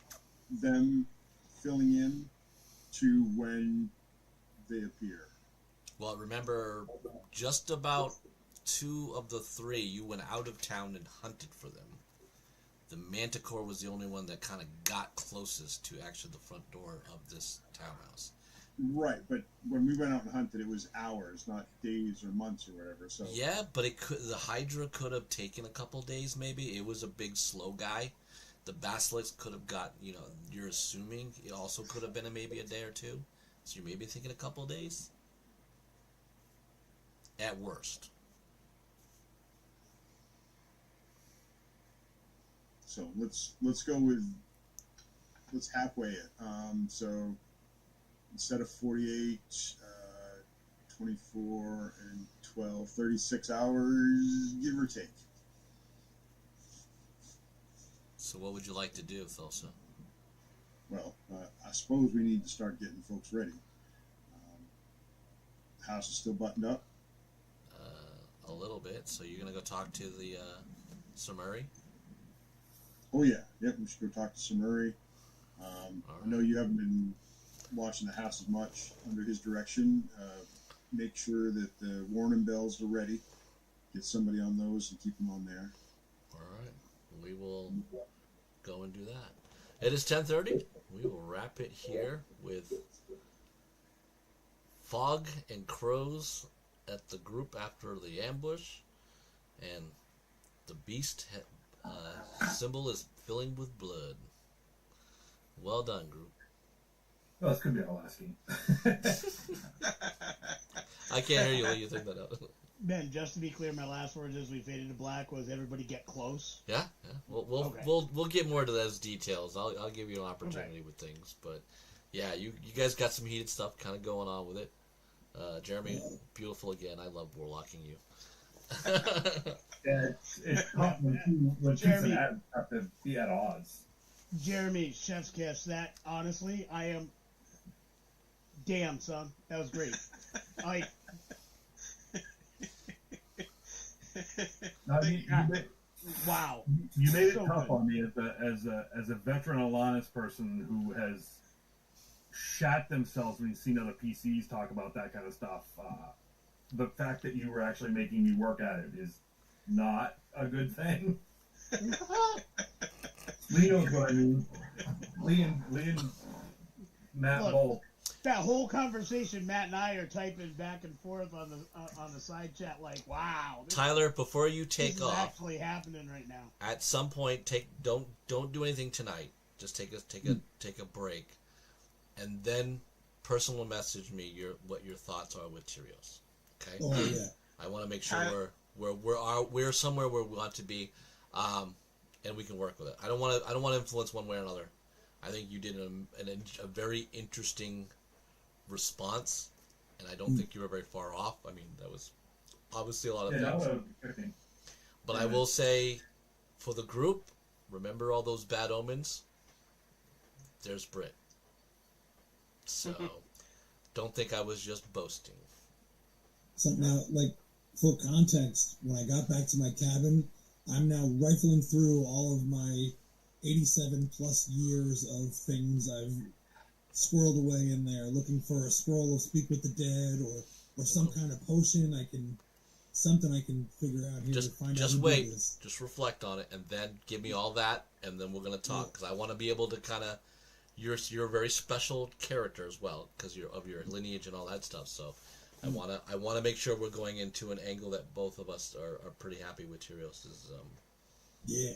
them filling in to when they appear? Well, remember, just about 2 of the 3, you went out of town and hunted for them. The Manticore was the only one that kind of got closest to actually the front door of this townhouse. Right, but when we went out and hunted, it was hours, not days or months or whatever. So yeah, but the Hydra could have taken a couple days. Maybe it was a big slow guy. The Basilisk could have got, you're assuming it also could have been maybe a day or 2. So you're maybe thinking a couple days at worst. So let's go with halfway it. So instead of 48, 24 and 12, 36 hours, give or take. So what would you like to do, Thulsa? Well, I suppose we need to start getting folks ready. House is still buttoned up? A little bit. So you're going to go talk to the Samuri? Oh, yeah. Yep, we should go talk to Samuri. I know you haven't been watching the house as much under his direction. Make sure that the warning bells are ready. Get somebody on those and keep them on there. All right. We will go and do that. It is 10:30. We will wrap it here with fog and crows at the group after the ambush. And the beast symbol is filling with blood. Well done, group. Well, this could be our last game. I can't hear you when you think that out. Ben, just to be clear, my last words as we faded to black was everybody get close. Yeah. We'll get more to those details. I'll give you an opportunity with things, but yeah, you guys got some heated stuff kind of going on with it. Jeremy, beautiful again. I love warlocking you. Yeah, it's tough when Jeremy have to be at odds. Jeremy, chef's kiss. That honestly, I am. Damn, son, that was great. Wow. You made it so tough on me as a veteran Alanis person who has shat themselves when you've seen other PCs talk about that kind of stuff. The fact that you were actually making me work at it is not a good thing. Lee knows what I mean. Lee and Matt both. That whole conversation, Matt and I are typing back and forth on the side chat, like, wow. Tyler, before you take this off, is actually happening right now. At some point, don't do anything tonight. Just take a break, and then personal message me what your thoughts are with Tyrios. Okay. Oh yeah. I want to make sure we're somewhere where we want to be, and we can work with it. I don't want to influence one way or another. I think you did a very interesting response, and I don't think you were very far off. I mean, that was obviously a lot of things. But I will say, for the group, remember all those bad omens? There's Brit. So, don't think I was just boasting. So now, like, for context, when I got back to my cabin, I'm now rifling through all of my 87 plus years of things I've squirreled away in there, looking for a scroll of Speak with the Dead or some kind of potion I can something I can figure out here to find out. Just who wait. did this. Just reflect on it, and then give me all that, and then we're gonna talk. Because I want to be able to kind of. You're a very special character as well, because you're of your lineage and all that stuff. So, I wanna make sure we're going into an angle that both of us are pretty happy with Tyrios's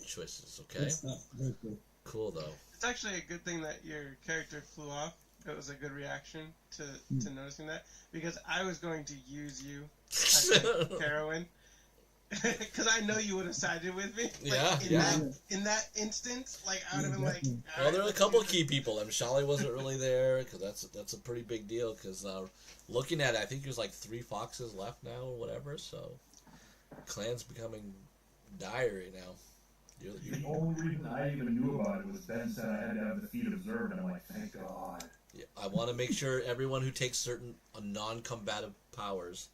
choices. Okay. Very cool. Cool though. It's actually a good thing that your character flew off. It was a good reaction to noticing that, because I was going to use you as a heroine. Because I know you would have sided with me. In that instance, like I would have been like. Well, there are a couple of key people. Shali wasn't really there because that's a pretty big deal. Because looking at it, I think there's like 3 foxes left now or whatever. So, clan's becoming dire right now. The only reason I even knew about it was Ben said I had to have the feat observed, and I'm like, thank God. Yeah, I want to make sure everyone who takes certain non-combative powers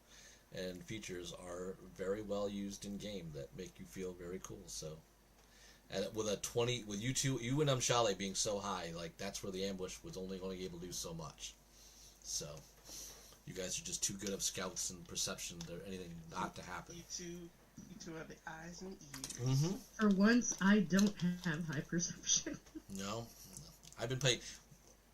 and features are very well used in game that make you feel very cool. So, and with you and Shale being so high, like that's where the ambush was only going to be able to do so much. So, you guys are just too good of scouts and perception for anything not to happen. You two have the eyes and ears. Mm-hmm. For once, I don't have high perception. No, I've been playing.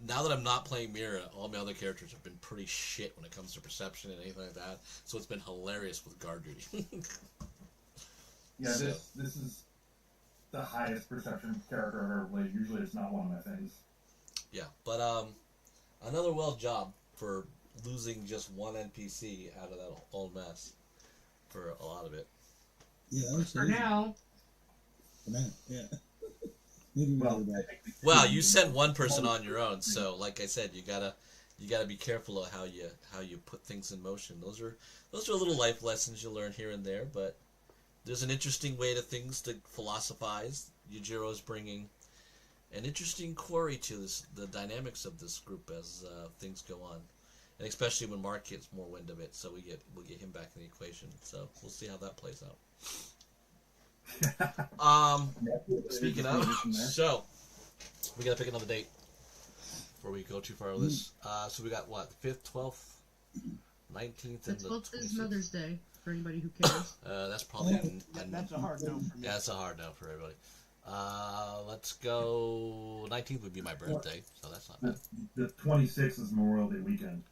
Now that I'm not playing Mira, all my other characters have been pretty shit when it comes to perception and anything like that. So it's been hilarious with guard duty. Yeah, this is the highest perception character I've ever played. Usually it's not one of my things. Yeah, but another well job for losing just one NPC out of that old mess for a lot of it. Yeah, for now. For now, yeah. Well, you sent one person on your own, so like I said, you gotta be careful of how you put things in motion. Those are little life lessons you learn here and there, but there's an interesting way to things to philosophize. Yujiro's bringing an interesting query to the dynamics of this group as things go on, and especially when Mark gets more wind of it. So we'll get him back in the equation. So we'll see how that plays out. Speaking of, so we gotta pick another date before we go too far with this. So we got what, 5th, 12th, 19th, and the 12th is Mother's Day for anybody who cares. That's probably that's a hard no for me. Yeah, that's a hard no for everybody. Let's go. 19th would be my birthday, so that's not bad. The 26th is Memorial Day weekend.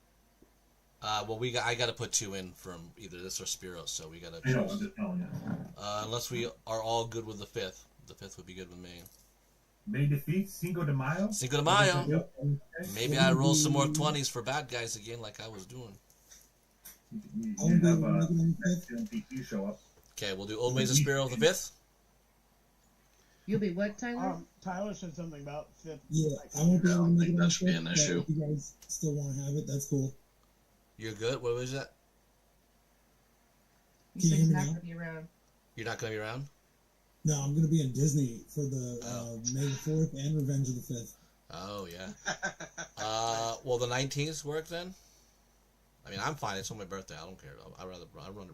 Well, I got to put 2 in from either this or Spero, so we got to. I know, I'm just telling you. Unless we are all good with the 5th. The 5th would be good with me. May defeat Cinco de Mayo. Cinco de Mayo. Maybe I roll some more 20s for bad guys again, like I was doing. You have MPT show up. Okay, we'll do Old Ways of Spero the 5th. You'll be what, Tyler? Tyler said something about 5th. Yeah, I won't be able to make it on that should be an issue. If you guys still want to have it, that's cool. You're good? What was that? You said he's not going to be around. You're not going to be around? No, I'm going to be in Disney for the May the 4th and Revenge of the 5th. Oh, yeah. Well, the 19th work then? I mean, I'm fine. It's on my birthday. I don't care.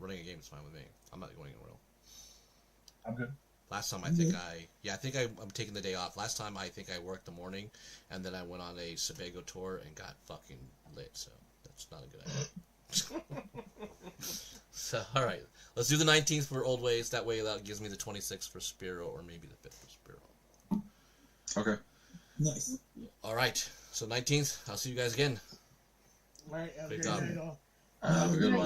Running a game is fine with me. I'm not going anywhere. I'm good. Last time I think I'm taking the day off. Last time I think I worked the morning, and then I went on a Sebago tour and got fucking lit, so that's not a good idea. So, alright. Let's do the 19th for Old Ways. That way that gives me the 26th for Spero, or maybe the 5th for Spero. Okay. Nice. Alright. So 19th, I'll see you guys again. All right, have a Big great job. night all. Have a good one.